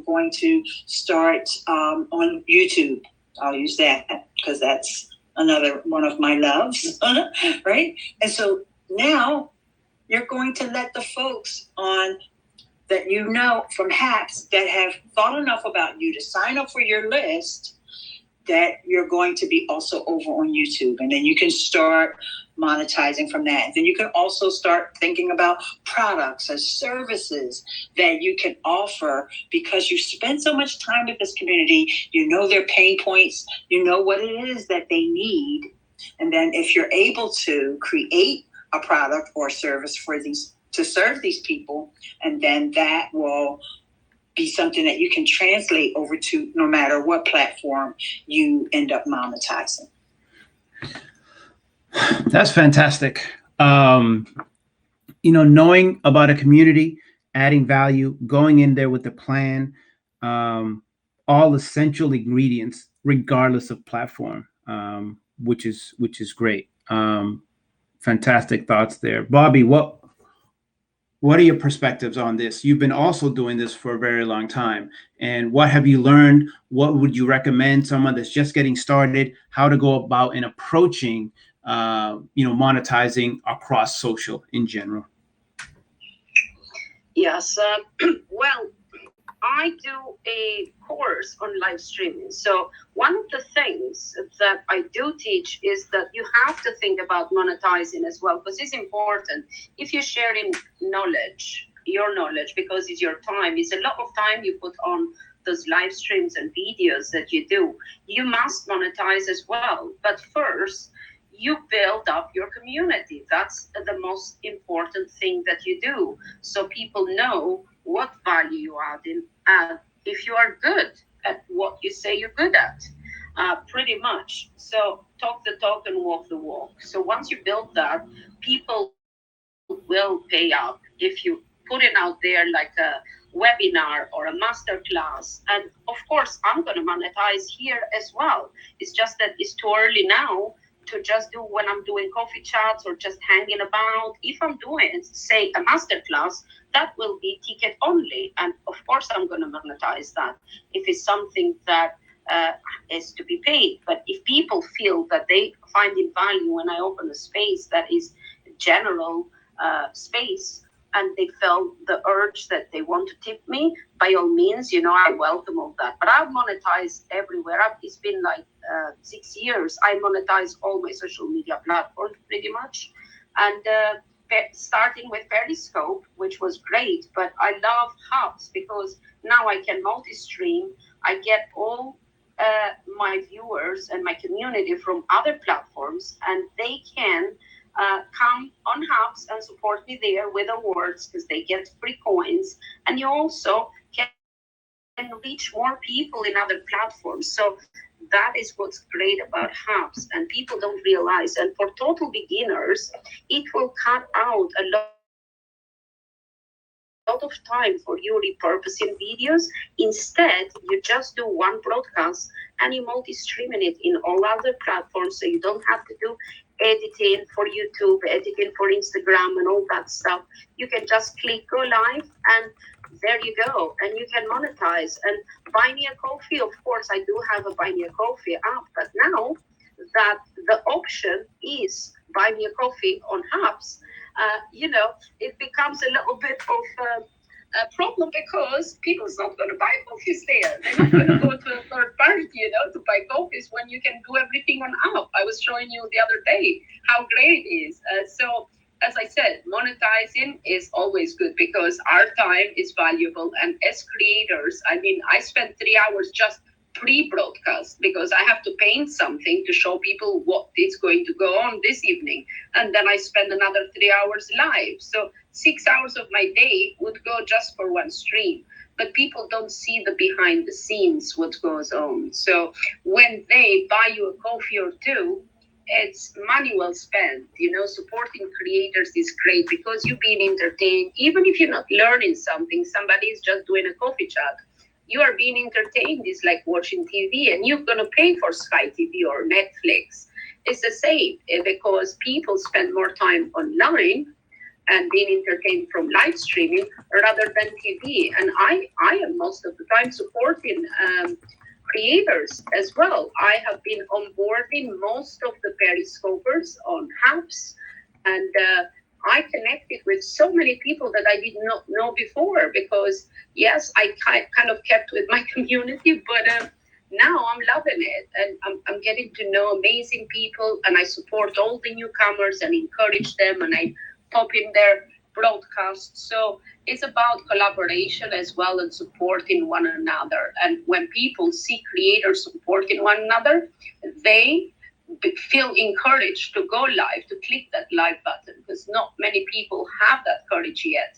going to start on YouTube. I'll use that because that's another one of my loves, right? And so now you're going to let the folks on that you know from HAPS that have thought enough about you to sign up for your list that you're going to be also over on YouTube. And then you can start monetizing from that. Then you can also start thinking about products or services that you can offer because you spend so much time with this community. You know their pain points. You know what it is that they need. And then if you're able to create a product or service for these to serve these people, and then that will be something that you can translate over to no matter what platform you end up monetizing. That's fantastic. Knowing about a community, adding value, going in there with a plan, all essential ingredients, regardless of platform, which is great. Fantastic thoughts there, Bobby. What are your perspectives on this? You've been also doing this for a very long time. And what have you learned? What would you recommend someone that's just getting started, how to go about in approaching, monetizing across social in general? Yes. Well, I do a course on live streaming. So one of the things that I do teach is that you have to think about monetizing as well, because it's important. If you're sharing knowledge, your knowledge, because it's your time, it's a lot of time you put on those live streams and videos that you do, you must monetize as well. But first, you build up your community. That's the most important thing that you do. So people know what value you add in, and if you are good at what you say you're good at, pretty much. So talk the talk and walk the walk. So once you build that, people will pay up if you put it out there like a webinar or a master class. And of course, I'm going to monetize here as well. It's just that it's too early now to just do when I'm doing coffee chats or just hanging about. If I'm doing, say, a master class, that will be ticket only. And of course, I'm going to monetize that if it's something that is to be paid. But if people feel that they find in value when I open a space that is general space, and they felt the urge that they want to tip me, by all means, I welcome all that. But I've monetized everywhere. It's been like 6 years. I monetize all my social media platforms pretty much. And starting with Periscope, which was great, but I love Hubs because now I can multi-stream. I get all my viewers and my community from other platforms, and they can come on Hubs and support me there with awards because they get free coins. And you also can reach more people in other platforms. So that is what's great about Hubs, and people don't realize. And for total beginners, it will cut out a lot of time for you repurposing videos. Instead, you just do one broadcast and you multi-streaming it in all other platforms, so you don't have to do editing for YouTube, editing for Instagram and all that stuff. You can just click go live and there you go, and you can monetize. And buy me a coffee, of course, I do have a buy me a coffee app, but now that the option is buy me a coffee on Hubs, it becomes a little bit of a problem because people's not going to buy coffees there. They're not going to go to a third party, to buy coffees when you can do everything on app. I was showing you the other day how great it is. So as I said, monetizing is always good because our time is valuable. And as creators, I spend 3 hours just pre-broadcast because I have to paint something to show people what is going to go on this evening. And then I spend another 3 hours live. So 6 hours of my day would go just for one stream. But people don't see the behind the scenes, what goes on. So when they buy you a coffee or two, it's money well spent. Supporting creators is great because you're being entertained. Even if you're not learning something, somebody is just doing a coffee chat. You are being entertained. It's like watching TV, and you're going to pay for Sky TV or Netflix. It's the same because people spend more time online and being entertained from live streaming rather than TV. And I am most of the time supporting creators as well. I have been onboarding most of the Periscopers on Hubs, and I connected with so many people that I did not know before, because yes, I kind of kept with my community, but now I'm loving it, and I'm getting to know amazing people, and I support all the newcomers and encourage them, and I pop in their broadcasts. So it's about collaboration as well, and supporting one another. And when people see creators supporting one another, they feel encouraged to go live, to click that live button, because not many people have that courage yet.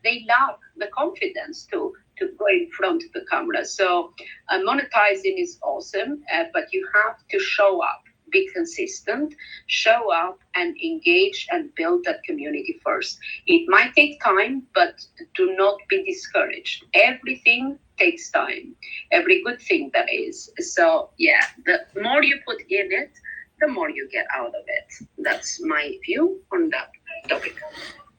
They lack the confidence to go in front of the camera. So monetizing is awesome, but you have to show up, be consistent, show up and engage and build that community first. It might take time, but do not be discouraged. Everything takes time, every good thing that is. So yeah, the more you put in it, the more you get out of it. That's my view on that topic.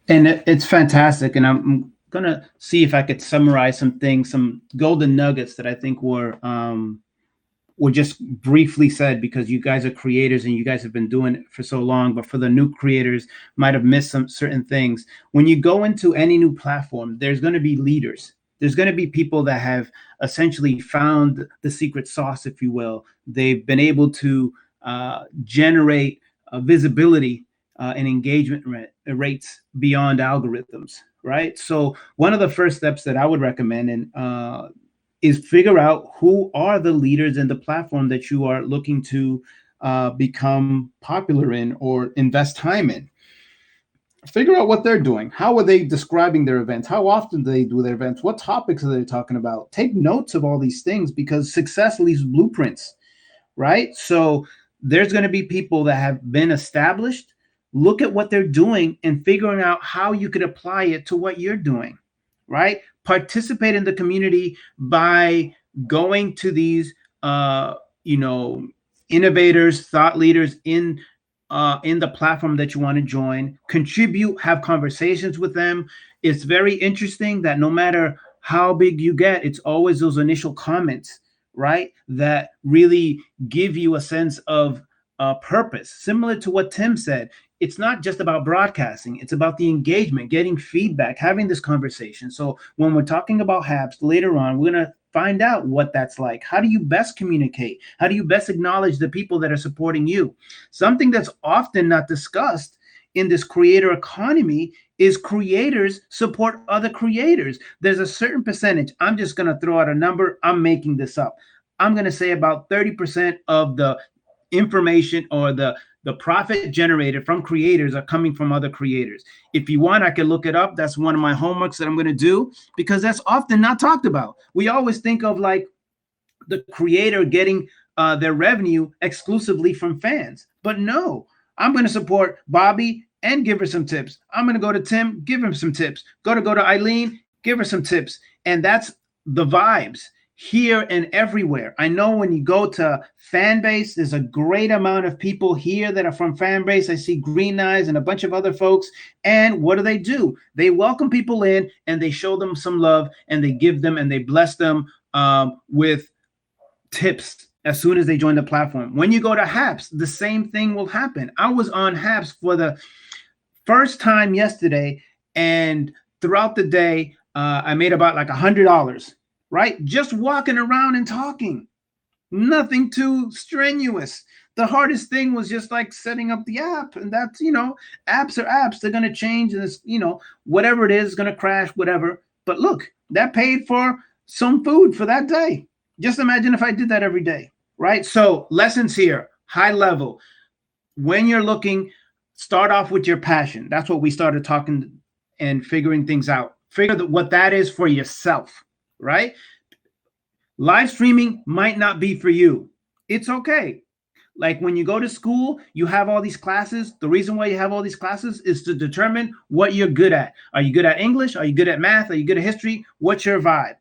And it's fantastic. And I'm gonna see if I could summarize some things, some golden nuggets that I think were just briefly said, because you guys are creators and you guys have been doing it for so long. But for the new creators, might have missed some certain things. When you go into any new platform, there's going to be leaders. There's going to be people that have essentially found the secret sauce, if you will. They've been able to generate visibility and engagement rates beyond algorithms, right? So one of the first steps that I would recommend is figure out who are the leaders in the platform that you are looking to become popular in or invest time in. Figure out what they're doing. How are they describing their events? How often do they do their events? What topics are they talking about? Take notes of all these things, because success leaves blueprints, right? So there's going to be people that have been established. Look at what they're doing and figuring out how you could apply it to what you're doing, right? Participate in the community by going to these, innovators, thought leaders in the platform that you want to join. Contribute, have conversations with them. It's very interesting that no matter how big you get, it's always those initial comments, right, that really give you a sense of purpose. Similar to what Tim said, it's not just about broadcasting, it's about the engagement, getting feedback, having this conversation. So when we're talking about HABs later on, we're going to find out what that's like. How do you best communicate? How do you best acknowledge the people that are supporting you? Something that's often not discussed in this creator economy is creators support other creators. There's a certain percentage. I'm just going to throw out a number. I'm making this up. I'm going to say about 30% of the information or the profit generated from creators are coming from other creators. If you want, I can look it up. That's one of my homeworks that I'm going to do, because that's often not talked about. We always think of like the creator getting their revenue exclusively from fans. But no, I'm going to support Bobby and give her some tips. I'm going to go to Tim, give him some tips. Go to Eileen, give her some tips. And that's the vibes here and everywhere. I know when you go to Fanbase, there's a great amount of people here that are from Fanbase. I see Green Eyes and a bunch of other folks. And what do? They welcome people in and they show them some love, and they give them and they bless them with tips as soon as they join the platform. When you go to HABs, the same thing will happen. I was on HABs for the first time yesterday, and throughout the day, I made about like $100. Right? Just walking around and talking. Nothing too strenuous. The hardest thing was just like setting up the app. And that's, apps are apps. They're going to change. And it's, whatever it is going to crash, whatever. But look, that paid for some food for that day. Just imagine if I did that every day. Right? So lessons here, high level. When you're looking, start off with your passion. That's what we started talking and figuring things out. Figure what that is for yourself. Right? Live streaming might not be for you. It's okay. Like when you go to school, you have all these classes. The reason why you have all these classes is to determine what you're good at. Are you good at English? Are you good at math? Are you good at history? What's your vibe?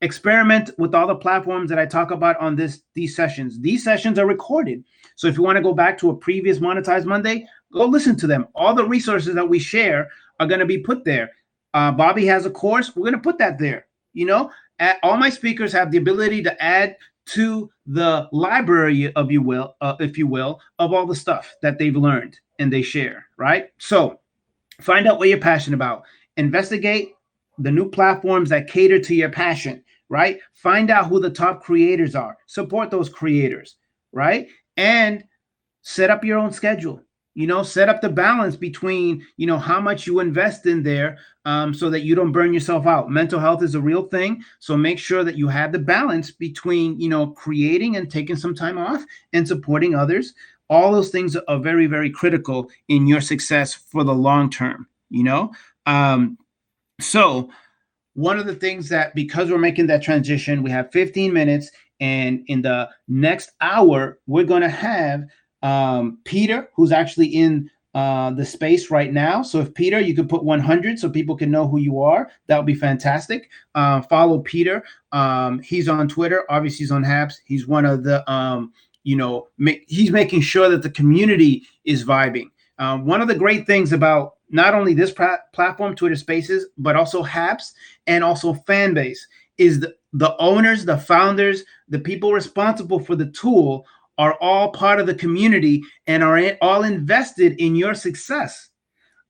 Experiment with all the platforms that I talk about on these sessions. These sessions are recorded. So if you want to go back to a previous Monetize Monday, go listen to them. All the resources that we share are going to be put there. Bobby has a course. We're going to put that there. All my speakers have the ability to add to the library of if you will, of all the stuff that they've learned and they share, right? So find out what you're passionate about. Investigate the new platforms that cater to your passion, right? Find out who the top creators are. Support those creators, right? And set up your own schedule. Set up the balance between, how much you invest in there, so that you don't burn yourself out. Mental health is a real thing. So make sure that you have the balance between, creating and taking some time off and supporting others. All those things are very, very critical in your success for the long term, So one of the things that, because we're making that transition, we have 15 minutes, and in the next hour, we're going to have Peter, who's actually in the space right now. So if Peter, you could put 100 so people can know who you are, that would be fantastic. Follow Peter. He's on Twitter. Obviously, he's on Haps. He's one of the, he's making sure that the community is vibing. One of the great things about not only this platform, Twitter Spaces, but also Haps and also Fanbase is the owners, the founders, the people responsible for the tool are all part of the community and are all invested in your success.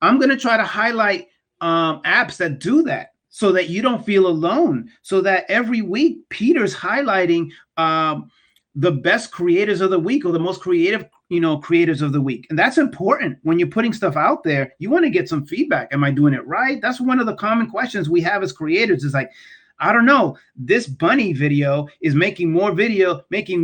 I'm going to try to highlight apps that do that so that you don't feel alone, so that every week Peter's highlighting the best creators of the week or the most creative, creators of the week. And that's important when you're putting stuff out there. You want to get some feedback. Am I doing it right? That's one of the common questions we have as creators is like, I don't know, this bunny video is making more, getting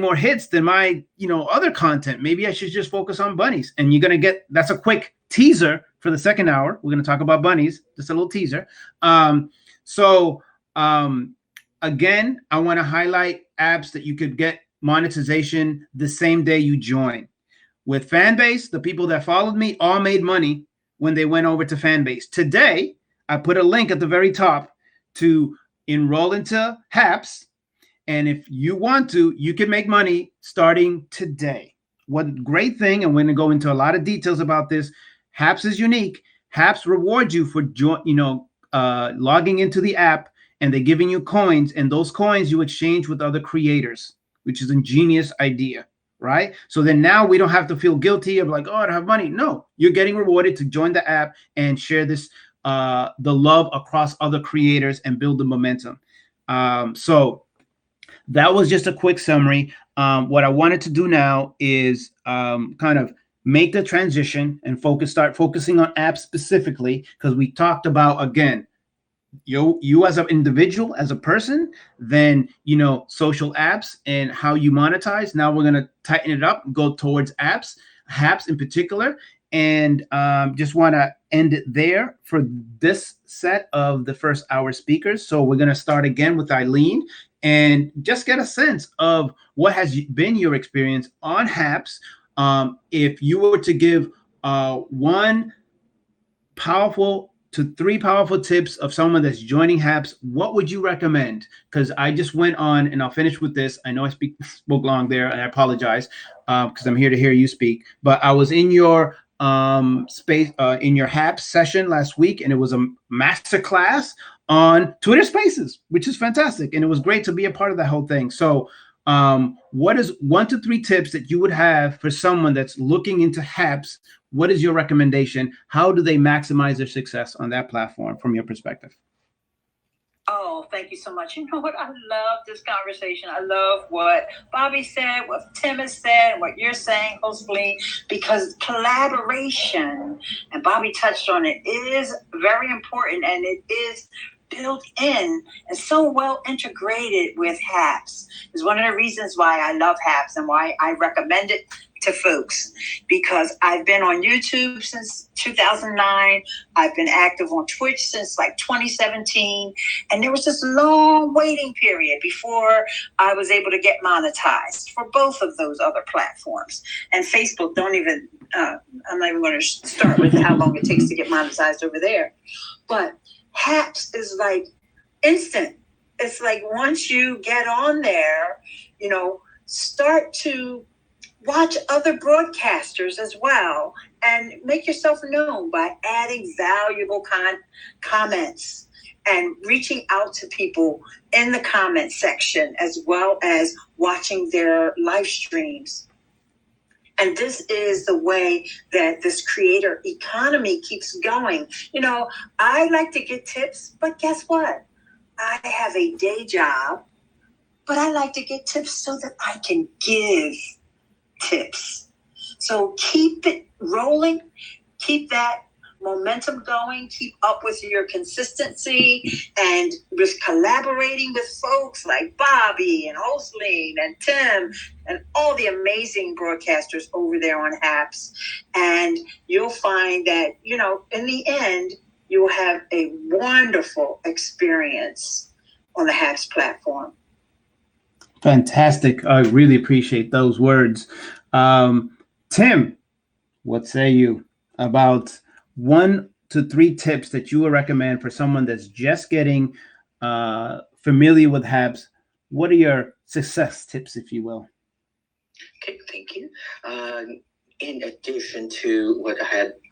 more hits than my, other content. Maybe I should just focus on bunnies. And you're going to that's a quick teaser for the second hour. We're going to talk about bunnies, just a little teaser. Again, I want to highlight apps that you could get monetization the same day you join. With Fanbase, the people that followed me all made money when they went over to Fanbase. Today, I put a link at the very top to enroll into Haps. And if you want to, you can make money starting today. One great thing, and we're going to go into a lot of details about this, Haps is unique. Haps rewards you for logging into the app, and they're giving you coins, and those coins you exchange with other creators, which is a genius idea, right? So then now we don't have to feel guilty of like, oh, I don't have money. No, you're getting rewarded to join the app and share this, the love across other creators and build the momentum. So that was just a quick summary. What I wanted to do now is kind of make the transition and start focusing on apps specifically, because we talked about, again, you as an individual, as a person, then, social apps and how you monetize. Now we're going to tighten it up, go towards Haps in particular. And just want to end it there for this set of the first hour speakers. So we're going to start again with Eileen and just get a sense of what has been your experience on Haps. If you were to give one powerful to three powerful tips of someone that's joining Haps, what would you recommend? Because I just went on, and I'll finish with this. I know I spoke long there, and I apologize because I'm here to hear you speak. But I was in your space, in your Haps session last week, and it was a master class on Twitter Spaces, which is fantastic. And it was great to be a part of that whole thing. So what is 1 to 3 tips that you would have for someone that's looking into Haps? What is your recommendation? How do they maximize their success on that platform from your perspective? Oh, thank you so much. You know what? I love this conversation. I love what Bobby said, what Tim has said, and what you're saying, hopefully, because collaboration, and Bobby touched on it, is very important, and it is built in and so well integrated with Haps. It's one of the reasons why I love Haps and why I recommend it to folks, because I've been on YouTube since 2009. I've been active on Twitch since like 2017. And there was this long waiting period before I was able to get monetized for both of those other platforms. And Facebook, I'm not even going to start with how long it takes to get monetized over there. But Haps is like instant. It's like once you get on there, start to watch other broadcasters as well and make yourself known by adding valuable comments and reaching out to people in the comment section, as well as watching their live streams. And this is the way that this creator economy keeps going. You know, I like to get tips, but guess what? I have a day job, but I like to get tips so that I can give tips. So keep it rolling, keep that momentum going, keep up with your consistency, and with collaborating with folks like Bobby and Hosleen and Tim and all the amazing broadcasters over there on HAPS. And you'll find that, you know, in the end, you will have a wonderful experience on the HAPS platform. Fantastic. I really appreciate those words. Tim, what say you about 1 to 3 tips that you would recommend for someone that's just getting familiar with HAPS? What are your success tips, if you will? Okay, thank you. In addition to what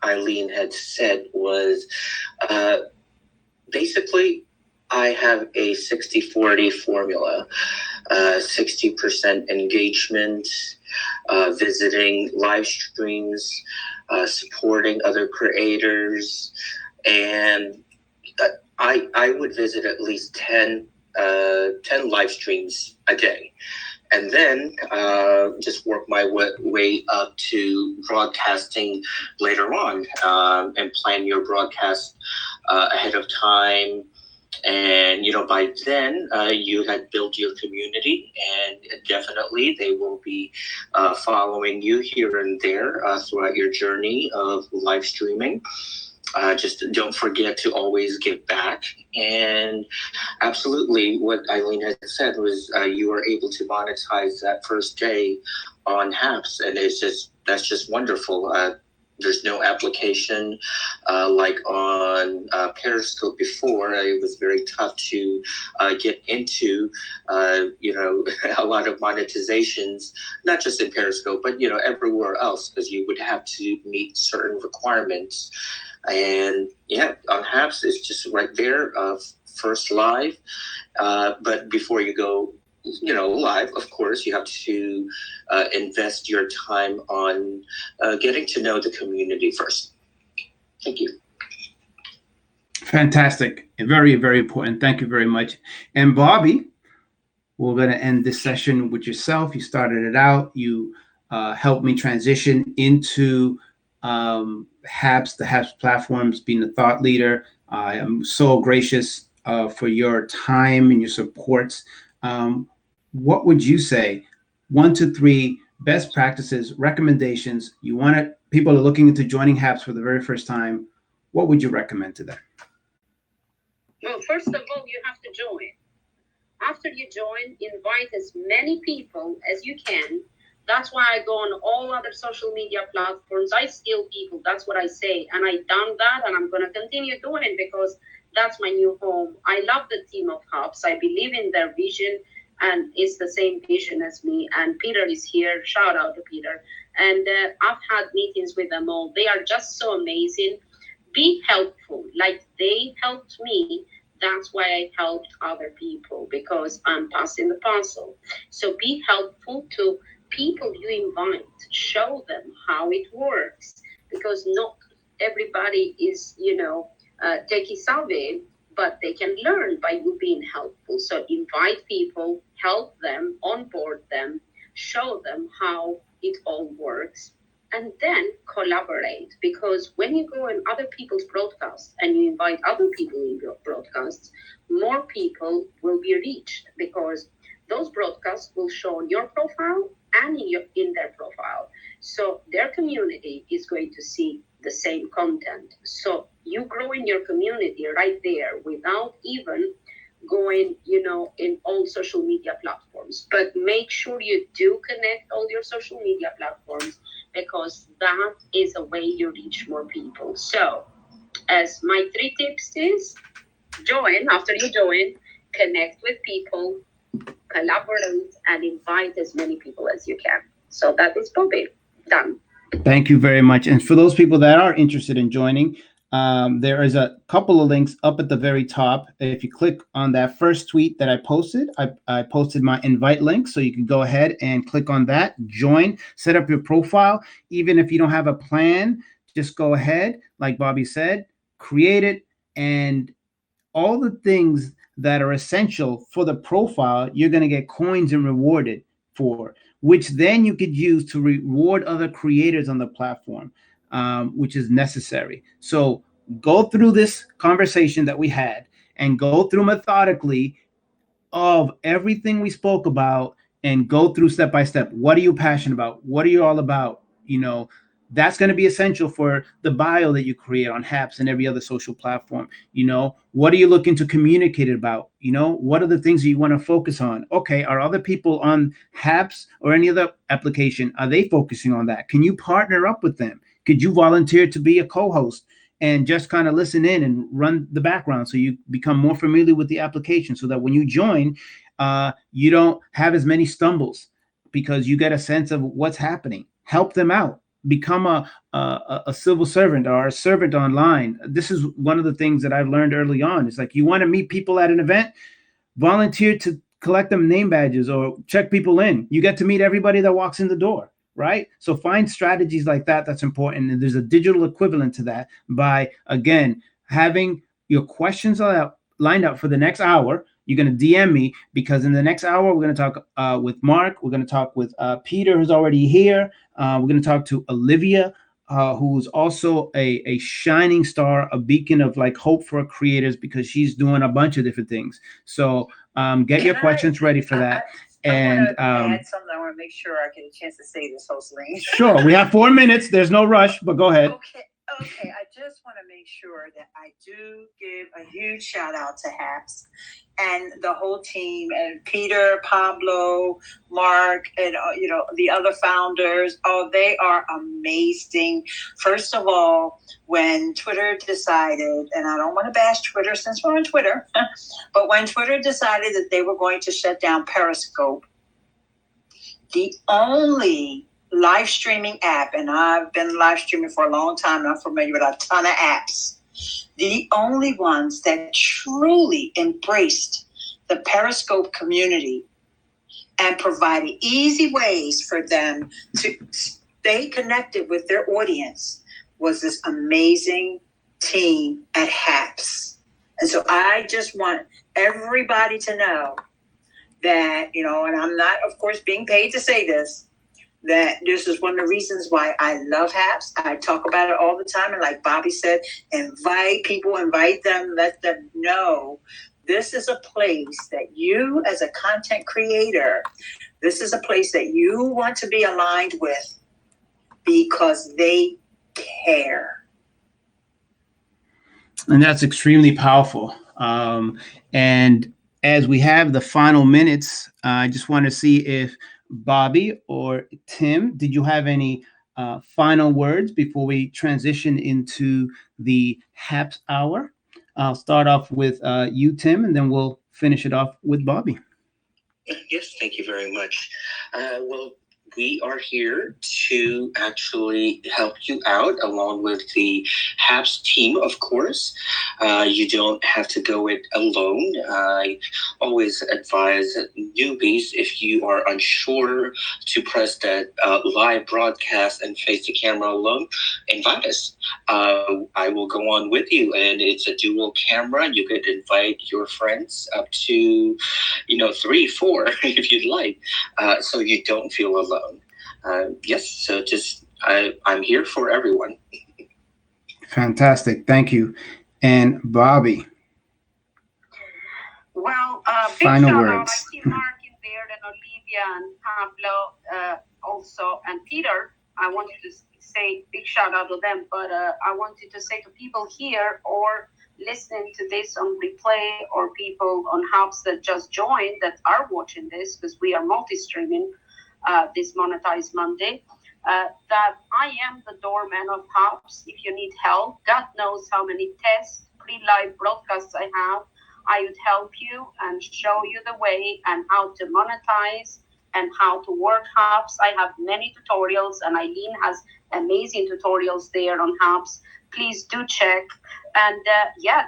Eileen had said was basically I have a 60-40 formula, 60% engagement, visiting live streams, supporting other creators, and I would visit at least 10 live streams a day. And then just work my way up to broadcasting later on, and plan your broadcast ahead of time. And, you know, by then you had built your community, and definitely they will be following you here and there throughout your journey of live streaming. Just don't forget to always give back. And absolutely what Eileen had said was you were able to monetize that first day on HAPS, and that's just wonderful. There's no application like on Periscope before. It was very tough to get into, you know, a lot of monetizations, not just in Periscope, but, you know, everywhere else, because you would have to meet certain requirements. And yeah, on HAPS, it's just right there, first live. But before you go, you know, live, of course, you have to invest your time on getting to know the community first. Thank you. Fantastic. And very, very important. Thank you very much. And Bobby, we're going to end this session with yourself. You started it out. You helped me transition into HAPS, the HAPS platforms, being the thought leader. I am so gracious for your time and your support. What would you say, 1 to 3 best practices, recommendations, people are looking into joining HAPS for the very first time, what would you recommend to them? Well, first of all, you have to join. After you join, invite as many people as you can. That's why I go on all other social media platforms. I steal people. That's what I say. And I've done that, and I'm going to continue doing it because that's my new home. I love the team of HAPS. I believe in their vision, and it's the same vision as me. And Peter is here. Shout out to Peter. And I've had meetings with them all. They are just so amazing. Be helpful. Like they helped me. That's why I helped other people, because I'm passing the parcel. So be helpful to people you invite. Show them how it works, because not everybody is, techie savvy, but they can learn by you being helpful. So invite people, help them, onboard them, show them how it all works, and then collaborate. Because when you go in other people's broadcasts and you invite other people in your broadcasts, more people will be reached, because those broadcasts will show on your profile and in their profile. So their community is going to see the same content. So you grow in your community right there without even going, in all social media platforms. But make sure you do connect all your social media platforms, because that is a way you reach more people. So as my 3 tips is, after you join, connect with people, collaborate, and invite as many people as you can. So that is Bobby. Done. Thank you very much. And for those people that are interested in joining, there is a couple of links up at the very top. If you click on that first tweet that I posted my invite link. So you can go ahead and click on that, join, set up your profile. Even if you don't have a plan, just go ahead, like Bobby said, create it, and all the things that are essential for the profile, you're going to get coins and rewarded for, which then you could use to reward other creators on the platform, which is necessary. So go through this conversation that we had and go through methodically of everything we spoke about and go through step by step. What are you passionate about? What are you all about? That's going to be essential for the bio that you create on Haps and every other social platform. What are you looking to communicate about? What are the things that you want to focus on? Okay, are other people on Haps or any other application, are they focusing on that? Can you partner up with them? Could you volunteer to be a co-host and just kind of listen in and run the background so you become more familiar with the application, so that when you join, you don't have as many stumbles because you get a sense of what's happening. Help them out. Become a civil servant or a servant online. This is one of the things that I've learned early on. It's like, you want to meet people at an event, volunteer to collect them name badges or check people in. You get to meet everybody that walks in the door, right? So find strategies like that. That's important. And there's a digital equivalent to that by, again, having your questions lined up for the next hour. You're going to DM me, because in the next hour, we're going to talk with Mark. We're going to talk with Peter, who's already here. We're going to talk to Olivia, who's also a shining star, a beacon of like hope for creators, because she's doing a bunch of different things. So get your questions ready for that. And I want to add something. I want to make sure I get a chance to say this, Jocelyn. Sure, we have 4 minutes. There's no rush, but go ahead. Okay. I just want to make sure that I do give a huge shout out to Haps and the whole team, and Peter, Pablo, Mark, and the other founders. Oh, they are amazing. First of all, when Twitter decided, and I don't want to bash Twitter since we're on Twitter, but when Twitter decided that they were going to shut down Periscope, the only live streaming app, and I've been live streaming for a long time, and I'm familiar with a ton of apps, the only ones that truly embraced the Periscope community and provided easy ways for them to stay connected with their audience was this amazing team at Haps. And so I just want everybody to know that, and I'm not, of course, being paid to say this, that this is one of the reasons why I love Haps. I talk about it all the time. And like Bobby said, invite them, let them know this is a place that you, as a content creator, this is a place that you want to be aligned with because they care. And that's extremely powerful. And as we have the final minutes, I just want to see if Bobby or Tim, did you have any final words before we transition into the Haps Hour? I'll start off with you, Tim, and then we'll finish it off with Bobby. Yes, thank you very much. Well, we are here to actually help you out along with the Haps team, of course. You don't have to go it alone. I always advise newbies, if you are unsure to press that live broadcast and face the camera alone, invite us. I will go on with you, and it's a dual camera. You could invite your friends up to 3, 4 if you'd like, so you don't feel alone. Yes, so I'm here for everyone. Fantastic, thank you. And Bobby. Well, big final shout words. out. I see Mark in there, and Olivia and Pablo also, and Peter. I wanted to say big shout out to them, but I wanted to say to people here or listening to this on replay, or people on Haps that just joined that are watching this, because we are multi-streaming this Monetize Monday, that I am the doorman of Haps. If you need help, God knows how many tests, pre-live broadcasts I have. I would help you and show you the way and how to monetize and how to work hubs. I have many tutorials, and Eileen has amazing tutorials there on hubs. Please do check. And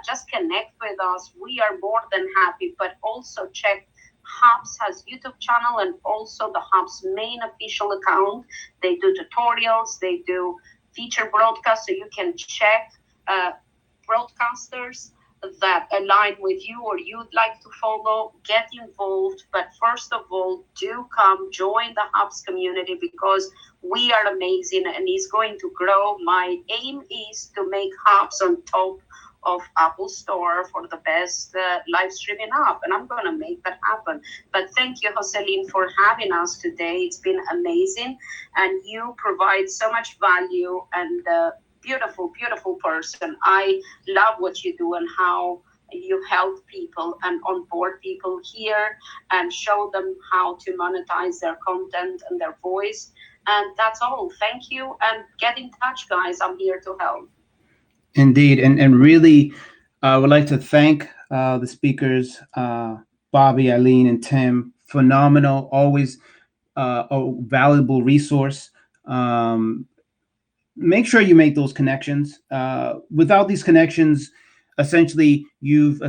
just connect with us. We are more than happy, but also check Hubs has YouTube channel and also the Hubs main official account. They do tutorials, they do feature broadcasts, so you can check broadcasters that align with you or you'd like to follow. Get involved, but first of all, do come join the Hubs community, because we are amazing and it's going to grow. My aim is to make Hubs on top of Apple Store for the best live streaming app, and I'm going to make that happen. But thank you, Jocelyn, for having us today. It's been amazing, and you provide so much value, and beautiful, beautiful person. I love what you do and how you help people and onboard people here and show them how to monetize their content and their voice. And that's all. Thank you, and get in touch, guys. I'm here to help. Indeed, and really, I would like to thank the speakers, Bobby, Eileen, and Tim. Phenomenal, always a valuable resource. Make sure you make those connections. Without these connections, you've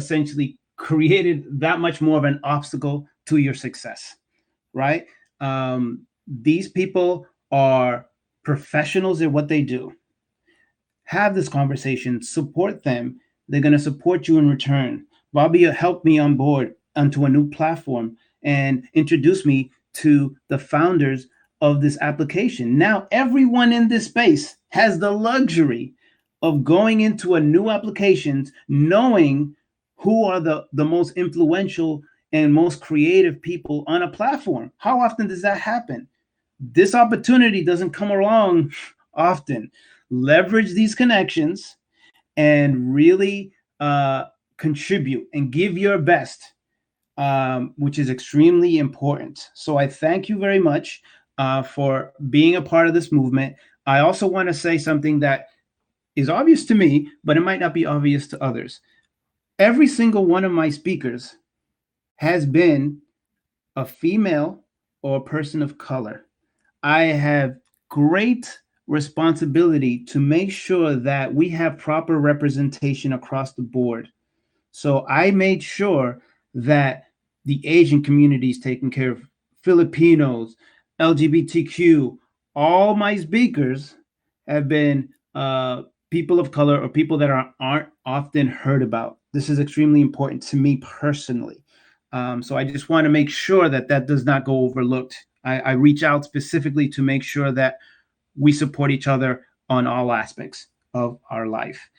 created that much more of an obstacle to your success, right? These people are professionals at what they do. Have this conversation, support them. They're going to support you in return. Bobby helped me on board onto a new platform and introduced me to the founders of this application. Now, everyone in this space has the luxury of going into a new applications, knowing who are the most influential and most creative people on a platform. How often does that happen? This opportunity doesn't come along often. Leverage these connections and really contribute and give your best, which is extremely important. So I thank you very much for being a part of this movement. I also want to say something that is obvious to me, but it might not be obvious to others. Every single one of my speakers has been a female or a person of color. I have great responsibility to make sure that we have proper representation across the board. So I made sure that the Asian community is taken care of, Filipinos, LGBTQ. All my speakers have been people of color or people that aren't often heard about. This is extremely important to me personally. So I just want to make sure that does not go overlooked. I reach out specifically to make sure that we support each other on all aspects of our life.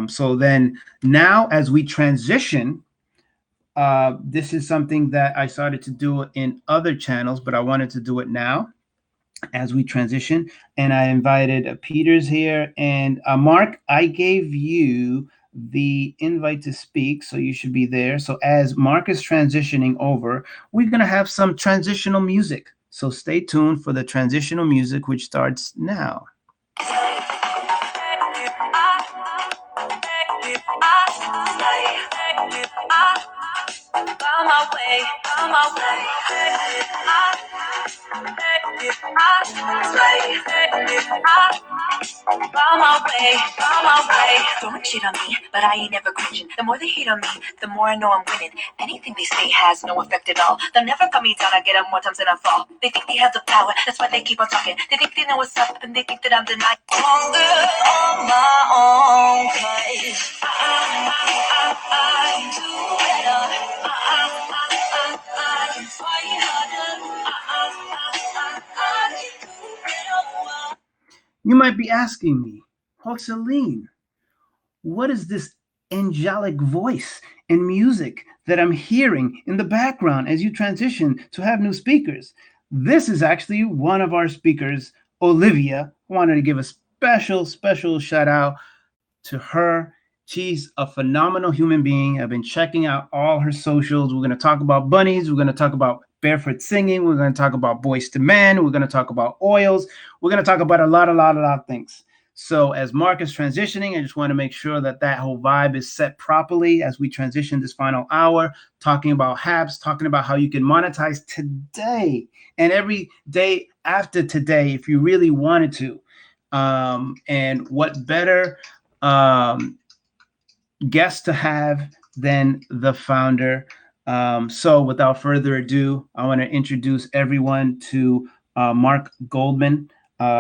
So then now as we transition, this is something that I started to do in other channels, but I wanted to do it now as we transition. And I invited Peters here, and Mark, I gave you the invite to speak, so you should be there. So as Mark is transitioning over, we're going to have some transitional music. So stay tuned for the transitional music, which starts now. On my way. Don't cheat on me, but I ain't never cringing. The more they hate on me, the more I know I'm winning. Anything they say has no effect at all. They'll never cut me down, I get up more times than I fall. They think they have the power, that's why they keep on talking. They think they know what's up, and they think that I'm denying. Longer on my own, 'cause I do better. I fight harder. I do better. You might be asking me, Jocelyn, what is this angelic voice and music that I'm hearing in the background as you transition to have new speakers? This is actually one of our speakers, Olivia. I wanted to give a special shout out to her. She's a phenomenal human being. I've been checking out all her socials. We're going to talk about bunnies. We're going to talk about barefoot singing. We're going to talk about Boyz II Men. We're going to talk about oils. We're going to talk about a lot of things. So as Mark is transitioning, I just want to make sure that that whole vibe is set properly as we transition this final hour, talking about Haps, talking about how you can monetize today and every day after today if you really wanted to. And what better guest to have than the founder. So without further ado, I want to introduce everyone to Mark Goldman.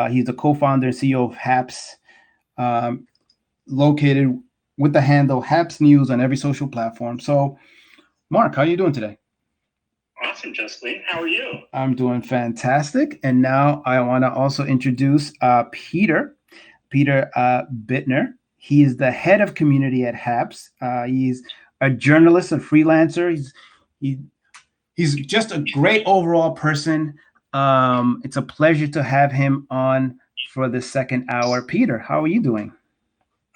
He's the co-founder and CEO of Haps, located with the handle Haps News on every social platform. So, Mark, how are you doing today? Awesome, Justine. How are you? I'm doing fantastic. And now I want to also introduce Peter Bittner. He is the head of community at Haps. He's a journalist, a freelancer. He's just a great overall person. It's a pleasure to have him on for the second hour. Peter, how are you doing?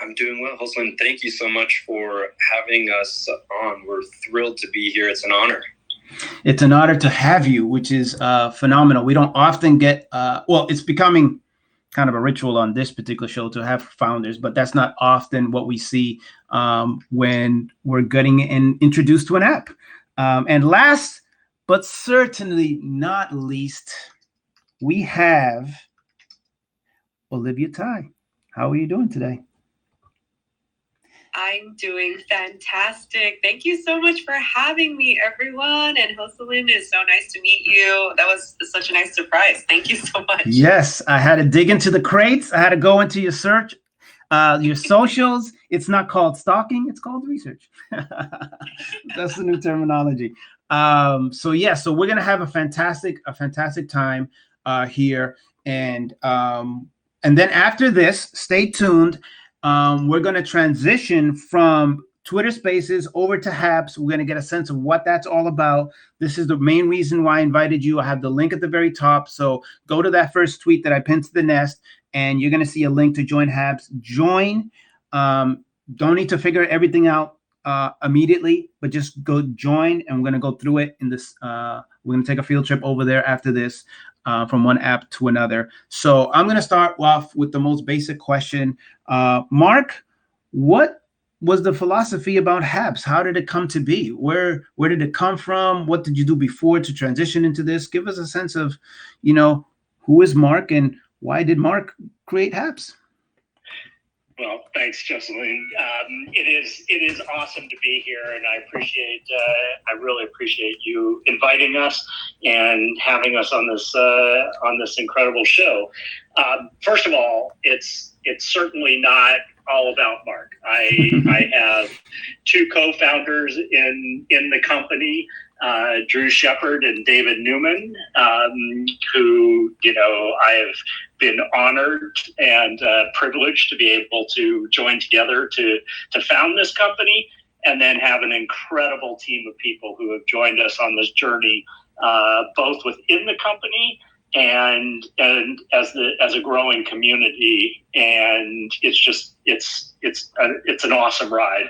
I'm doing well, Jocelyn. Thank you so much for having us on. We're thrilled to be here. It's an honor. It's an honor to have you, which is phenomenal. We don't often get, it's becoming kind of a ritual on this particular show to have founders, but that's not often what we see when we're getting introduced to an app. And last, but certainly not least, we have Olivia Tai. How are you doing today? I'm doing fantastic. Thank you so much for having me, everyone. And Jocelyn, it's so nice to meet you. That was such a nice surprise. Thank you so much. Yes, I had to dig into the crates. I had to go into your search, your socials. It's not called stalking. It's called research. That's the new terminology. So we're going to have a fantastic time here. And then after this, stay tuned. We're going to transition from Twitter Spaces over to Haps. We're going to get a sense of what that's all about. This is the main reason why I invited you. I have the link at the very top. So go to that first tweet that I pinned to the nest, and you're going to see a link to join Haps. Join. Don't need to figure everything out immediately, but just go join, and we're going to go through it in this. We're going to take a field trip over there after this. From one app to another. So I'm going to start off with the most basic question. Mark, what was the philosophy about Haps? How did it come to be? Where did it come from? What did you do before to transition into this? Give us a sense of, who is Mark and why did Mark create Haps? Well, thanks, Jocelyn. It is awesome to be here, and I really appreciate you inviting us and having us on this incredible show. First of all, it's certainly not all about Mark. I have two co-founders in the company, Drew Shepard and David Newman, who I have been honored and privileged to be able to join together to found this company, and then have an incredible team of people who have joined us on this journey, both within the company and as a growing community. And it's an awesome ride.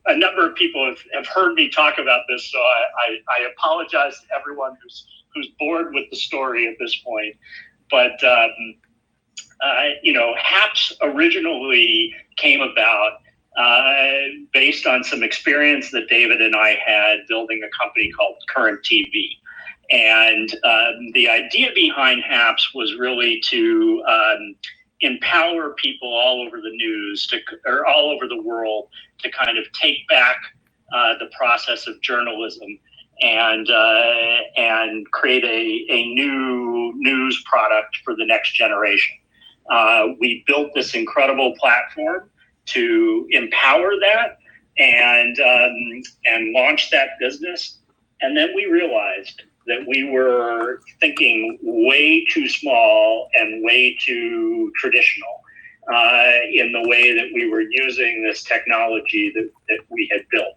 A number of people have heard me talk about this, so I apologize to everyone who's bored with the story at this point. But Haps originally came about based on some experience that David and I had building a company called Current TV. And the idea behind Haps was really to empower people all over the news or all over the world to kind of take back the process of journalism and create a new news product for the next generation. We built this incredible platform to empower that and launch that business. And then we realized that we were thinking way too small and way too traditional in the way that we were using this technology that we had built.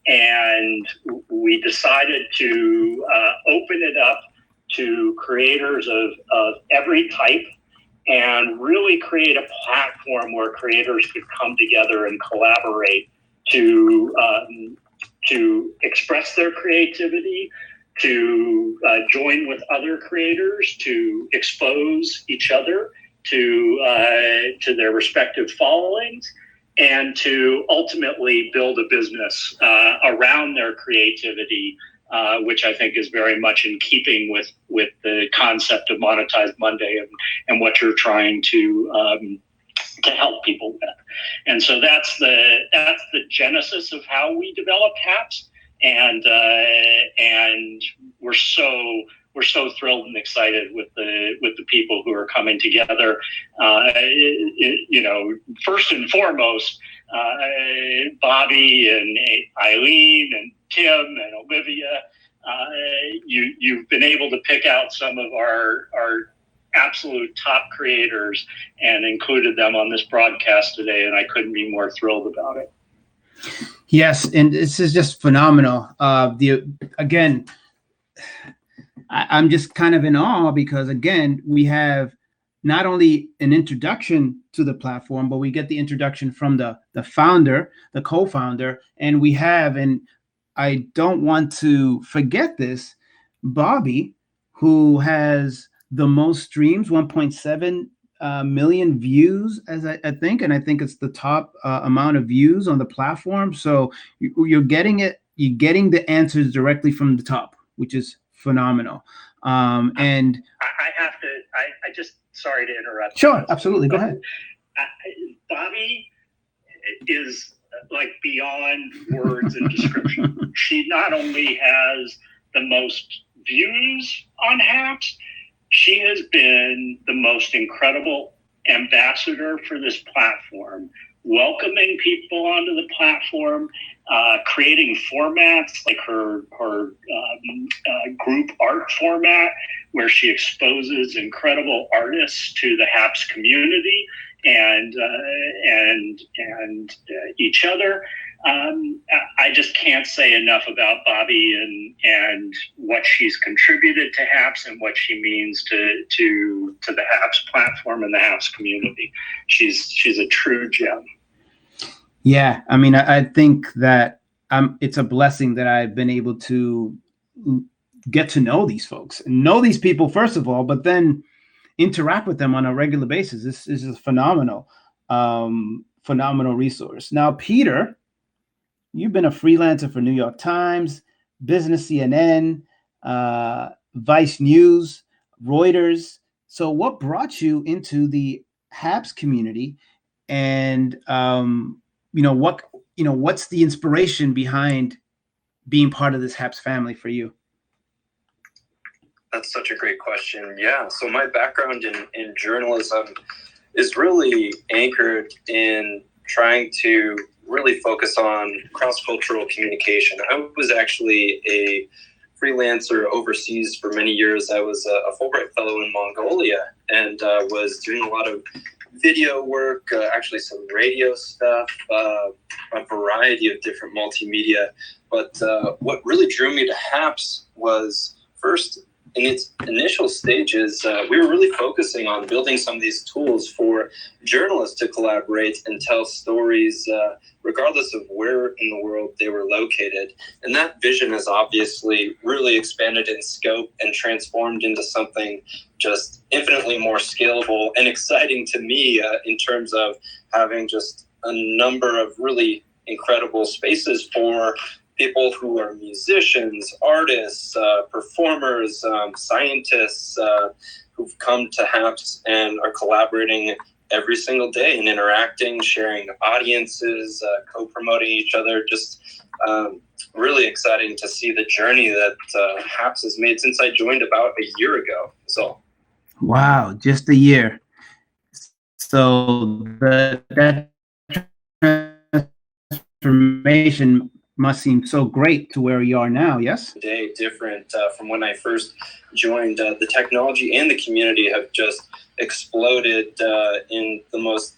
And we decided to open it up to creators of every type and really create a platform where creators could come together and collaborate to express their creativity, to join with other creators, to expose each other to their respective followings, and to ultimately build a business around their creativity, which I think is very much in keeping with the concept of Monetize Monday and what you're trying to help people with. And so that's the genesis of how we developed HAPS, and we're so thrilled and excited with the people who are coming together. First and foremost, Bobby and Eileen and Tim and Olivia. You've been able to pick out some of our absolute top creators and included them on this broadcast today, and I couldn't be more thrilled about it. Yes, and this is just phenomenal. I'm just kind of in awe because, again, we have not only an introduction to the platform, but we get the introduction from the founder, the co-founder, and we have, and I don't want to forget this, Bobby, who has the most streams, 1.7 million views, as I think, and I think it's the top amount of views on the platform. So you're getting the answers directly from the top, which is phenomenal. And I just, sorry to interrupt. Sure, absolutely, go ahead. Bobby is like beyond words and description. She not only has the most views on HAPS, she has been the most incredible ambassador for this platform, welcoming people onto the platform, creating formats like her group art format, where she exposes incredible artists to the HAPS community and each other. I just can't say enough about Bobby and what she's contributed to HAPS and what she means to the HAPS platform and the HAPS community. She's a true gem. Yeah, I mean, I think that it's a blessing that I've been able to get to know these folks and know these people, first of all, but then interact with them on a regular basis. This is a phenomenal resource. Now, Peter, you've been a freelancer for New York Times, Business CNN, Vice News, Reuters. So what brought you into the HAPS community, and what's the inspiration behind being part of this HAPS family for you? That's such a great question. Yeah, so my background in journalism is really anchored in trying to really focus on cross-cultural communication. I was actually a freelancer overseas for many years. I was a Fulbright Fellow in Mongolia and was doing a lot of video work, actually some radio stuff, a variety of different multimedia. But what really drew me to HAPS was, first, in its initial stages, we were really focusing on building some of these tools for journalists to collaborate and tell stories, regardless of where in the world they were located. And that vision has obviously really expanded in scope and transformed into something just infinitely more scalable and exciting to me in terms of having just a number of really incredible spaces for people who are musicians, artists, performers, scientists who've come to HAPS and are collaborating every single day and interacting, sharing audiences, co-promoting each other. Just really exciting to see the journey that HAPS has made since I joined about a year ago. So, wow, just a year. So that transformation must seem so great to where you are now, yes? Today, different from when I first joined. The technology and the community have just exploded in the most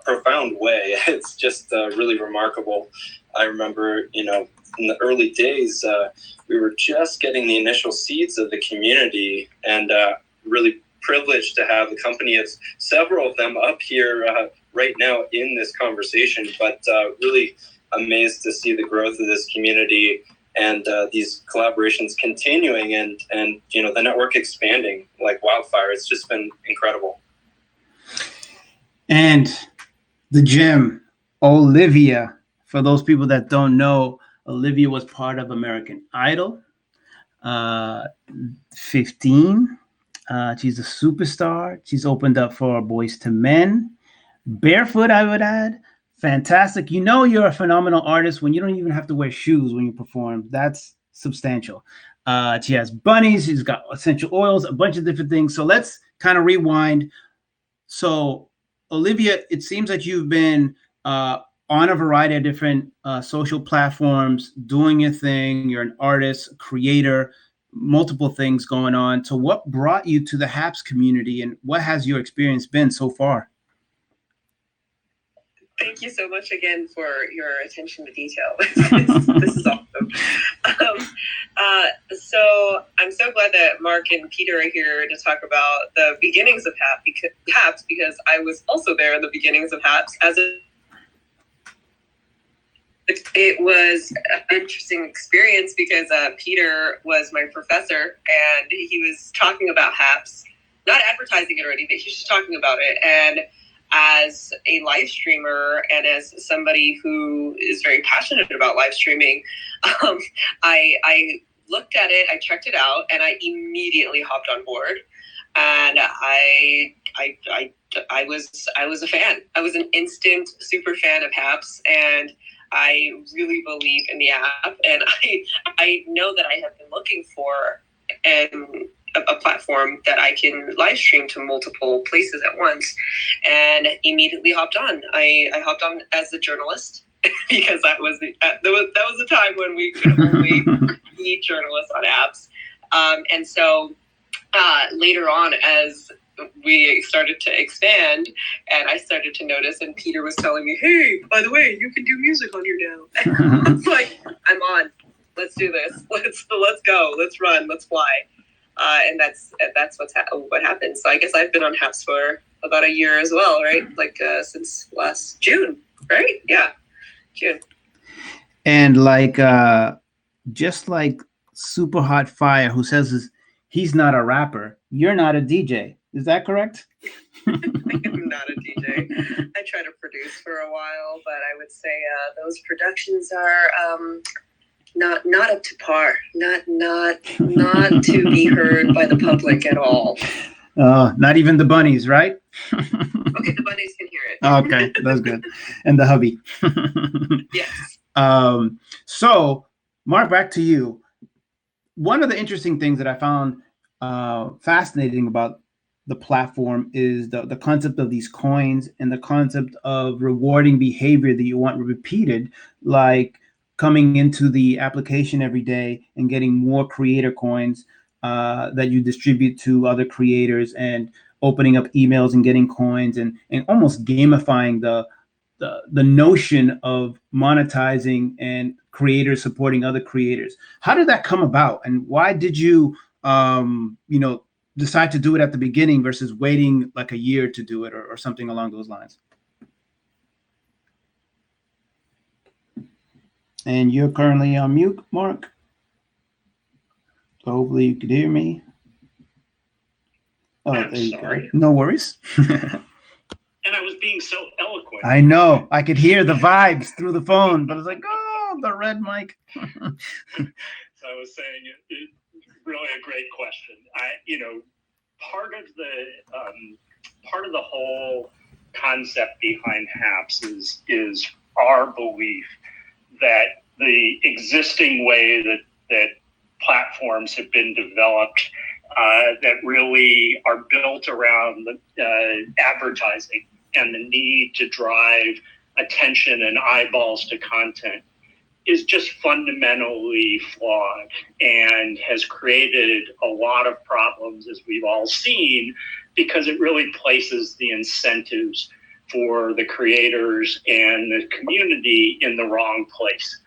profound way. It's just really remarkable. I remember, in the early days, we were just getting the initial seeds of the community, and really privileged to have the company of several of them up here right now in this conversation, but really amazed to see the growth of this community and these collaborations continuing, and the network expanding like wildfire. It's just been incredible. And the gem, Olivia. For those people that don't know, Olivia was part of American Idol. 15. She's a superstar. She's opened up for Boys to Men. Barefoot, I would add. Fantastic. You're a phenomenal artist when you don't even have to wear shoes when you perform. That's substantial. She has bunnies. She's got essential oils, a bunch of different things. So let's kind of rewind. So, Olivia, it seems that you've been on a variety of different social platforms, doing your thing. You're an artist, a creator, multiple things going on. So what brought you to the HAPS community, and what has your experience been so far? Thank you so much again for your attention to detail. This is awesome. So I'm so glad that Mark and Peter are here to talk about the beginnings of HAPS, because I was also there in the beginnings of HAPS It was an interesting experience because Peter was my professor, and he was talking about HAPS, not advertising it or anything. He was just talking about it. And as a live streamer and as somebody who is very passionate about live streaming, I looked at it, I checked it out, and I immediately hopped on board. And I was a fan. I was an instant super fan of HAPS, and I really believe in the app, and I know that I have been looking for a platform that I can live stream to multiple places at once, and immediately hopped on. I hopped on as a journalist because that was a time when we could only be journalists on apps, and so later on, as we started to expand, and I started to notice, and Peter was telling me, "Hey, by the way, you can do music on here now." And it's like, I'm on. Let's do this. Let's go. Let's run. Let's fly. And that's what happened. So I guess I've been on HAPS for about a year as well, right? Like since last June, right? Yeah, June. And just like Super Hot Fire, who says he's not a rapper, you're not a DJ. Is that correct? I'm not a DJ. I tried to produce for a while, but I would say those productions are not up to par. Not to be heard by the public at all. Not even the bunnies, right? Okay, the bunnies can hear it. Okay, that's good. And the hubby. Yes. So, Mark, back to you. One of the interesting things that I found fascinating about the platform is the concept of these coins and the concept of rewarding behavior that you want repeated, like coming into the application every day and getting more creator coins that you distribute to other creators, and opening up emails and getting coins, and almost gamifying the notion of monetizing and creators supporting other creators. How did that come about, and why did you decide to do it at the beginning versus waiting like a year to do it, or something along those lines? And you're currently on mute, Mark. So hopefully you could hear me. Oh, I'm there you sorry. go. No worries. And I was being so eloquent. I know. I could hear the vibes through the phone, but I was like, oh, the red mic. So I was saying, it's really a great question. Part of the whole concept behind HAPS is our belief that the existing way that platforms have been developed that really are built around advertising and the need to drive attention and eyeballs to content is just fundamentally flawed and has created a lot of problems, as we've all seen, because it really places the incentives for the creators and the community in the wrong place.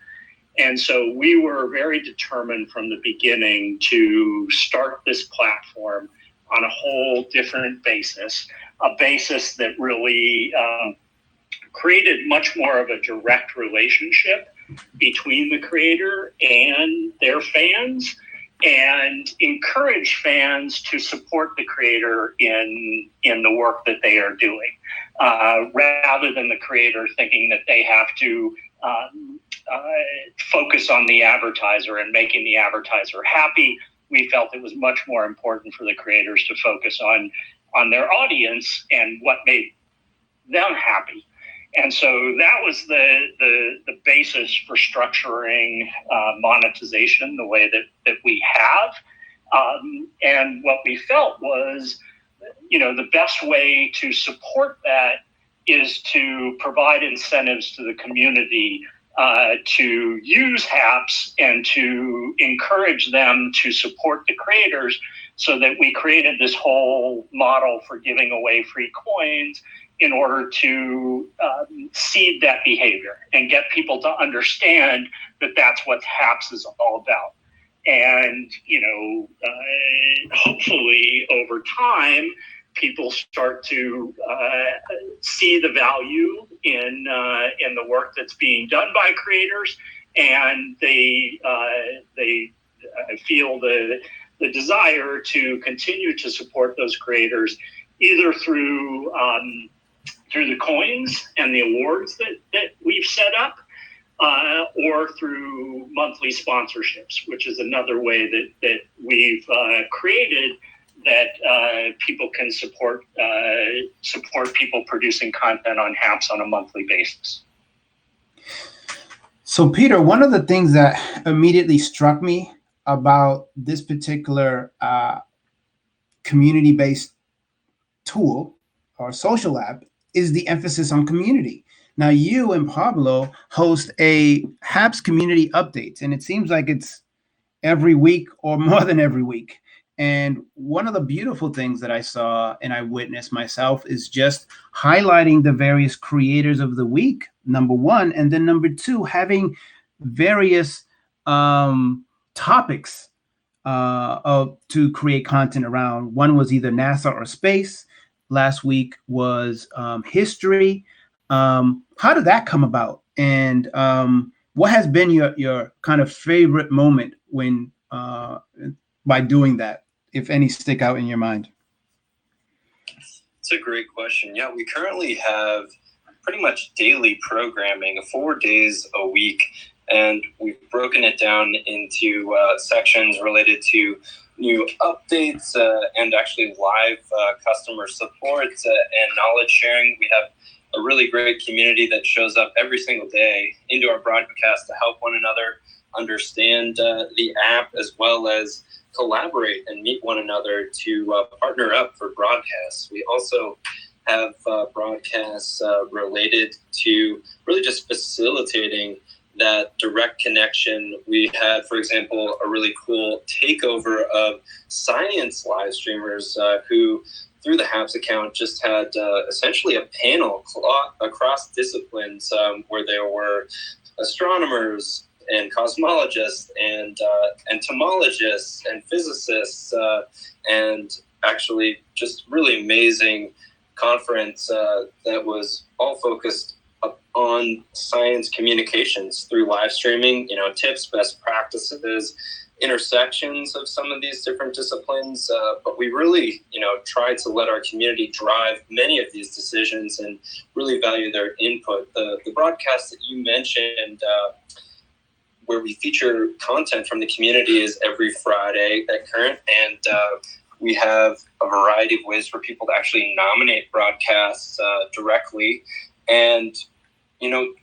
And so we were very determined from the beginning to start this platform on a whole different basis, a basis that really created much more of a direct relationship between the creator and their fans, and encourage fans to support the creator in the work that they are doing, rather than the creator thinking that they have to focus on the advertiser and making the advertiser happy. We felt it was much more important for the creators to focus on their audience and what made them happy. And so that was the basis for structuring monetization the way that we have. And what we felt was, the best way to support that is to provide incentives to the community to use HAPS and to encourage them to support the creators, so that we created this whole model for giving away free coins in order to seed that behavior and get people to understand that that's what HAPS is all about. And, hopefully over time, people start to see the value in the work that's being done by creators, and they feel the desire to continue to support those creators, either through the coins and the awards that we've set up, or through monthly sponsorships, which is another way that we've created that people can support people producing content on HAPS on a monthly basis. So, Peter, one of the things that immediately struck me about this particular community-based tool or social app is the emphasis on community. Now, you and Pablo host a HAPS community updates, and it seems like it's every week or more than every week. And one of the beautiful things that I saw and I witnessed myself is just highlighting the various creators of the week, number one, and then number two, having various topics to create content around. One was either NASA or space. Last week was history. How did that come about? And what has been your kind of favorite moment when by doing that, if any stick out in your mind? It's a great question. Yeah, we currently have pretty much daily programming, 4 days a week, and we've broken it down into sections related to new updates and actually live customer support and knowledge sharing. We have a really great community that shows up every single day into our broadcast to help one another understand the app, as well as collaborate and meet one another to partner up for broadcasts. We also have broadcasts related to really just facilitating that direct connection. We had, for example, a really cool takeover of science live streamers who, through the HAPS account, just had essentially a panel across disciplines where there were astronomers and cosmologists and entomologists and physicists and actually just really amazing conference that was all focused on science communications through live streaming, tips, best practices, intersections of some of these different disciplines. But we really, try to let our community drive many of these decisions and really value their input. The broadcast that you mentioned, where we feature content from the community, is every Friday at Current, and we have a variety of ways for people to actually nominate broadcasts directly. And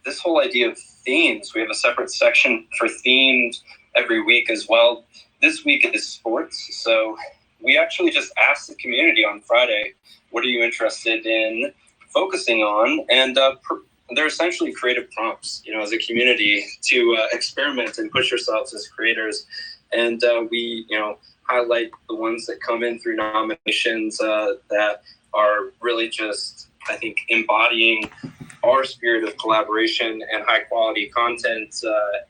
this whole idea of themes, we have a separate section for themes every week as well. This week is sports, so we actually just asked the community on Friday, what are you interested in focusing on? And they're essentially creative prompts, as a community to experiment and push yourselves as creators. And we, highlight the ones that come in through nominations that are really just, I think, embodying our spirit of collaboration and high quality content,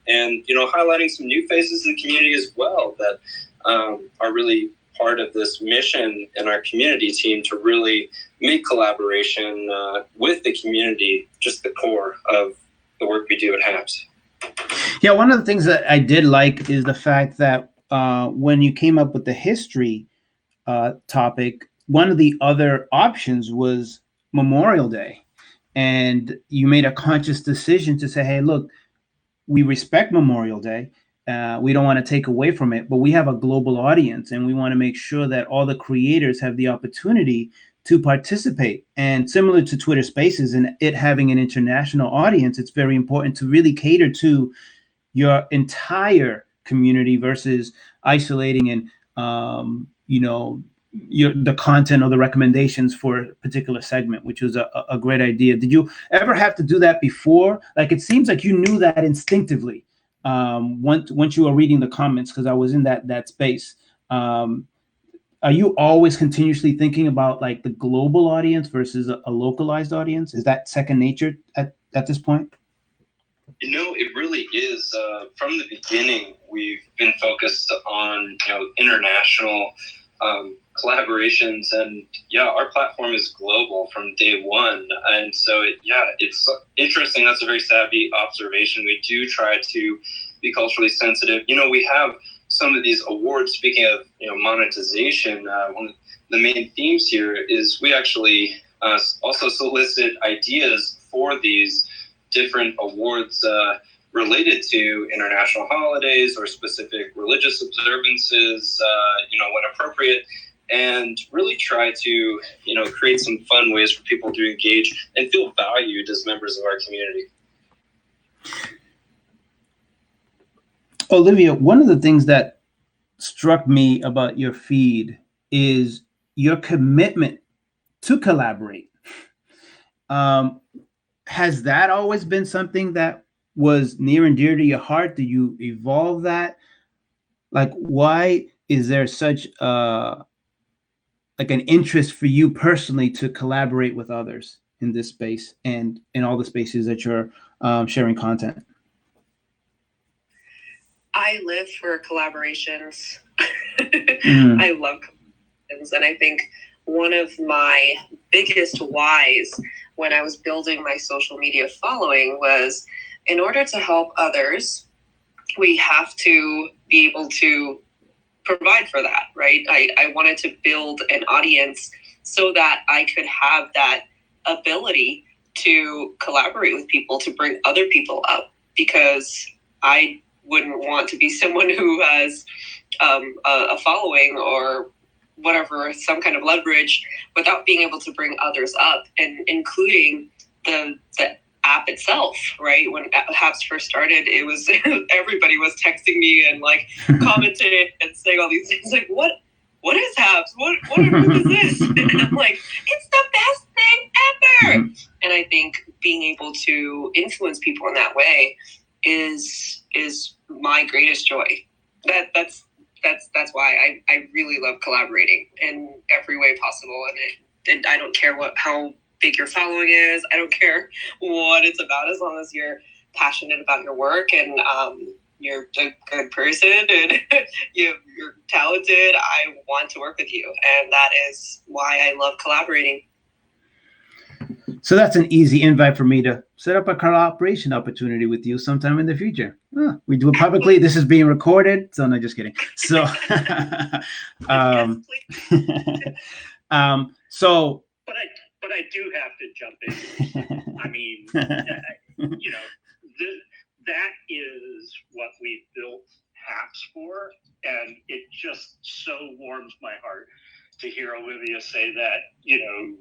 and highlighting some new faces in the community as well that are really part of this mission in our community team to really make collaboration with the community just the core of the work we do at HAPS. Yeah, one of the things that I did like is the fact that when you came up with the history topic, one of the other options was Memorial Day. And you made a conscious decision to say, hey, look, we respect Memorial Day. We don't want to take away from it, but we have a global audience and we want to make sure that all the creators have the opportunity to participate. And similar to Twitter Spaces and it having an international audience, it's very important to really cater to your entire community versus isolating and the content or the recommendations for a particular segment, which was a great idea. Did you ever have to do that before? Like, it seems like you knew that instinctively once you were reading the comments, because I was in that space. Are you always continuously thinking about like the global audience versus a localized audience? Is that second nature at this point? It really is. From the beginning, we've been focused on international collaborations, and our platform is global from day one. And so it's interesting. That's a very savvy observation. We do try to be culturally sensitive. We have some of these awards. Speaking of monetization, one of the main themes here is we actually also solicit ideas for these different awards related to international holidays or specific religious observances, when appropriate, and really try to, create some fun ways for people to engage and feel valued as members of our community. Olivia, one of the things that struck me about your feed is your commitment to collaborate. Has that always been something that was near and dear to your heart? Did you evolve that? Like, why is there such an interest for you personally to collaborate with others in this space and in all the spaces that you're sharing content? I live for collaborations. I love collaborations, and I think one of my biggest whys when I was building my social media following was, in order to help others, we have to be able to provide for that, right? I wanted to build an audience so that I could have that ability to collaborate with people, to bring other people up, because I wouldn't want to be someone who has a following or whatever, some kind of leverage, without being able to bring others up, and including the app itself, right? When apps first started, it was everybody was texting me and like commenting and saying all these things like, what is apps? What is this? And I'm like, it's the best thing ever. And I think being able to influence people in that way is my greatest joy. That's why I really love collaborating in every way possible. And I don't care how big your following is. I don't care what it's about, as long as you're passionate about your work and you're a good person and you're talented. I want to work with you, and that is why I love collaborating. So that's an easy invite for me to set up a collaboration opportunity with you sometime in the future. We do it publicly. This is being recorded. So no, just kidding. So, so. But I do have to jump in. I mean, that is what we built HAPS for, and it just so warms my heart to hear Olivia say that.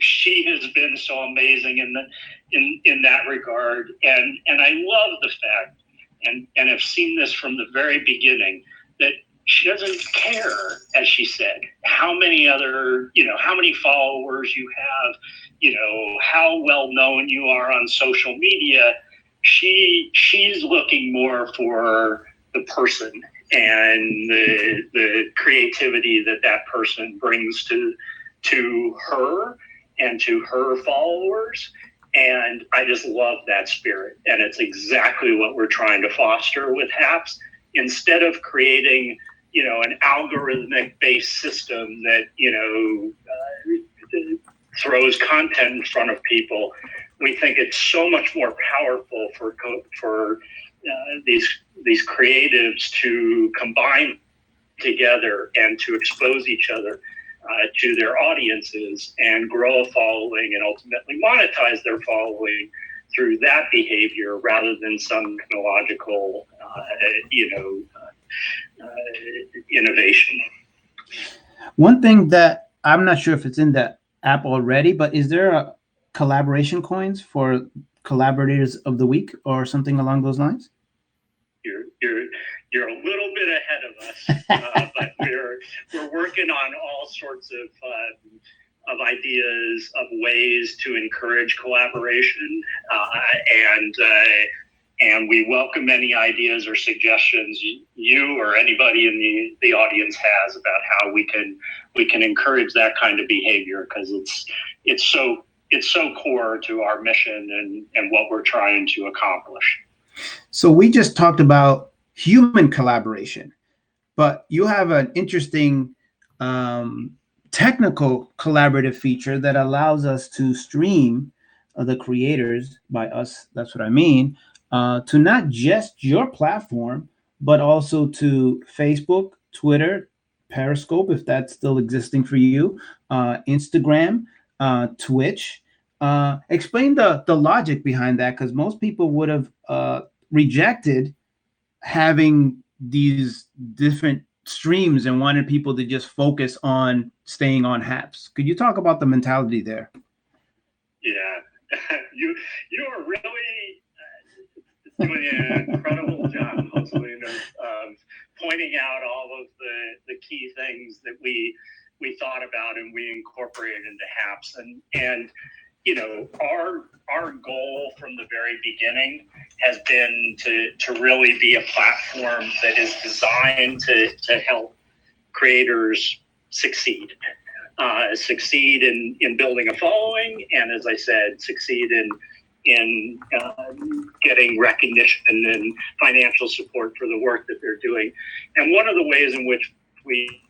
She has been so amazing in that regard, and I love the fact, and have seen this from the very beginning, that she doesn't care, as she said, how many followers you have, how well known you are on social media. She's looking more for the person and the creativity that person brings to her and to her followers. And I just love that spirit. And it's exactly what we're trying to foster with HAPS. Instead of creating an algorithmic based system that throws content in front of people, we think it's so much more powerful for these creatives to combine together and to expose each other to their audiences and grow a following and ultimately monetize their following through that behavior rather than some technological, innovation. One thing that I'm not sure if it's in the app already, but is there a collaboration coins for collaborators of the week or something along those lines? You're a little bit ahead of us, but we're working on all sorts of ideas of ways to encourage collaboration, and we welcome any ideas or suggestions you or anybody in the audience has about how we can encourage that kind of behavior, because it's so core to our mission and what we're trying to accomplish. So we just talked about human collaboration, but you have an interesting technical collaborative feature that allows us to stream the creators, by us, that's what I mean, to not just your platform, but also to Facebook, Twitter, Periscope, if that's still existing for you, Instagram, Twitch. Explain the logic behind that, because most people would have rejected having these different streams and wanted people to just focus on staying on Haps. Could you talk about the mentality there? Yeah, you are really doing an incredible job, Jocelyn, of pointing out all of the key things that we thought about and we incorporated into Haps. And you know, our goal from the very beginning has been to really be a platform that is designed to help creators succeed in building a following, and as I said, succeed in getting recognition and financial support for the work that they're doing. And one of the ways in which we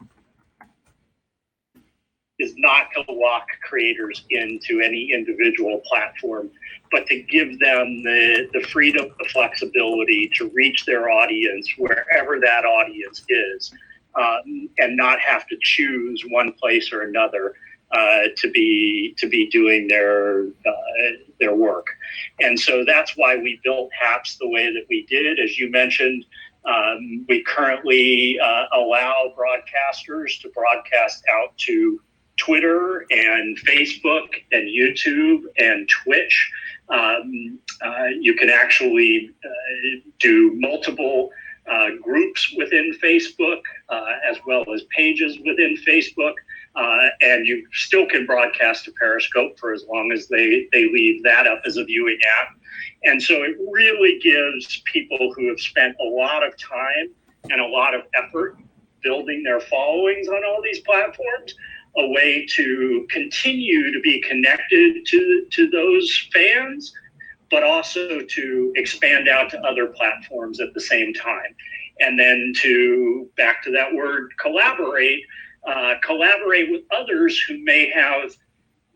is not to lock creators into any individual platform, but to give them the freedom, the flexibility to reach their audience wherever that audience is, and not have to choose one place or another to be doing their work. And so that's why we built Haps the way that we did. As you mentioned, we currently allow broadcasters to broadcast out to Twitter and Facebook and YouTube and Twitch. You can actually do multiple groups within Facebook, as well as pages within Facebook. And you still can broadcast to Periscope for as long as they leave that up as a viewing app. And so it really gives people who have spent a lot of time and a lot of effort building their followings on all these platforms a way to continue to be connected to those fans, but also to expand out to other platforms at the same time. And then to, back to that word, collaborate with others who may have,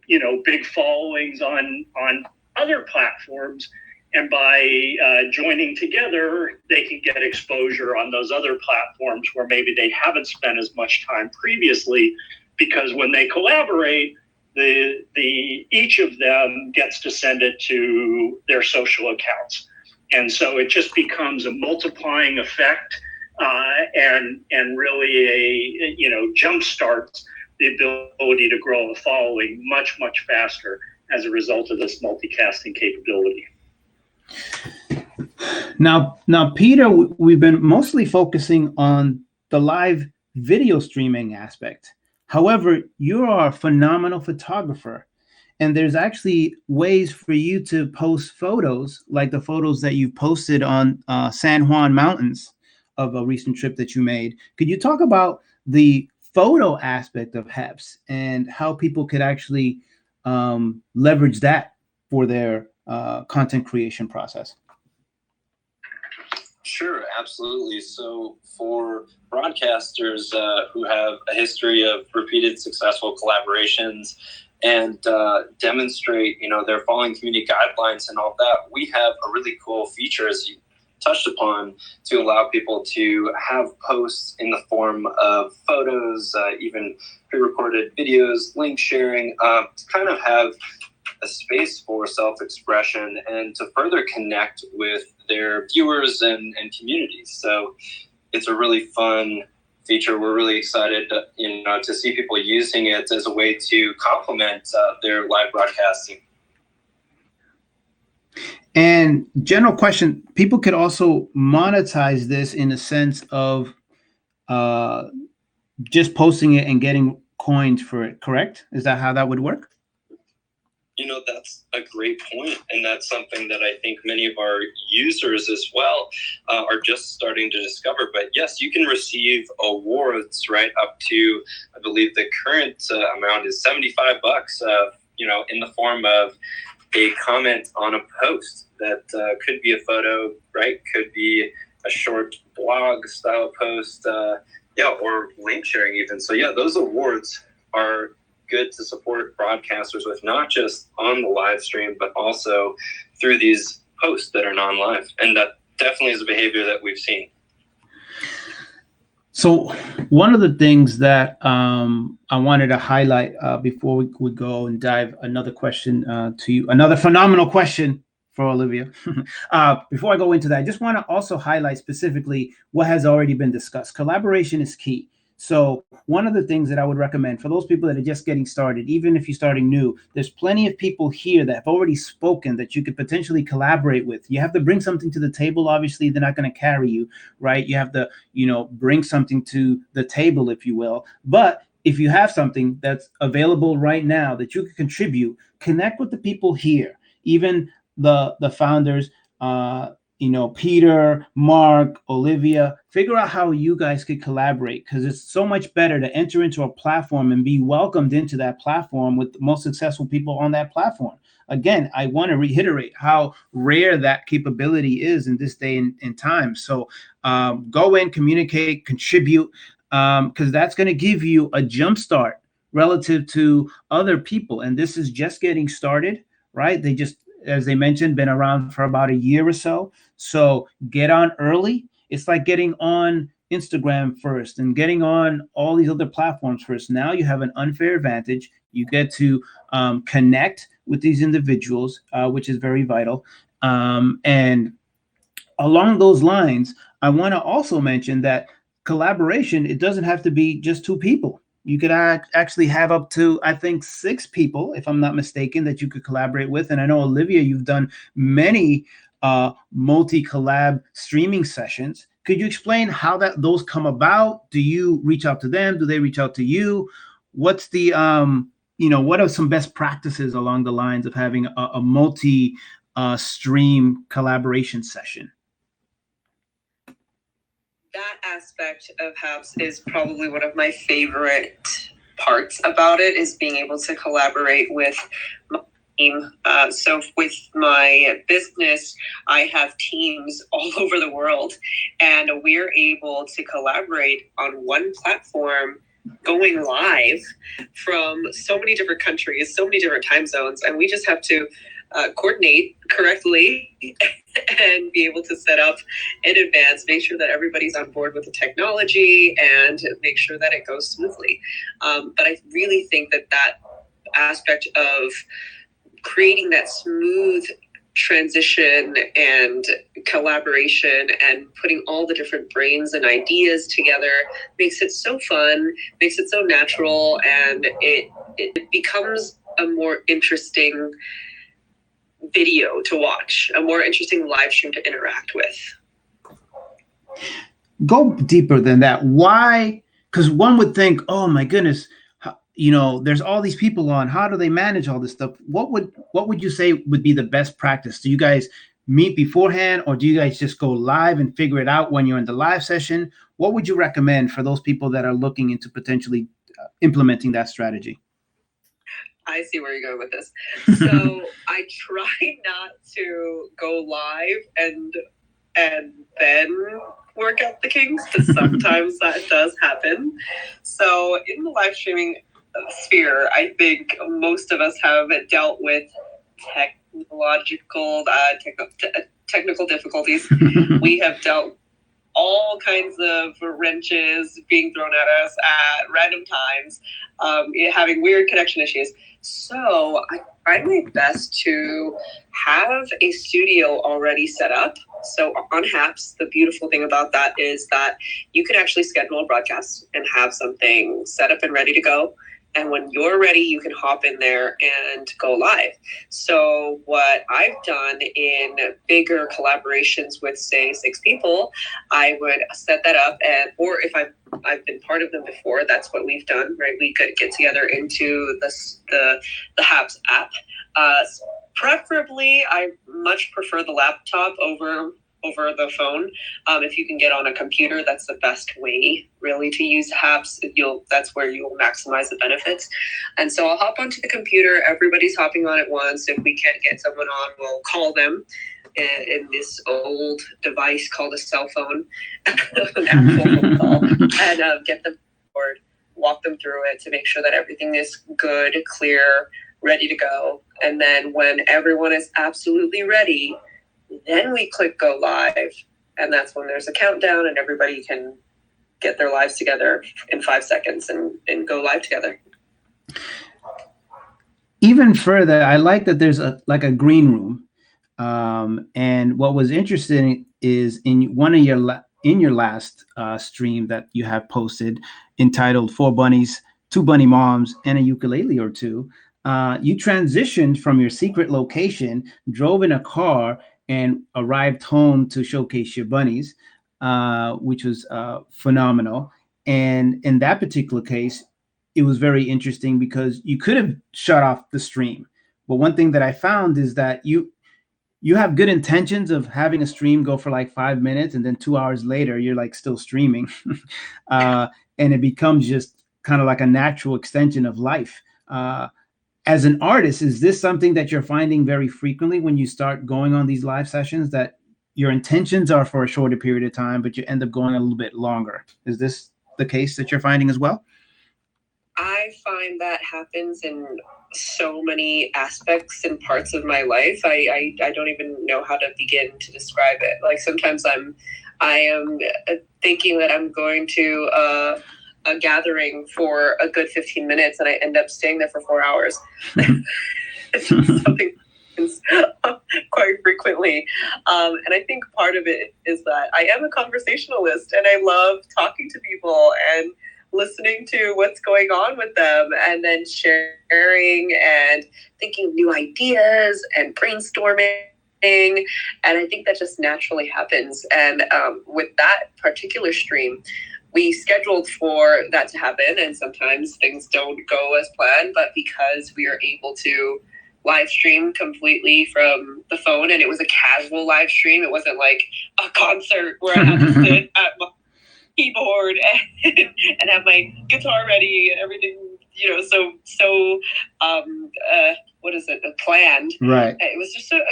you know, big followings on other platforms. And by joining together, they can get exposure on those other platforms where maybe they haven't spent as much time previously, because when they collaborate, each of them gets to send it to their social accounts. And so it just becomes a multiplying effect, and really jumpstarts the ability to grow a following much, much faster as a result of this multicasting capability. Now, Peter, we've been mostly focusing on the live video streaming aspect. However, you are a phenomenal photographer, and there's actually ways for you to post photos, like the photos that you've posted on San Juan Mountains of a recent trip that you made. Could you talk about the photo aspect of Haps and how people could actually leverage that for their content creation process? Sure, absolutely. So for broadcasters who have a history of repeated successful collaborations and demonstrate, they're following community guidelines and all that, we have a really cool feature, as you touched upon, to allow people to have posts in the form of photos, even pre-recorded videos, link sharing, to kind of have a space for self-expression and to further connect with their viewers and communities. So it's a really fun feature. We're really excited to see people using it as a way to complement their live broadcasting. And general question, people could also monetize this in a sense of just posting it and getting coins for it, correct? Is that how that would work? That's a great point, and that's something that I think many of our users as well are just starting to discover. But yes, you can receive awards right up to, I believe the current amount is $75, in the form of a comment on a post that could be a photo, right? Could be a short blog style post, or link sharing even. So yeah, those awards are good to support broadcasters with, not just on the live stream, but also through these posts that are non-live. And that definitely is a behavior that we've seen. So one of the things that I wanted to highlight before we would go and dive another question to you, another phenomenal question for Olivia. Before I go into that, I just want to also highlight specifically what has already been discussed. Collaboration is key. So one of the things that I would recommend for those people that are just getting started, even if you're starting new, there's plenty of people here that have already spoken that you could potentially collaborate with. You have to bring something to the table. Obviously, they're not going to carry you, right? You have to, bring something to the table, if you will. But if you have something that's available right now that you can contribute, connect with the people here, even the founders, Peter, Mark, Olivia, figure out how you guys could collaborate, because it's so much better to enter into a platform and be welcomed into that platform with the most successful people on that platform. Again, I want to reiterate how rare that capability is in this day and time. So go in, communicate, contribute, because that's going to give you a jump start relative to other people. And this is just getting started, right? They just, as they mentioned, been around for about a year or so. So get on early. It's like getting on Instagram first and getting on all these other platforms first. Now you have an unfair advantage. You get to connect with these individuals, which is very vital. And along those lines, I want to also mention that collaboration, it doesn't have to be just two people. You could actually have up to, I think, 6 people, if I'm not mistaken, that you could collaborate with. And I know, Olivia, you've done many multi-collab streaming sessions. Could you explain how those come about? Do you reach out to them? Do they reach out to you? What's the, what are some best practices along the lines of having a multi-stream collaboration session? That aspect of HAPS is probably one of my favorite parts about it, is being able to collaborate with my team. So with my business, I have teams all over the world, and we're able to collaborate on one platform, going live from so many different countries, so many different time zones, and we just have to coordinate correctly and be able to set up in advance, make sure that everybody's on board with the technology, and make sure that it goes smoothly. But I really think that aspect of creating that smooth transition and collaboration and putting all the different brains and ideas together makes it so fun, makes it so natural, and it becomes a more interesting video to watch, a more interesting live stream to interact with. Go deeper than that. Why? Because one would think, oh my goodness, there's all these people on. How do they manage all this stuff? What would you say would be the best practice? Do you guys meet beforehand, or do you guys just go live and figure it out when you're in the live session? What would you recommend for those people that are looking into potentially implementing that strategy? I see where you're going with this. So I try not to go live and then work out the kinks, because sometimes that does happen. So in the live streaming sphere, I think technical difficulties. We have dealt all kinds of wrenches being thrown at us at random times, having weird connection issues. So I tried my best to have a studio already set up. So on Haps, the beautiful thing about that is that you can actually schedule a broadcast and have something set up and ready to go. And when you're ready, you can hop in there and go live. So what I've done in bigger collaborations with, say, 6 people, I would set that up, and or if I've been part of them before, that's what we've done, right? We could get together into the Haps app. Preferably, I much prefer the laptop over the phone. If you can get on a computer, that's the best way really to use Haps. That's where you'll maximize the benefits. And so I'll hop onto the computer. Everybody's hopping on at once. If we can't get someone on, we'll call them in this old device called a cell phone, an actual phone call, and get them board, walk them through it to make sure that everything is good, clear, ready to go. And then when everyone is absolutely ready, then we click go live, and that's when there's a countdown and everybody can get their lives together in 5 seconds and go live together. Even further, I like that there's a green room. And what was interesting is in one of your last stream that you have posted entitled 4 Bunnies, 2 Bunny Moms, and a Ukulele or 2, you transitioned from your secret location, drove in a car, and arrived home to showcase your bunnies, which was phenomenal. And in that particular case, it was very interesting because you could have shut off the stream. But one thing that I found is that you have good intentions of having a stream go for like 5 minutes, and then 2 hours later, you're like still streaming. And it becomes just kind of like a natural extension of life. As an artist, is this something that you're finding very frequently when you start going on these live sessions, that your intentions are for a shorter period of time, but you end up going a little bit longer? Is this the case that you're finding as well? I find that happens in so many aspects and parts of my life. I don't even know how to begin to describe it. Like sometimes I am thinking that I'm going to a gathering for a good 15 minutes and I end up staying there for 4 hours. It's something happens quite frequently. And I think part of it is that I am a conversationalist and I love talking to people and listening to what's going on with them, and then sharing and thinking of new ideas and brainstorming. And I think that just naturally happens. And with that particular stream, we scheduled for that to happen, and sometimes things don't go as planned, but because we are able to live stream completely from the phone, and it was a casual live stream, it wasn't like a concert where I had to sit at my keyboard and have my guitar ready and everything, so what is it, planned. Right. It was just a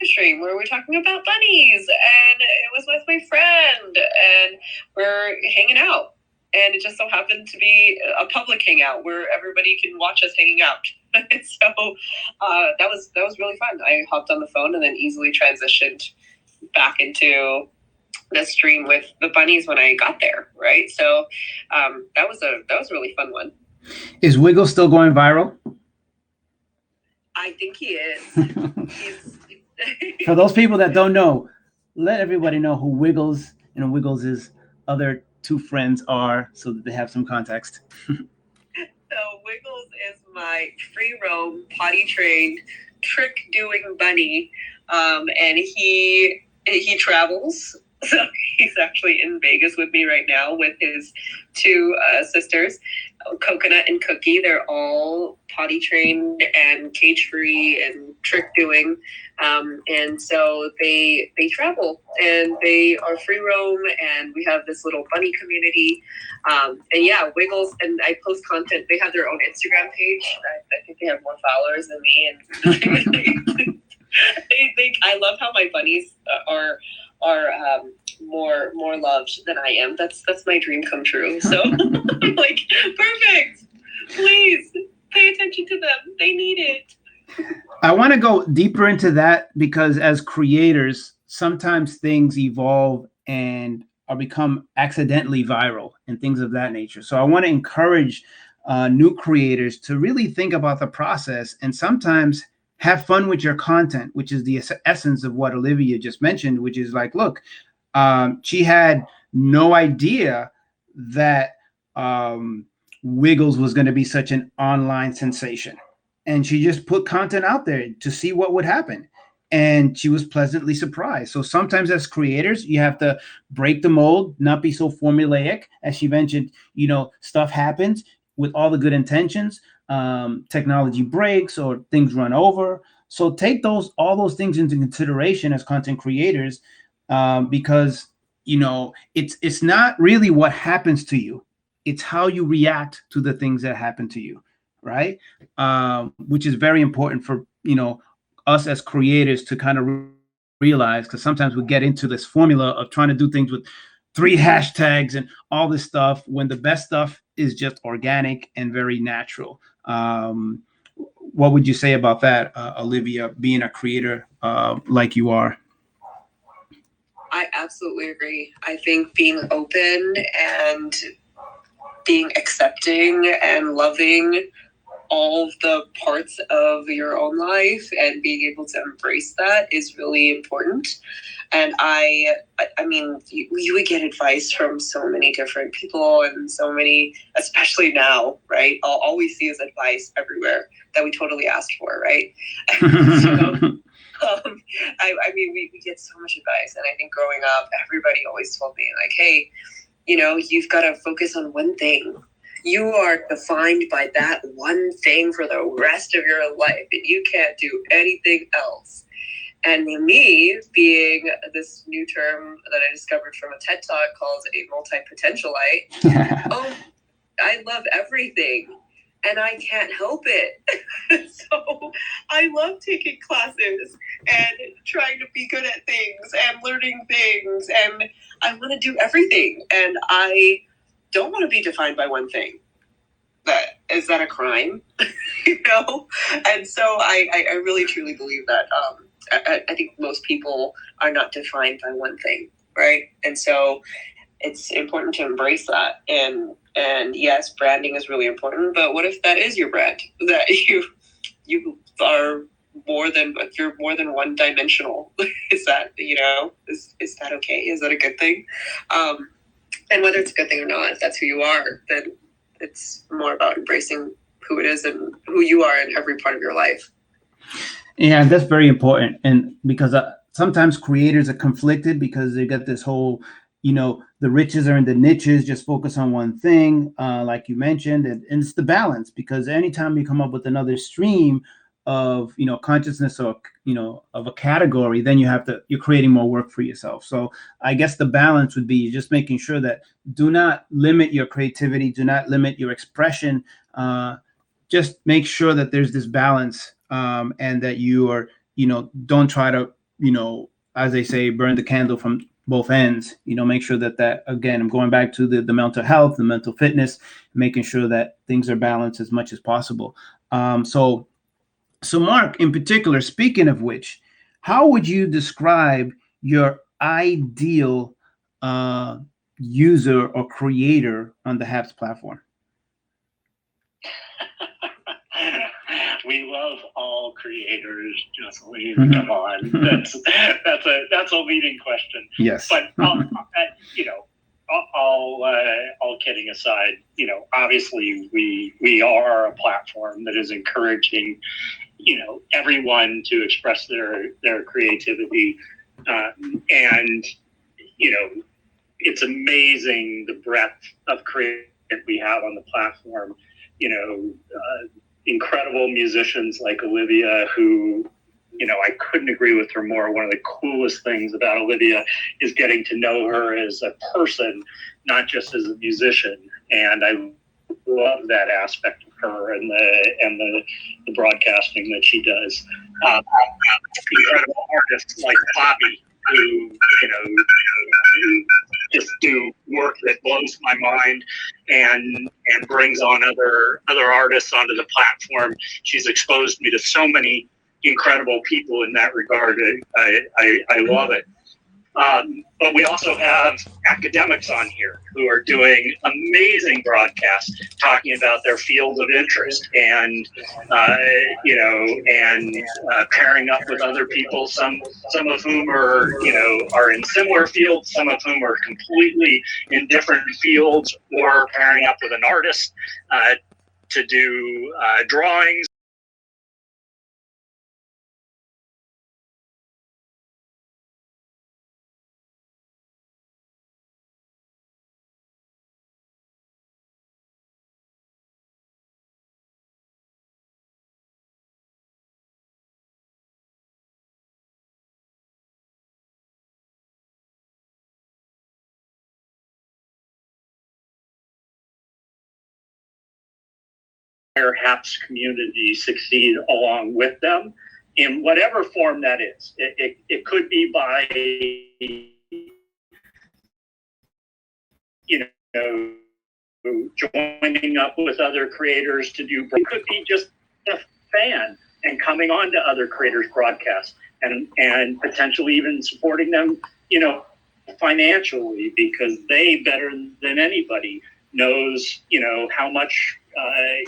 stream where we're talking about bunnies, and it was with my friend, and we're hanging out, and it just so happened to be a public hangout where everybody can watch us hanging out. So that was really fun. I hopped on the phone and then easily transitioned back into the stream with the bunnies when I got there, right? So that was a really fun one. Is Wiggle still going viral? I think he is. For those people that don't know, let everybody know who Wiggles and Wiggles' other 2 friends are, so that they have some context. So Wiggles is my free roam, potty trained, trick doing bunny, and he travels. So he's actually in Vegas with me right now with his 2 sisters, Coconut and Cookie. They're all potty trained and cage free and trick doing. And so they travel and they are free roam, and we have this little bunny community. And yeah, Wiggles, and I post content. They have their own Instagram page. I think they have more followers than me. And I love how my bunnies are more loved than I am. That's my dream come true. So I'm like, perfect. Please pay attention to them. They need it. I want to go deeper into that because as creators, sometimes things evolve and or become accidentally viral and things of that nature. So I want to encourage new creators to really think about the process and sometimes have fun with your content, which is the essence of what Olivia just mentioned, which is like, look, she had no idea that Wiggles was going to be such an online sensation. And she just put content out there to see what would happen. And she was pleasantly surprised. So sometimes as creators, you have to break the mold, not be so formulaic. As she mentioned, stuff happens with all the good intentions. Technology breaks or things run over. So take all those things into consideration as content creators, because it's not really what happens to you. It's how you react to the things that happen to you, right? Which is very important for us as creators to kind of realize, because sometimes we get into this formula of trying to do things with 3 hashtags and all this stuff when the best stuff is just organic and very natural. What would you say about that, Olivia, being a creator like you are? I absolutely agree. I think being open and being accepting and loving all of the parts of your own life and being able to embrace that is really important. And I mean, you would get advice from so many different people and so many, especially now, right? All we see is advice everywhere that we totally asked for, right? I mean, we get so much advice. And I think growing up, everybody always told me like, hey, you've got to focus on one thing. You are defined by that one thing for the rest of your life, and you can't do anything else. And me, being this new term that I discovered from a TED Talk called a multi-potentialite, I love everything, and I can't help it. So I love taking classes and trying to be good at things and learning things, and I want to do everything, and I don't want to be defined by one thing. Is that a crime? And so I really truly believe that I think most people are not defined by one thing, right? And so it's important to embrace that. And yes, branding is really important, but what if that is your brand? That you are you're more than one dimensional. Is that, is that okay? Is that a good thing? And whether it's a good thing or not, if that's who you are, then it's more about embracing who it is and who you are in every part of your life. Yeah, that's very important. And because sometimes creators are conflicted because they got this whole, the riches are in the niches, just focus on one thing, like you mentioned. And it's the balance, because anytime you come up with another stream of consciousness or of a category, then you're creating more work for yourself. So I guess the balance would be just making sure that do not limit your creativity, do not limit your expression. Just make sure that there's this balance, and that you are don't try to as they say, burn the candle from both ends. Make sure that again, I'm going back to the mental health, the mental fitness, making sure that things are balanced as much as possible. So Mark, in particular, speaking of which, how would you describe your ideal user or creator on the HAPS platform? We love all creators, Jocelyn. Mm-hmm. Come on, that's a leading question. Yes, but all kidding aside, obviously we are a platform that is encouraging everyone to express their creativity, and it's amazing the breadth of creativity we have on the platform. Incredible musicians like Olivia, who I couldn't agree with her more. One of the coolest things about Olivia is getting to know her as a person, not just as a musician, and I love that aspect of her and the broadcasting that she does. Incredible artists like Bobby, who just do work that blows my mind and brings on other artists onto the platform. She's exposed me to so many incredible people in that regard. I love it. But we also have academics on here who are doing amazing broadcasts talking about their field of interest and, pairing up with other people, some of whom are in similar fields, some of whom are completely in different fields, or pairing up with an artist to do drawings. Perhaps community succeed along with them in whatever form that is. It could be by, joining up with other creators to do, it could be just a fan and coming on to other creators' broadcasts and potentially even supporting them, financially, because they better than anybody knows, how much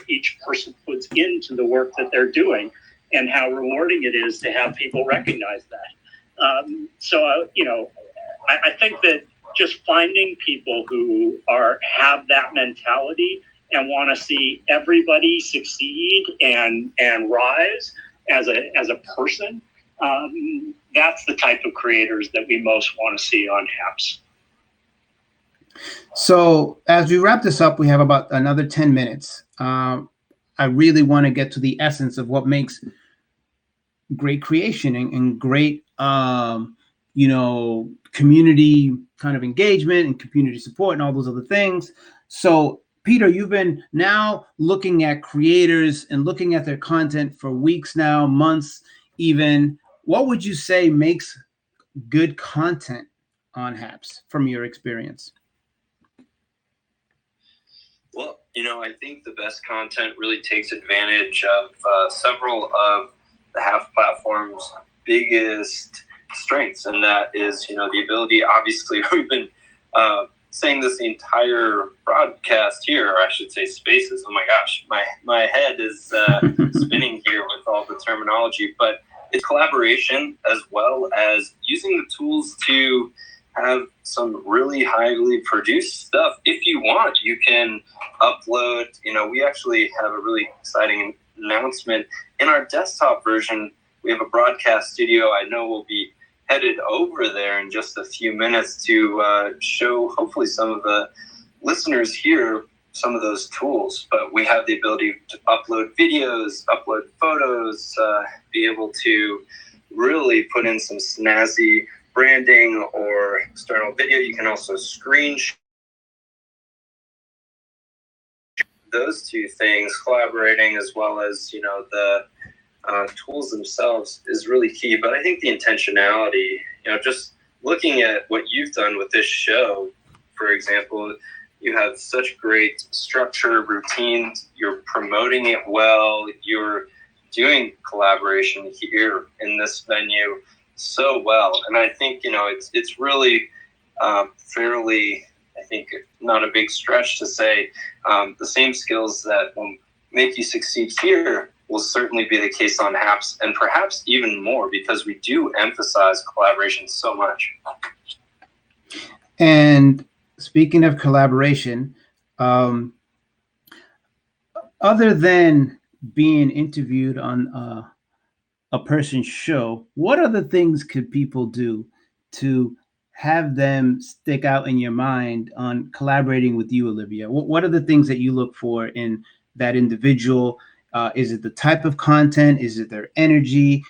each person puts into the work that they're doing and how rewarding it is to have people recognize that. I think that just finding people who have that mentality and want to see everybody succeed and rise as a person, that's the type of creators that we most want to see on HAPS. So as we wrap this up, we have about another 10 minutes. I really want to get to the essence of what makes great creation and great, community kind of engagement and community support and all those other things. So Peter, you've been now looking at creators and looking at their content for weeks now, months even. What would you say makes good content on HAPS from your experience? Well, I think the best content really takes advantage of several of the HAPS platform's biggest strengths, and that is, the ability. Obviously, we've been saying this the entire broadcast here, or I should say, spaces. Oh my gosh, my head is spinning here with all the terminology, but it's collaboration as well as using the tools to have some really highly produced stuff. If you want, you can upload, we actually have a really exciting announcement. In our desktop version, we have a broadcast studio. I know we'll be headed over there in just a few minutes to show hopefully some of the listeners here some of those tools. But we have the ability to upload videos, upload photos, be able to really put in some snazzy branding or external video. You can also screen those two things, collaborating as well as, the tools themselves is really key. But I think the intentionality, just looking at what you've done with this show, for example, you have such great structure, routines, you're promoting it well, you're doing collaboration here in this venue so well. And I think, it's really fairly, I think, not a big stretch to say the same skills that will make you succeed here will certainly be the case on HAPS, and perhaps even more, because we do emphasize collaboration so much. And speaking of collaboration, other than being interviewed on a person's show, what other things could people do to have them stick out in your mind on collaborating with you, Olivia? What are the things that you look for in that individual? Is it the type of content? Is it their energy?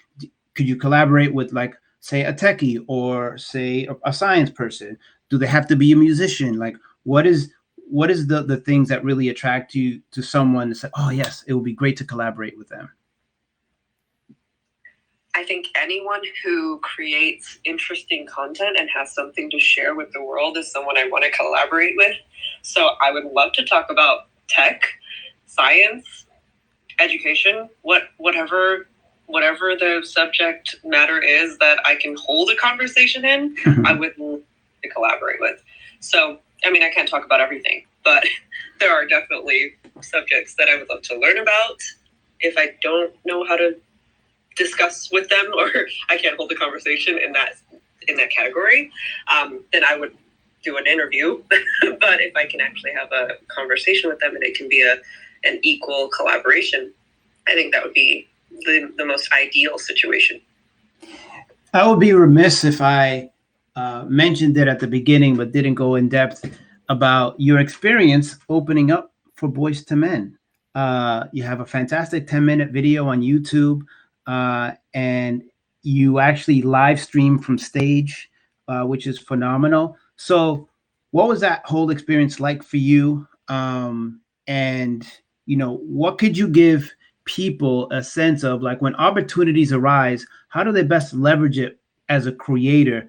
Could you collaborate with, like, say, a techie or say a science person? Do they have to be a musician? Like, what is the things that really attract you to someone to say, oh yes, it would be great to collaborate with them? I think anyone who creates interesting content and has something to share with the world is someone I want to collaborate with. So I would love to talk about tech, science, education, whatever whatever the subject matter is that I can hold a conversation in, I would love to collaborate with. So, I mean, I can't talk about everything, but there are definitely subjects that I would love to learn about. If I don't know how to discuss with them, or I can't hold a conversation in that category, then I would do an interview. But if I can actually have a conversation with them and it can be an equal collaboration, I think that would be the most ideal situation. I would be remiss if I mentioned it at the beginning, but didn't go in depth about your experience opening up for Boys to Men. You have a fantastic 10-minute video on YouTube, and you actually live stream from stage, which is phenomenal. So what was that whole experience like for you? And, you know, what could you give people a sense of, like, when opportunities arise, how do they best leverage it as a creator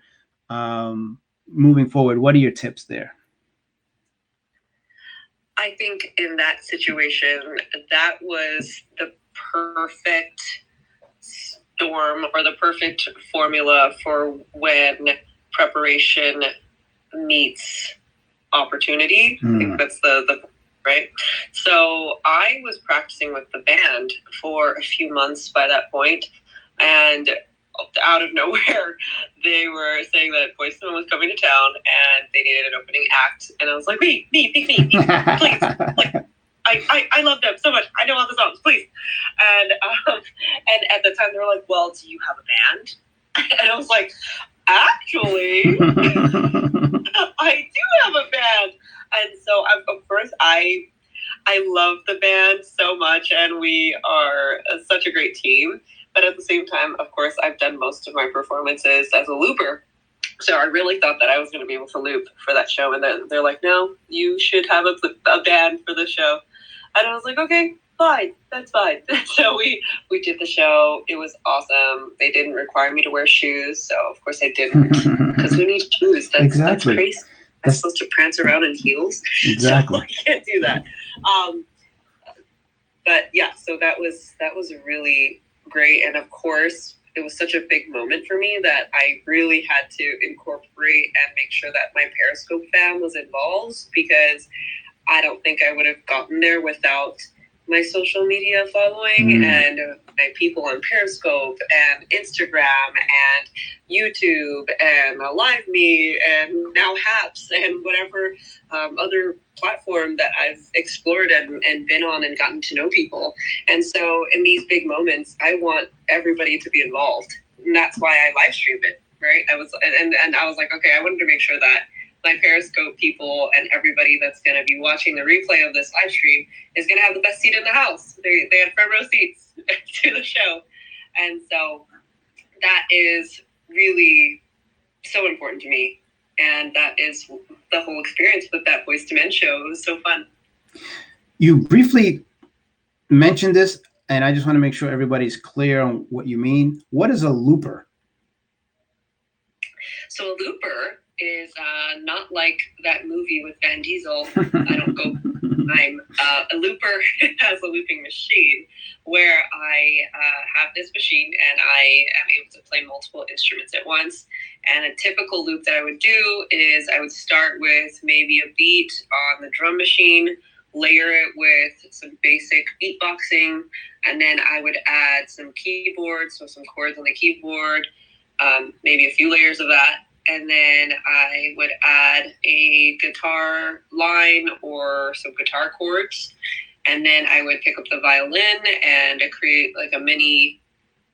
moving forward? What are your tips there? I think in that situation, that was the perfect storm, or the perfect formula for when preparation meets opportunity. I think that's the right. So I was practicing with the band for a few months by that point, and out of nowhere, they were saying that Boyz II Men was coming to town and they needed an opening act. And I was like, me, pick me, please. Like, I love them so much. I know all the songs, please. And at the time they were like, well, do you have a band? And I was like, actually, I do have a band. And so, of course, I love the band so much, and we are such a great team. But at the same time, of course, I've done most of my performances as a looper. So I really thought that I was going to be able to loop for that show. And they're like, no, you should have a band for the show. And I was like, okay, fine, that's fine. So we did the show. It was awesome. They didn't require me to wear shoes. So, of course, I didn't, because we need shoes. That's crazy. I'm supposed to prance around in heels. Exactly. So I can't do that. But yeah, so that was really great. And of course, it was such a big moment for me that I really had to incorporate and make sure that my Periscope fam was involved, because I don't think I would have gotten there without my social media following and my people on Periscope and Instagram and YouTube and LiveMe and now Haps and whatever other platform that I've explored and been on and gotten to know people. And so in these big moments, I want everybody to be involved. And that's why I live streamed it, right? I was like, okay, I wanted to make sure that my Periscope people and everybody that's going to be watching the replay of this live stream is going to have the best seat in the house. They had front row seats to the show. And so that is really so important to me. And that is the whole experience with that Boyz II Men show. It was so fun. You briefly mentioned this, and I just want to make sure everybody's clear on what you mean. What is a looper? So a looper is not like that movie with Van Diesel. I don't go time. A looper has a looping machine where I have this machine and I am able to play multiple instruments at once. And a typical loop that I would do is I would start with maybe a beat on the drum machine, layer it with some basic beatboxing, and then I would add some keyboards, so some chords on the keyboard, maybe a few layers of that. And then I would add a guitar line or some guitar chords. And then I would pick up the violin and create like a mini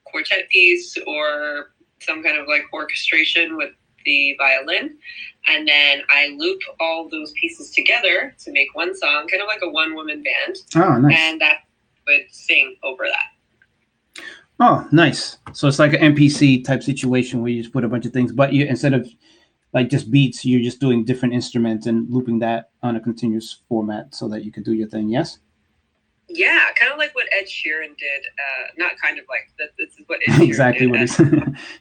quartet piece or some kind of like orchestration with the violin. And then I loop all those pieces together to make one song, kind of like a one-woman band. Oh, nice. And that would sing over that. Oh, nice. So it's like an NPC type situation where you just put a bunch of things, but you, instead of like just beats, you're just doing different instruments and looping that on a continuous format so that you can do your thing. Yes? Yeah, kind of like what Ed Sheeran did. Not kind of like, this is what Ed Sheeran Exactly did. what it's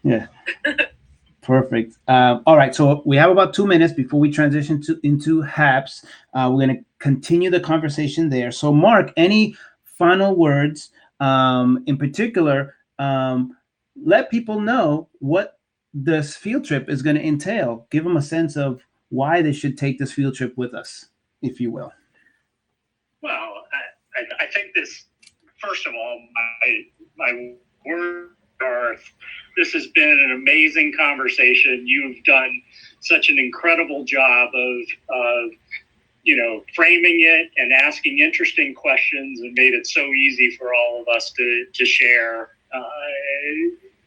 yeah. Perfect. All right. So we have about 2 minutes before we transition into Haps. We're going to continue the conversation there. So Mark, any final words? In particular, let people know what this field trip is going to entail. Give them a sense of why they should take this field trip with us, if you will. Well, I think this, first of all, my word, Garth, this has been an amazing conversation. You've done such an incredible job of framing it and asking interesting questions, and made it so easy for all of us to share.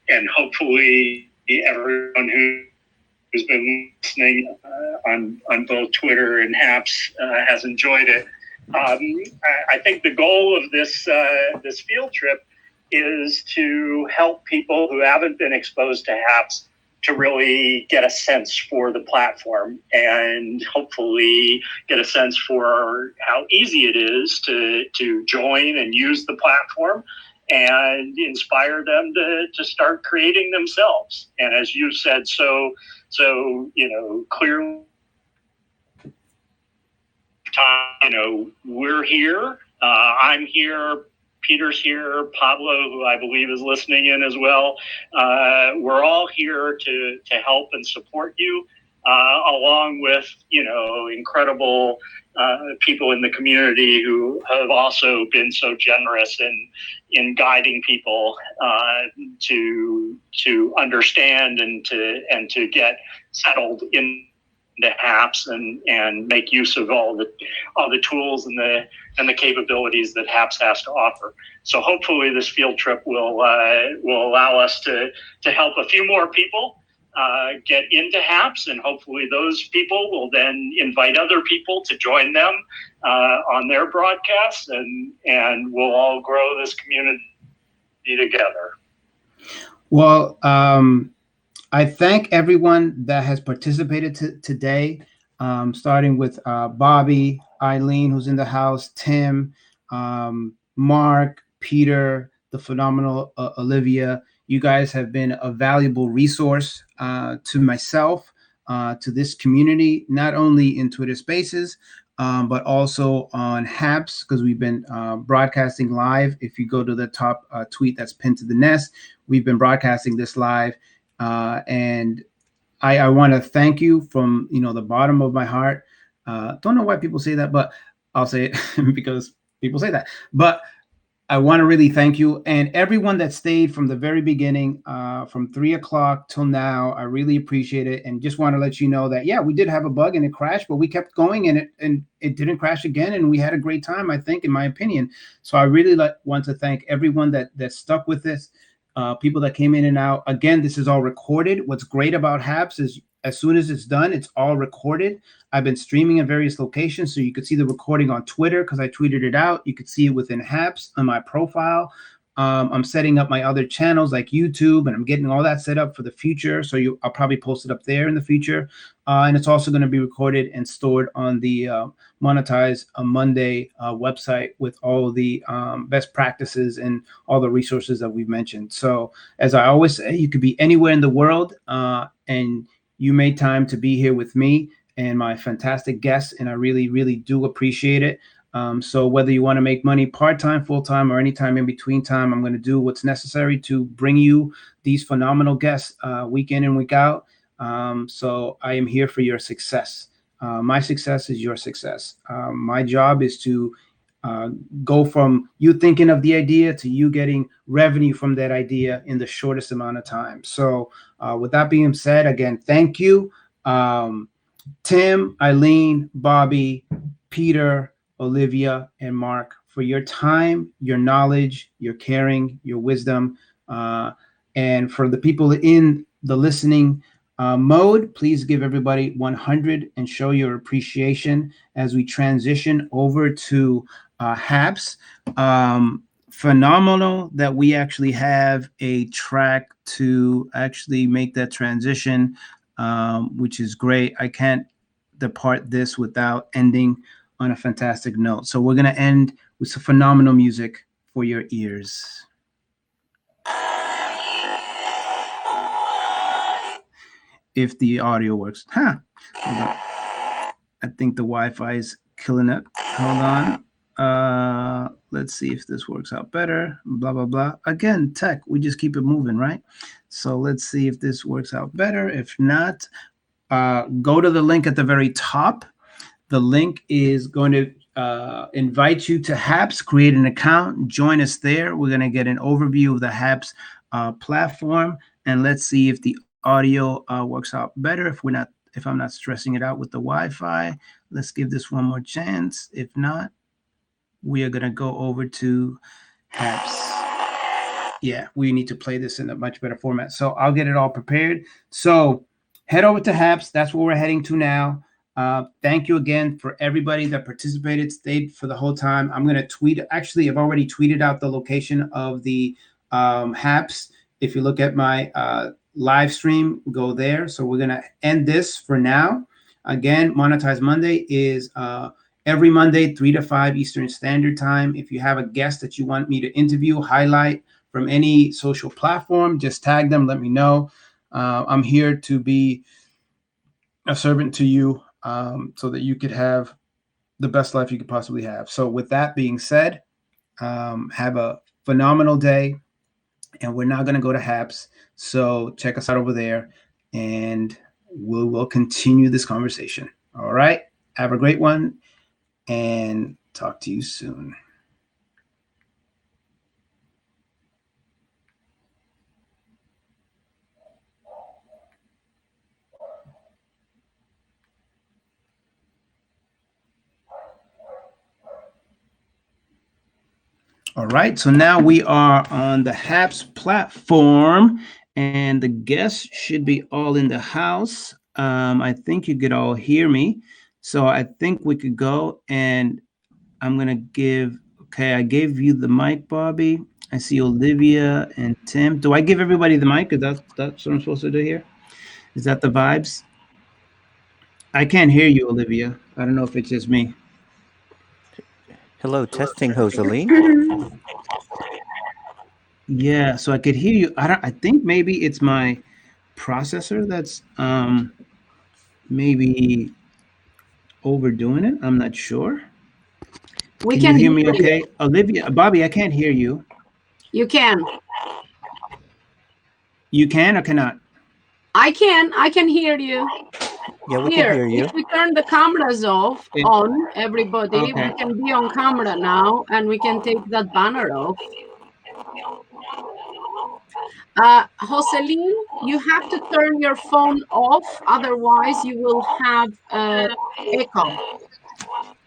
And hopefully everyone who's been listening on both Twitter and HAPS has enjoyed it. I think the goal of this field trip is to help people who haven't been exposed to HAPS to really get a sense for the platform, and hopefully get a sense for how easy it is to join and use the platform, and inspire them to start creating themselves. And as you said, so clearly, we're here. I'm here. Peter's here. Pablo, who I believe is listening in as well. We're all here to help and support you, along with incredible people in the community who have also been so generous in guiding people to understand and to get settled in the HAPS and make use of all the tools and the capabilities that HAPS has to offer. So hopefully this field trip will allow us to help a few more people get into HAPS, and hopefully those people will then invite other people to join them on their broadcasts, and we'll all grow this community together. Well, I thank everyone that has participated today, starting with Bobby, Eileen, who's in the house, Tim, Mark, Peter, the phenomenal Olivia. You guys have been a valuable resource to myself, to this community, not only in Twitter Spaces, but also on HAPS, because we've been broadcasting live. If you go to the top tweet that's pinned to the nest, we've been broadcasting this live. And I want to thank you from the bottom of my heart. Don't know why people say that, but I'll say it because people say that. But I want to really thank you, and everyone that stayed from the very beginning, from 3 o'clock till now. I really appreciate it, and just want to let you know that we did have a bug and it crashed, but we kept going and it didn't crash again, and we had a great time, I think, in my opinion. So I really want to thank everyone that stuck with this. People that came in and out. Again, this is all recorded. What's great about HAPS is as soon as it's done, it's all recorded. I've been streaming in various locations, so you could see the recording on Twitter because I tweeted it out. You could see it within HAPS on my profile. I'm setting up my other channels like YouTube, and I'm getting all that set up for the future. So I'll probably post it up there in the future. And it's also going to be recorded and stored on the Monetize Monday website with all the best practices and all the resources that we've mentioned. So as I always say, you could be anywhere in the world, and you made time to be here with me and my fantastic guests, and I really, really do appreciate it. So whether you want to make money part-time, full-time, or anytime in between time, I'm going to do what's necessary to bring you these phenomenal guests week in and week out. So I am here for your success. My success is your success. My job is to go from you thinking of the idea to you getting revenue from that idea in the shortest amount of time. So with that being said, again, thank you. Tim, Eileen, Bobby, Peter, Olivia, and Mark, for your time, your knowledge, your caring, your wisdom. And for the people in the listening mode, please give everybody 100 and show your appreciation as we transition over to HAPS. Phenomenal that we actually have a track to actually make that transition, which is great. I can't depart this without ending on a fantastic note. So we're going to end with some phenomenal music for your ears. If the audio works. Hold on. I think the Wi-Fi is killing it. Hold on. Let's see if this works out better. Blah, blah, blah. Again, tech, we just keep it moving, right? So let's see if this works out better. If not, go to the link at the very top. The link is going to invite you to HAPS, create an account, join us there. We're going to get an overview of the HAPS platform, and let's see if the audio works out better. If I'm not stressing it out with the Wi-Fi, let's give this one more chance. If not, we are going to go over to HAPS. Yeah, we need to play this in a much better format. So I'll get it all prepared. So head over to HAPS. That's where we're heading to now. Thank you again for everybody that participated, stayed for the whole time. I'm going to tweet. Actually, I've already tweeted out the location of the HAPS. If you look at my live stream, go there. So we're going to end this for now. Again, Monetize Monday is every Monday, 3 to 5 Eastern Standard Time. If you have a guest that you want me to interview, highlight from any social platform, just tag them, let me know. I'm here to be a servant to you so that you could have the best life you could possibly have. So with that being said, have a phenomenal day. And we're now going to go to HAPS. So check us out over there and we'll continue this conversation. All right. Have a great one and talk to you soon. All right, so now we are on the HAPS platform, and the guests should be all in the house. I think you could all hear me. So I think we could go, and I'm going to give, okay, I gave you the mic, Bobby. I see Olivia and Tim. Do I give everybody the mic? Is that's what I'm supposed to do here? Is that the vibes? I can't hear you, Olivia. I don't know if it's just me. Hello, testing, Joseline. Yeah, so I could hear you. I think maybe it's my processor that's maybe overdoing it. I'm not sure. We Can you can hear me okay? Olivia, Bobby, I can't hear you. You can. You can or cannot? I can hear you. Yeah, we Here, can hear you. if we turn the cameras off, on everybody, Okay. we can be on camera now, and we can take that banner off. Joseline, you have to turn your phone off, otherwise you will have echo.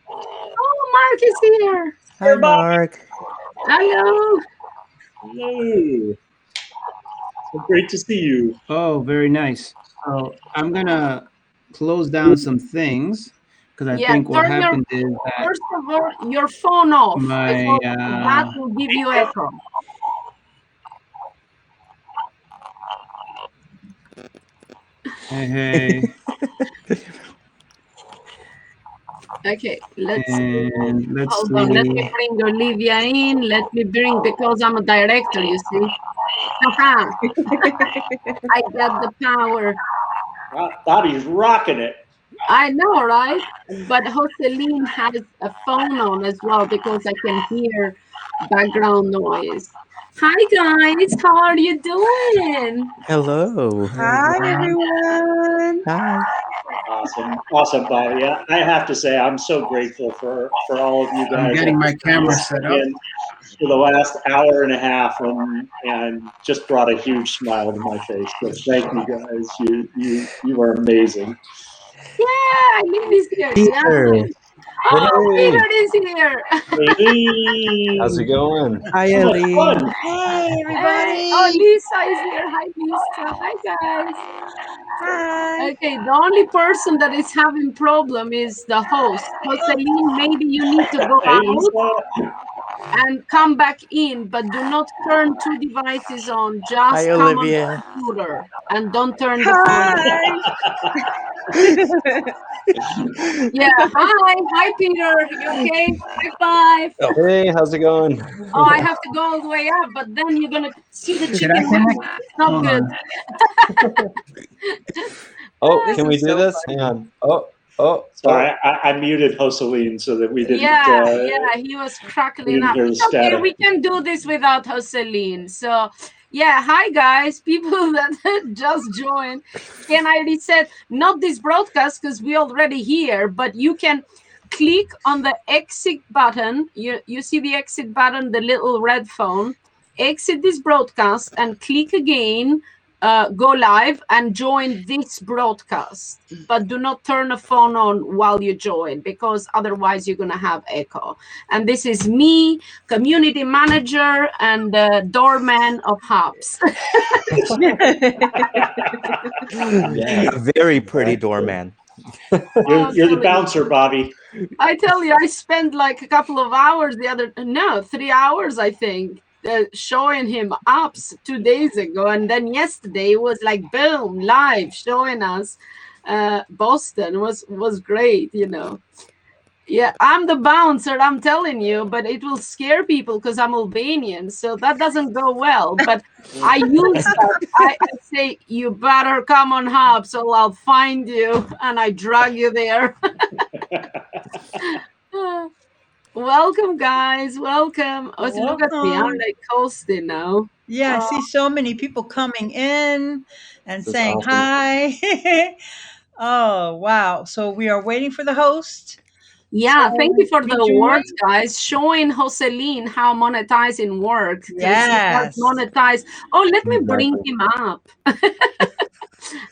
Oh, Mark is here. Hi, Mark. Hello. Hello. So great to see you. Oh, very nice. So I'm gonna close down some things because I think what happened is that First of all, your phone off. my That will give you echo. hey. Okay, let's let's hold on. Let me bring Olivia in. Let me bring, because I'm a director, you see. Haha. I got the power. Bobby's rocking it. I know, right? But Joseline has a phone on as well because I can hear background noise. Hi guys, how are you doing? Hello. Hi, everyone. Hi. Awesome, Bobby. I have to say, I'm so grateful for all of you guys. I'm getting my camera set up. For the last hour and a half, and just brought a huge smile to my face. So thank you guys. You are amazing. Yeah, Liv is here. Peter. Yeah. Oh, Hey. Peter is here. Hey. How's it going? Hi, Ellie. Hey, everybody. Hey. Oh, Lisa is here. Hi, Lisa. Hi, guys. Hi. Okay, the only person that is having problem is the host. Joseline, maybe you need to go out and come back in, but do not turn two devices on. Just Hi, come Olivia. on the computer and don't turn the phone on. Yeah, hi Peter, you okay? High five. Hey, how's it going? Oh, I have to go all the way up, but then you're gonna see the Should I chicken. connect? It's not Hold good. on. Oh, This can we is do so this? funny. Hang on. Oh, Oh, Sorry, I muted Joseline so that we didn't. Yeah, he was crackling didn't up. hear the It's okay, static. we can do this without Joseline. So, yeah, hi guys, people that just joined. Can I reset? Not this broadcast because we already here, but you can click on the exit button. You see the exit button, the little red phone. Exit this broadcast and click again. Go live and join this broadcast, but do not turn the phone on while you join because otherwise you're going to have echo. And this is me, community manager and doorman of Hubs. A very pretty doorman. You're the bouncer, Bobby. I tell you, I spent like a couple of hours 3 hours, I think, showing him ups 2 days ago, and then yesterday was like boom, live showing us Boston was great, Yeah, I'm the bouncer, I'm telling you, but it will scare people because I'm Albanian, so that doesn't go well. But I use that. I say, you better come on Hub, so I'll find you, and I drag you there. Welcome, guys. Welcome. Oh, so look at me. I'm like coasting now. Yeah, I see so many people coming in and That's saying awesome. hi. Oh, wow. So we are waiting for the host. Yeah, So thank you for we the join. awards, guys. Showing Joseline how monetizing works. Yes. Monetize. Oh, let me bring Exactly. him up.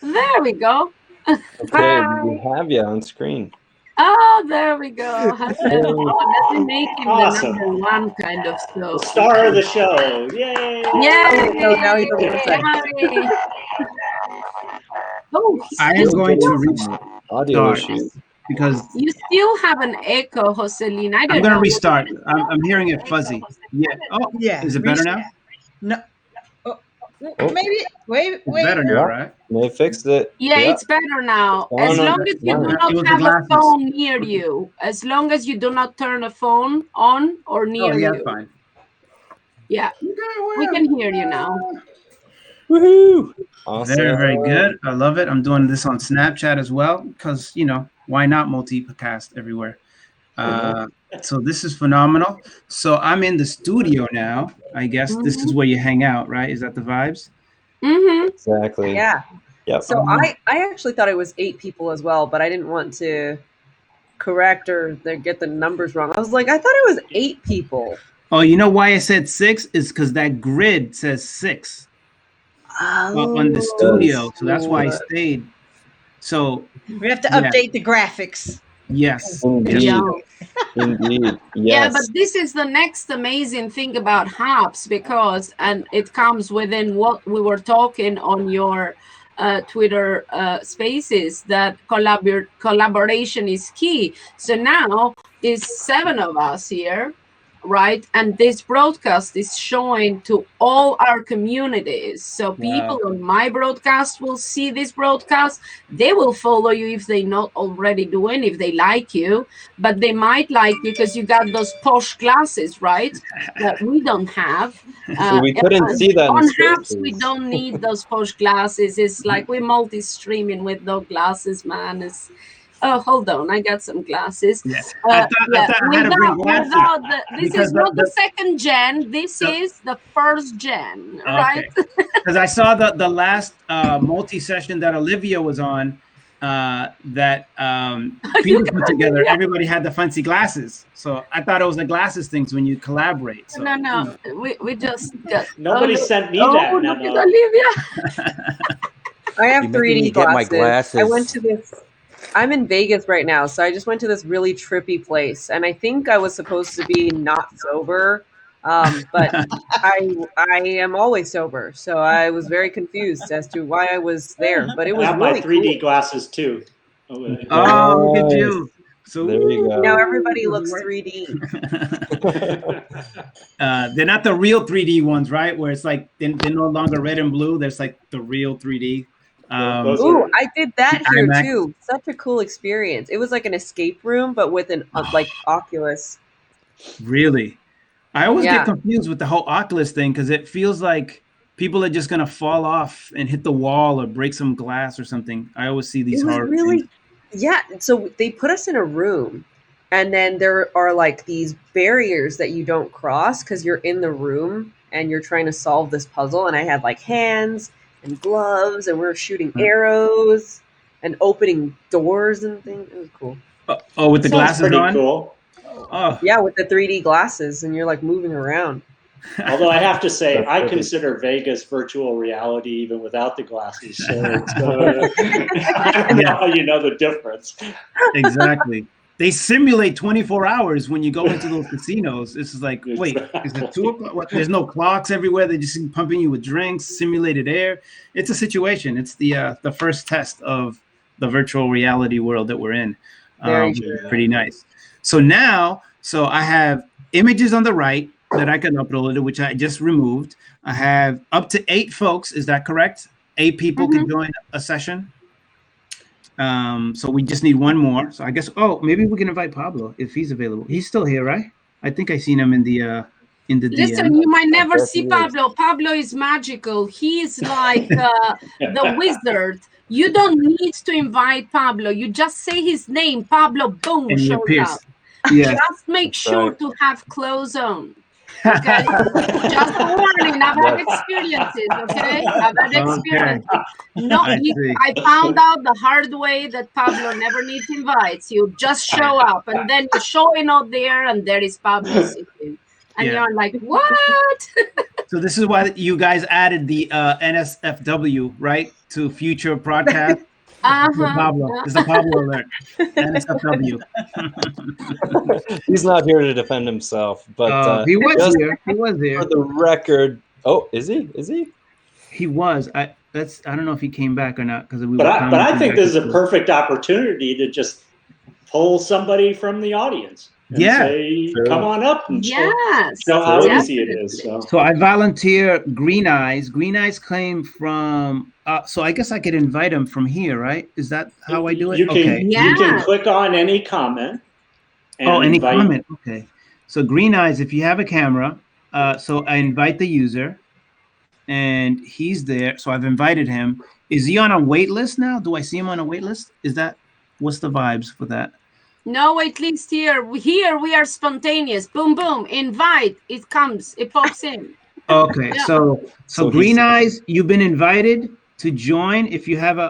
There we go. Okay, we have you on screen. Oh, there we go. Hello. Oh, let me make him Awesome. the number one kind of The stuff. star of the show. Yay! Yay! Oh, now he doesn't say. Hurry. Oh, I am going to restart Audio issues. because you still have an echo, Joseline. I don't I'm going to know. restart. I'm hearing it fuzzy. Yeah. Oh, Yeah. is it better now? No. Oh, Oh. maybe. Wait. It's better now, Yeah. right? They fixed it. Yeah, Yeah. it's better now. It's As on. long as you do It not was the have a glasses. phone near you. As long as you do not turn a phone on or near Oh, yeah, you. fine. Yeah, we can hear you now. Woohoo! Awesome. Very, very good. I love it. I'm doing this on Snapchat as well because, why not multicast everywhere? So this is phenomenal. So I'm in the studio now. I guess this is where you hang out, right? Is that the vibes? Mm-hmm. Exactly. Yeah. Yep. So I actually thought it was 8 people as well, but I didn't want to correct or get the numbers wrong. I was like, I thought it was 8 people. Oh, you know why I said 6 is because that grid says 6 on the studio. So that's why I stayed. So We have to update the graphics. yes. Indeed. Yeah. Indeed. Yeah, Yes. but this is the next amazing thing about Hubs because, and it comes within what we were talking on your Twitter spaces, that collaboration is key. So now is 7 of us here, right? And this broadcast is showing to all our communities. So people on my broadcast will see this broadcast. They will follow you if they're not already doing, if they like you, but they might like you because you got those posh glasses, right? That we don't have. So we couldn't see that in On spaces. Hubs, we don't need those posh glasses. It's like we're multi-streaming with no glasses, man. Oh, hold on. I got some glasses. Yes. I thought I had to bring glasses. This because is not the second gen. This is the first gen, right? Because I saw the last multi-session that Olivia was on that Peter put together. Everybody had the fancy glasses. So I thought it was the glasses things when you collaborate. So, No. We just got... Nobody sent me that look memo. at Olivia. I have You're making 3D me get my glasses. I went glasses. to this. I'm in Vegas right now, so I just went to this really trippy place, and I think I was supposed to be not sober, but I am always sober, so I was very confused as to why I was there. But it I was have really my 3D cool. glasses too. oh, look at you. So There you go. Now everybody looks 3D. They're not the real 3D ones, right? Where it's like they're no longer red and blue. There's like the real 3D. Ooh, I did that here IMAX. too. Such a cool experience. It was like an escape room, but with an like Oculus. Really? I always Yeah. get confused with the whole Oculus thing because it feels like people are just gonna fall off and hit the wall or break some glass or something. I always see these It was horror really, things. Yeah, so they put us in a room, and then there are like these barriers that you don't cross because you're in the room and you're trying to solve this puzzle. And I had like hands and gloves, and we're shooting arrows and opening doors and things. It was cool. Oh, with the Sounds glasses pretty on? cool. Oh, Yeah, with the 3D glasses, and you're like moving around. Although I have to say, That's I perfect. consider Vegas virtual reality even without the glasses. So it's, now you know the difference. exactly. They simulate 24 hours when you go into those casinos. This is like, wait, is it 2 o'clock? What? There's no clocks everywhere. They just pumping you with drinks, simulated air. It's a situation. It's the first test of the virtual reality world that we're in. Very Which is pretty nice. So now, I have images on the right that I can upload, which I just removed. I have up to 8 folks. Is that correct? 8 people can join a session. So we just need one more. So I guess, maybe we can invite Pablo if he's available. He's still here, right? I think I seen him in the Listen, DM. you might never Yes, see he is. Pablo. Pablo is magical. He is like the wizard. You don't need to invite Pablo. You just say his name, Pablo, boom, And he shows appears. up. Yeah. Just make That's sure right. to have clothes on. Okay? Just a warning. I've had experiences, okay? I've had experiences. No, I see. I found out the hard way that Pablo never needs invites. You just show up, and then you're showing out there, and there is Pablo sitting. And Yeah. you're like, what? So this is why you guys added the NSFW, right, to future broadcast. Pablo. It's a Pablo alert. NSFW. He's not here to defend himself, but He was just here. He was here. for the record. Oh, is he? Is he? He was. I don't know if he came back or not because we. But were I think commenting this is back a and forth. perfect opportunity to just pull somebody from the audience and Yeah. say, Sure. come on up and Yes. show how Sure. easy it is. So I volunteer Green Eyes. Green Eyes claim from. So I guess I could invite him from here, right? Is that how I do it? You can, Okay. you can click on any comment. And Any invite- comment? Okay. So Green Eyes, if you have a camera, so I invite the user, and he's there. So I've invited him. Is he on a wait list now? Do I see him on a wait list? What's the vibes for that? No, at least here we are spontaneous. Boom, boom, invite. It comes. It pops in. Okay, Yeah. so Green Eyes, you've been invited to join. If you have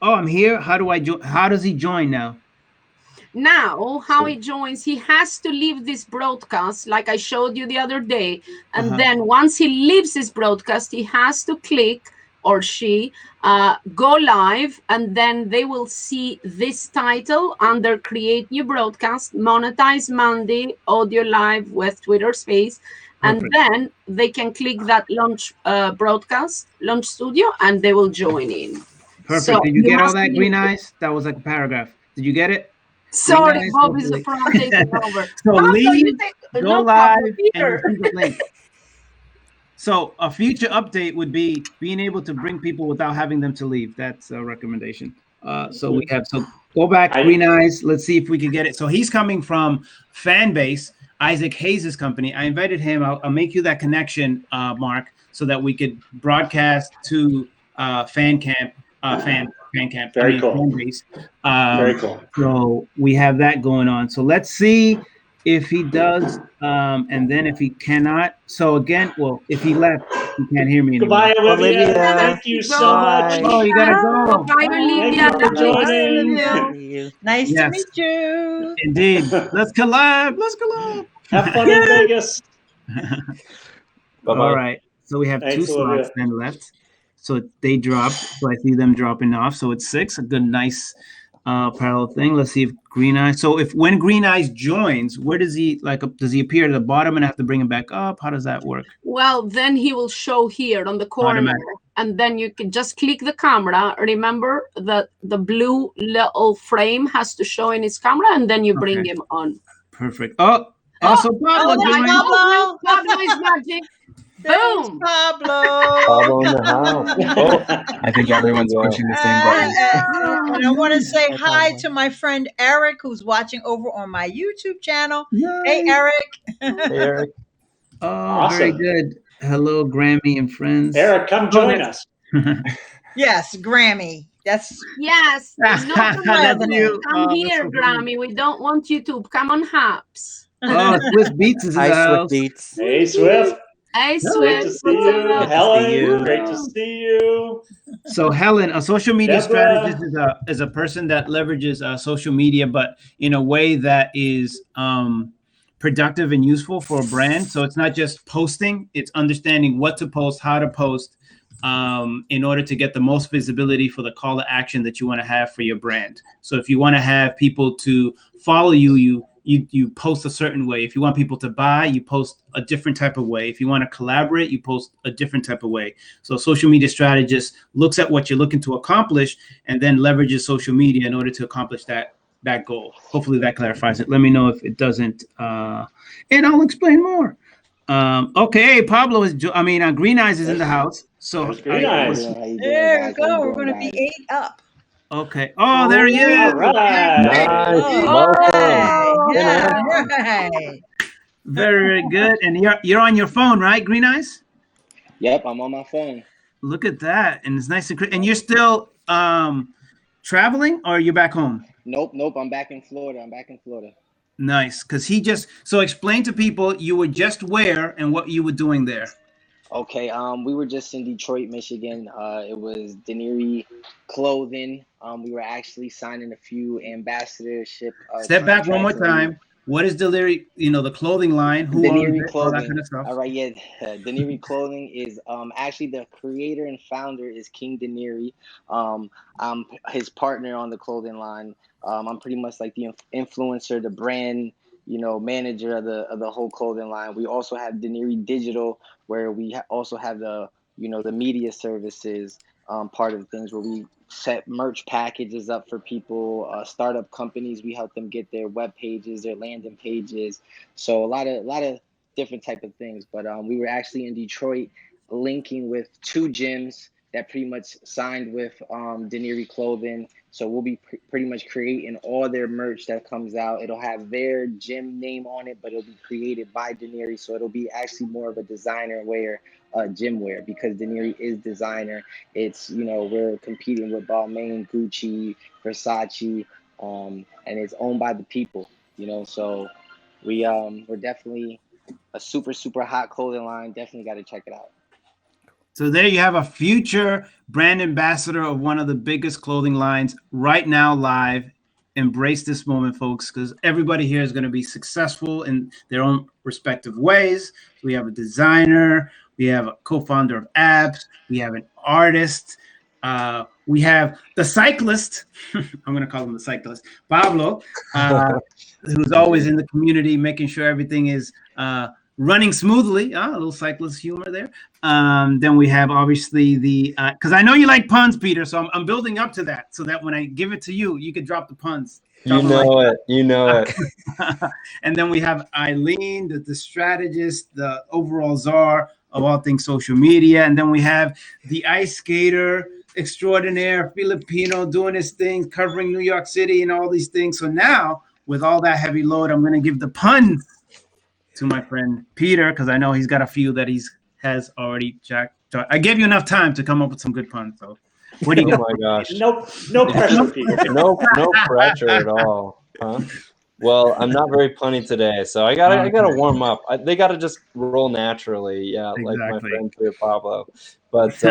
I'm here. How do I join? How does he join now? Now, how he joins, he has to leave this broadcast, like I showed you the other day. And then once he leaves this broadcast, he has to click, or she, go live, and then they will see this title under Create New Broadcast, Monetize Monday, Audio Live with Twitter Space. And Perfect. then they can click that launch broadcast, launch studio, and they will join in. Perfect. So Did you get all must that, be- Green Eyes? That was like a paragraph. Did you get it? Sorry, Green Eyes, Bob is hopefully. from taking over. So Pablo, leave, you take- go no live, problem, and Peter. receive the link. So a future update would be being able to bring people without having them to leave. That's a recommendation. So go back, Green Eyes. Let's see if we can get it. So he's coming from Fanbase, Isaac Hayes' company. I invited him. I'll make you that connection, Mark, so that we could broadcast to Fan Camp. Very cool. Fanbase. Very cool. So we have that going on. So let's see if he does, and then if he cannot. So again, if he left, he can't hear me anymore. Goodbye, Olivia. Thank you so much. Oh, you gotta go. Bye, Olivia. Thank you for joining. Nice to Yes. meet you. Indeed. Let's collab. Let's collab. Have fun in Vegas. Bye-bye. All right. So we have Thanks, 2 Olivia. slots then left. So they dropped. So I see them dropping off. So it's 6. A good, nice parallel thing. Let's see if Green Eyes. So when Green Eyes joins, where does he does he appear at the bottom and I have to bring him back up? How does that work? Well, then he will show here on the corner, Automatic. and then you can just click the camera. Remember that the blue little frame has to show in his camera, and then you bring Okay. him on. Perfect. So Pablo joined. Pablo. Pablo is magic. Boom. Pablo. Pablo in the house. Oh, I think everyone's pushing the same button. And I want to say hi to my friend Eric, who's watching over on my YouTube channel. Hey, Eric. hey, Eric. Oh, very Awesome. good. Hello, Grammy and friends. Eric, come join us. Yes, Grammy. That's Yes, That's no not the That's president. you. Come Oh, that's here, so funny. Grammy. We don't want YouTube. Come on, Haps. Oh, Swiss Beats is in Hi, the Swift house. Beats. Hey, Swift. Hey, Great to Swift. see What's you. up? Good to see Helen, you. great to see you. So Helen, a social media Deborah. strategist is a person that leverages social media, but in a way that is productive and useful for a brand. So it's not just posting; it's understanding what to post, how to post, in order to get the most visibility for the call to action that you want to have for your brand. So if you want to have people to follow you, you post a certain way. If you want people to buy, you post a different type of way. If you want to collaborate, you post a different type of way. So social media strategist looks at what you're looking to accomplish and then leverages social media in order to accomplish that goal. Hopefully that clarifies it. Let me know if it doesn't, and I'll explain more. Okay, Pablo Green Eyes is in the house. So There's Green Eyes. There we go. We're going to be 8 up. Okay. Oh, there he is. All right. Nice. All Welcome. right. Yeah, right. Very, very good. And you're on your phone, right, Green Eyes? Yep, I'm on my phone. Look at that. And it's nice and you're still traveling, or you're back home? Nope. I'm back in Florida. Nice. Because so explain to people, you were just where and what you were doing there. Okay, we were just in Detroit, Michigan. It was Deniri Clothing. We were actually signing a few ambassadorship. Step back one more time. What is Deniri? The clothing line. Who owns Deniri it? All that Clothing. kind of stuff. All right, yeah. Deniri Clothing is actually the creator and founder is King Deniri. I'm his partner on the clothing line. I'm pretty much like the influencer, the brand, manager of the whole clothing line. We also have Deniri Digital, where we also have the media services part of things, where we set merch packages up for people, startup companies. We help them get their web pages, their landing pages. So a lot of different type of things. But we were actually in Detroit linking with 2 gyms that pretty much signed with Deniri Clothing. So we'll be pretty much creating all their merch that comes out. It'll have their gym name on it, but it'll be created by Deniri. So it'll be actually more of a designer wear, gym wear, because Deniri is designer. It's, we're competing with Balmain, Gucci, Versace, and it's owned by the people, So we're definitely a super, super hot clothing line. Definitely got to check it out. So there you have a future brand ambassador of one of the biggest clothing lines right now live. Embrace this moment, folks, because everybody here is going to be successful in their own respective ways. We have a designer, we have a co-founder of apps, we have an artist, we have the cyclist. I'm going to call him the cyclist, Pablo, who's always in the community, making sure everything is running smoothly. A little cyclist humor there. Then we have obviously because I know you like puns, Peter, so I'm building up to that, so that when I give it to you, you could drop the puns. You know it. And then we have Eileen, the strategist, the overall czar of all things social media. And then we have the ice skater extraordinaire, Filipino, doing his thing, covering New York City and all these things. So now, with all that heavy load, I'm going to give the puns to my friend Peter, because I know he's got a few that has already jacked. I gave you enough time to come up with some good puns. So what do you got? Oh my gosh. No pressure, Peter. No pressure at all. Huh? Well, I'm not very punny today, so I gotta warm up. They gotta just roll naturally. Yeah, exactly. Like my friend Peter Pablo. But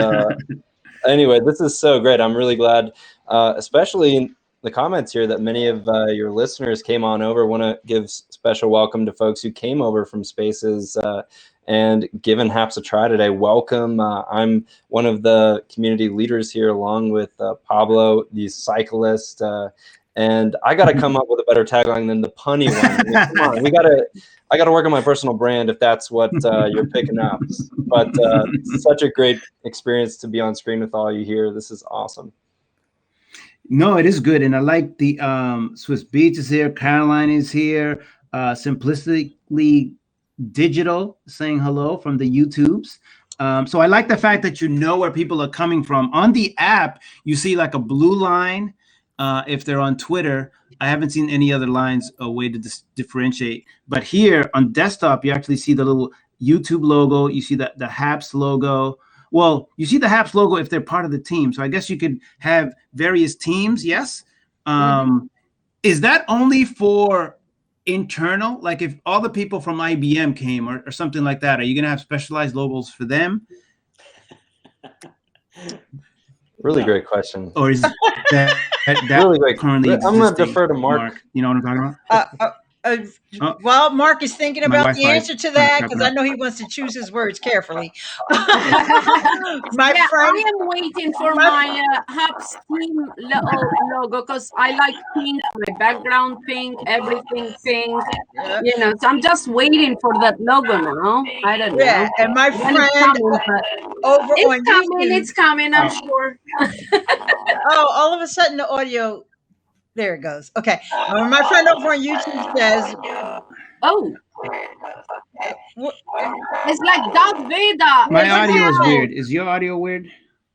anyway, this is so great. I'm really glad, especially in the comments here, that many of your listeners came on over. Want to give special welcome to folks who came over from Spaces and given Haps a try today. Welcome. I'm one of the community leaders here, along with Pablo, the cyclist. And I got to come up with a better tagline than the punny one. I mean, come on, I got to work on my personal brand if that's what you're picking up. But it's such a great experience to be on screen with all you here. This is awesome. No, it is good. And I like the Swiss Beats is here. Caroline is here. Simplistically Digital saying hello from the YouTubes. So I like the fact that you know where people are coming from. On the app, you see like a blue line. If they're on Twitter, I haven't seen any other lines, a way to differentiate. But here on desktop, you actually see the little YouTube logo. You see the Haps logo. Well, you see the HAPS logo if they're part of the team. So I guess you could have various teams. Yes. Is that only for internal? Like if all the people from IBM came or something like that, are you going to have specialized logos for them? Really great question. Or is that really great? Currently I'm going to defer to Mark. You know what I'm talking about? While Mark is thinking My about the Wi-Fi answer to that, because I up. know he wants to choose his words carefully. My Yeah, friend, I am waiting for my HAPS team logo because I like pink, my background pink, everything pink. You know, so I'm just waiting for that logo now. I don't know. Yeah, and my When friend it's coming, but over it's on coming. YouTube. It's coming. I'm sure. Oh, all of a sudden the audio. There it goes. Okay. My friend over on YouTube says, "Oh, it's like Darth Vader." My audio is weird. Is your audio weird?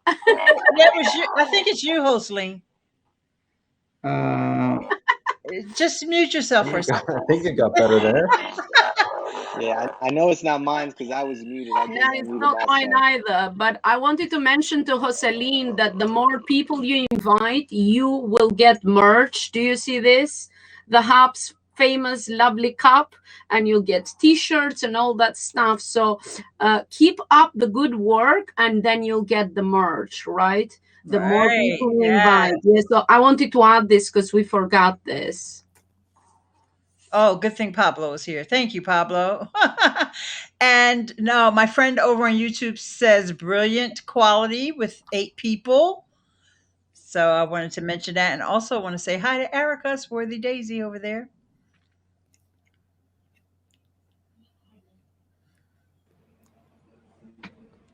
Yeah, it was you. I think it's you, Hostling. Just mute yourself for a second. I think it got better there. Yeah, I know it's not mine because I was muted. I No, it's not mine either. But I wanted to mention to Jocelyn that the more people you invite, you will get merch. Do you see this? The HAPS famous lovely cup, and you'll get t-shirts and all that stuff. So keep up the good work, and then you'll get the merch, right? The more people you invite. Yeah, so I wanted to add this because we forgot this. Oh, good thing Pablo is here. Thank you, Pablo. And no, my friend over on YouTube says brilliant quality with 8 people. So I wanted to mention that, and also want to say hi to Erica Swarthy Daisy over there.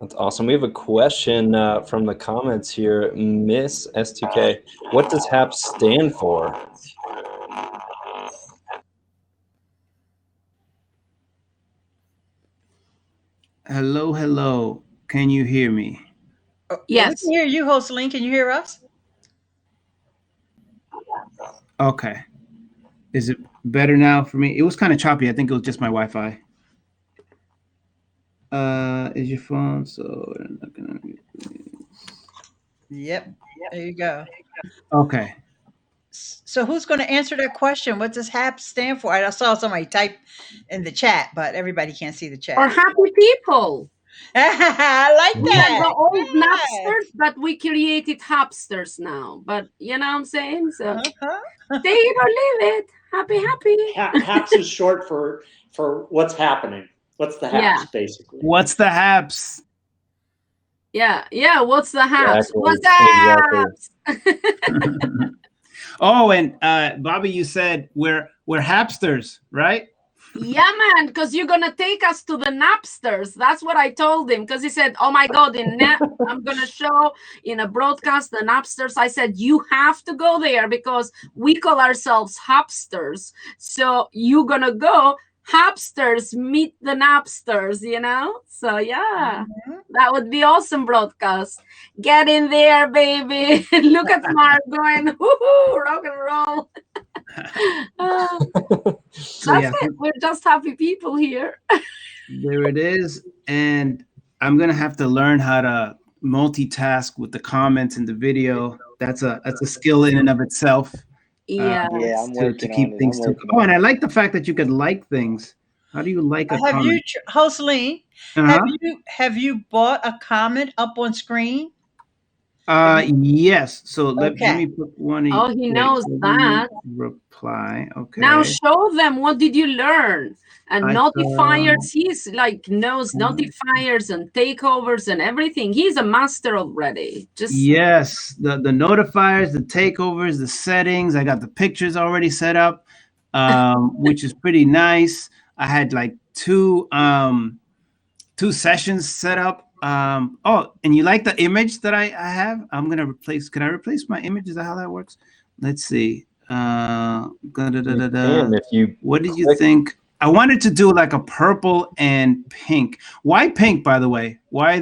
That's awesome. We have a question from the comments here. Miss S2K, what does HAPS stand for? Hello. Can you hear me? Yes. We can hear you, Hostling. Can you hear us? Okay. Is it better now for me? It was kind of choppy. I think it was just my Wi-Fi. Is your phone so? I'm not gonna... Yep. There you go. Okay. So who's going to answer that question? What does HAPS stand for? I saw somebody type in the chat, but everybody can't see the chat. Or happy people. I like We that. had the old Napsters, but we created Hapsters now. But you know what I'm saying? So take it or leave it. Happy. HAPS is short for what's happening. What's the HAPS, basically? What's the HAPS? Yeah. What's the HAPS? Exactly. What's the HAPS? Oh, and Bobby, you said we're Hapsters, right? Yeah, man, because you're gonna take us to the Napsters. That's what I told him. Because he said, "Oh my God, I'm gonna show in a broadcast the Napsters." I said, "You have to go there because we call ourselves Hapsters. So you're gonna go Hapsters meet the Napsters, you know." So yeah, that would be awesome broadcast. Get in there, baby. Look at Mark going, woohoo, rock and roll. That's it. We're just happy people here. There it is. And I'm gonna have to learn how to multitask with the comments in the video. That's a skill in and of itself. Yeah, I'm to working keep on it. things to. Oh, and I like the fact that you could like things. How do you like a Have comment? you, Hostling, have you bought a comment up on screen? Yes. So let me put one. Oh, he knows that. Reply. Okay. Now show them what did you learn. And notifiers, he's like knows notifiers and takeovers and everything. He's a master already. Yes, the notifiers, the takeovers, the settings. I got the pictures already set up, which is pretty nice. I had like two sessions set up. Oh, and you like the image that I have? I'm gonna replace. Can I replace my image? Is that how that works? Let's see. What did you think? I wanted to do like a purple and pink. Why pink, by the way? Why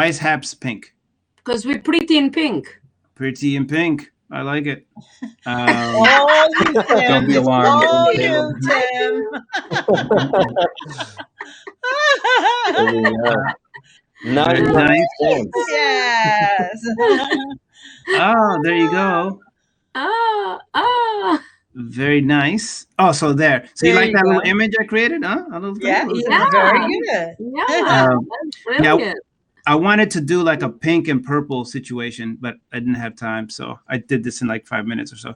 is HAPS pink? Because we're pretty in pink. Pretty in pink. I like it. Don't be alarmed. Oh, you, Tim. Nice. Nice. Yes. Oh, there you go. Ah. Very nice. Oh, so there. So you There like you that little go. image I created? Huh? A little thing? Yeah, A little yeah, thing? very good. Yeah, Um, that's yeah, brilliant. I wanted to do like a pink and purple situation, but I didn't have time, so I did this in like 5 minutes or so.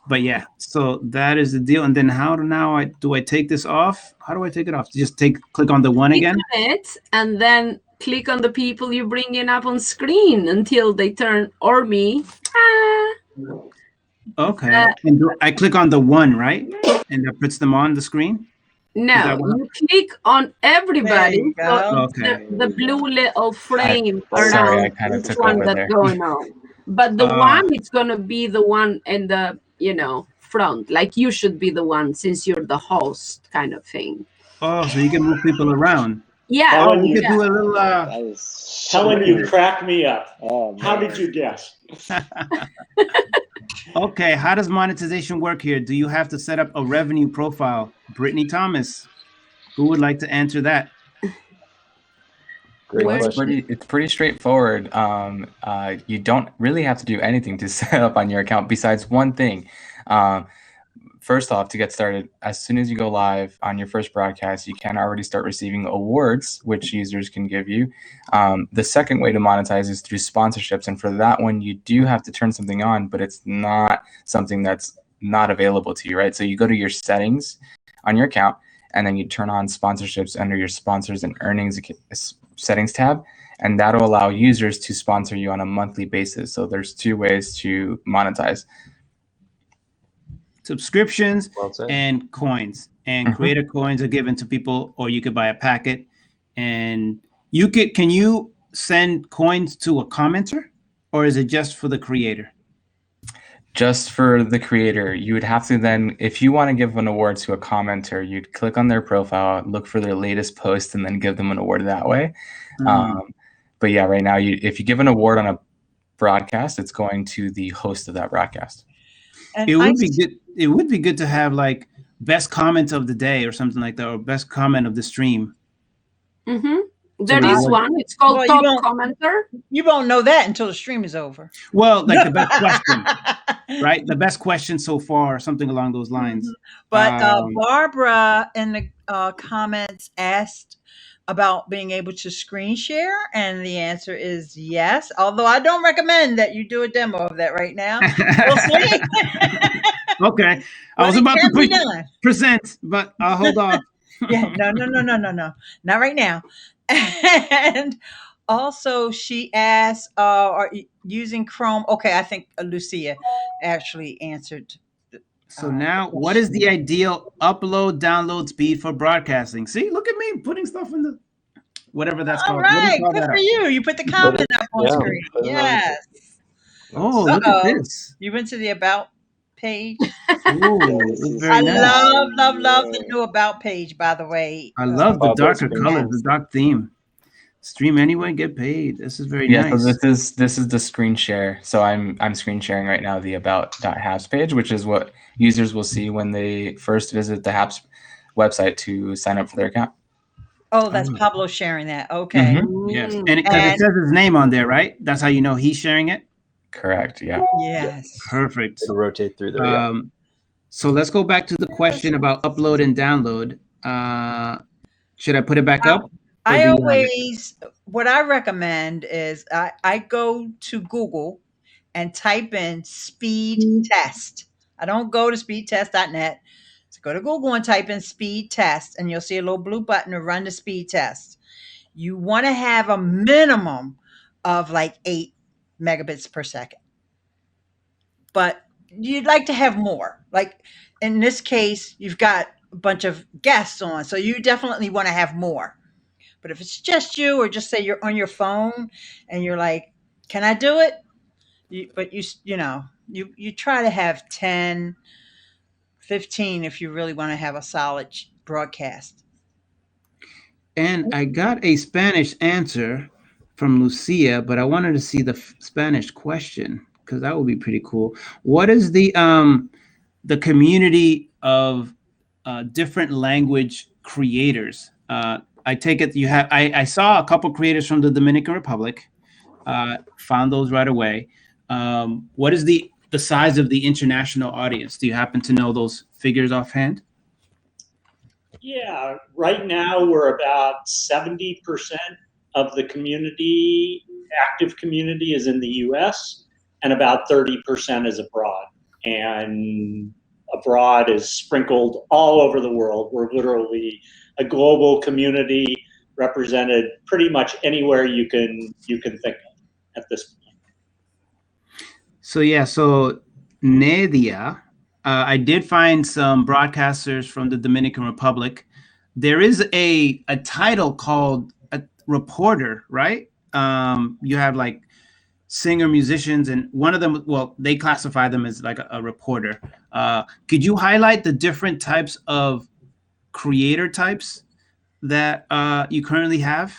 But yeah, so that is the deal. And then how do I take this off? How do I take it off? Just click on the one Click again. on it, and then click on the people you bring in up on screen until they turn or me. Okay. And I click on the one, right? And that puts them on the screen? No, you click on everybody. There you So go. Okay. the blue little frame Sorry, around I kind of each took one over that's there. going on. But the one, it's going to be the one in the, front. Like you should be the one since you're the host kind of thing. Oh, so you can move people around. Yeah. Helen, You could do a little Helen, you crack me up. Oh, How man. did you guess? Okay, how does monetization work here? Do you have to set up a revenue profile? Brittany Thomas, who would like to answer that? Great Well, question. it's pretty straightforward. You don't really have to do anything to set up on your account besides one thing. First off, to get started, as soon as you go live on your first broadcast, you can already start receiving awards, which users can give you. The second way to monetize is through sponsorships. And for that one, you do have to turn something on, but it's not something that's not available to you, right? So you go to your settings on your account, and then you turn on sponsorships under your sponsors and earnings settings tab, and that'll allow users to sponsor you on a monthly basis. So there's two ways to monetize. Subscriptions Well said. and coins. And creator coins are given to people, or you could buy a packet. And can you send coins to a commenter, or is it just for the creator? Just for the creator. You would have to then, if you want to give an award to a commenter, you'd click on their profile, look for their latest post, and then give them an award that way. But yeah, right now, if you give an award on a broadcast, it's going to the host of that broadcast. And It would be good. It would be good to have like best comment of the day or something like that, or best comment of the stream. There is one. It's called Top Commenter. You won't know that until the stream is over. Well, like the best question, right? The best question so far, something along those lines. But Barbara in the comments asked about being able to screen share, and the answer is yes. Although I don't recommend that you do a demo of that right now. We'll see. Okay, I was about to present, but I'll hold off. Yeah, no, not right now. And also, she asked, "Are you using Chrome?" Okay, I think Lucia actually answered. So now, what is the ideal upload download speed for broadcasting? See, look at me putting stuff in the whatever that's All called. What do you right, call good that for up? you. You put the comment up on screen. Yes. Oh, look at this. You went to the about page. Ooh, it's very I nice. love the new about page, by the way. I love the darker colors, the dark theme. Stream anyway, get paid. This is very nice. So this is the screen share. So I'm screen sharing right now the about.haps page, which is what users will see when they first visit the Haps website to sign up for their account. Oh, that's Pablo sharing that. Okay. Yes, and it says his name on there, right? That's how you know he's sharing it. Correct. Yeah. Yes. Perfect. It'll rotate through there. So let's go back to the question about upload and download. Should I put it back up? What I recommend is I go to Google and type in speed test. I don't go to speedtest.net. So go to Google and type in speed test, and you'll see a little blue button to run the speed test. You want to have a minimum of like 8 megabits per second. But you'd like to have more. Like in this case, you've got a bunch of guests on, so you definitely want to have more. But if it's just you, or just say you're on your phone and you're like, can I do it? You try to have 10, 15 if you really want to have a solid broadcast. And I got a Spanish answer from Lucia, but I wanted to see the Spanish question because that would be pretty cool. What is the community of different language creators? I take it you have. I saw a couple creators from the Dominican Republic. Found those right away. What is the size of the international audience? Do you happen to know those figures offhand? Yeah, right now we're about 70% of the community, active community, is in the US, and about 30% is abroad. And abroad is sprinkled all over the world. We're literally a global community represented pretty much anywhere you can think of at this point. So Nadia, I did find some broadcasters from the Dominican Republic. There is a title called a reporter, right? You have like singer, musicians, and one of them, well, they classify them as like a reporter. Could you highlight the different types of creator types that you currently have?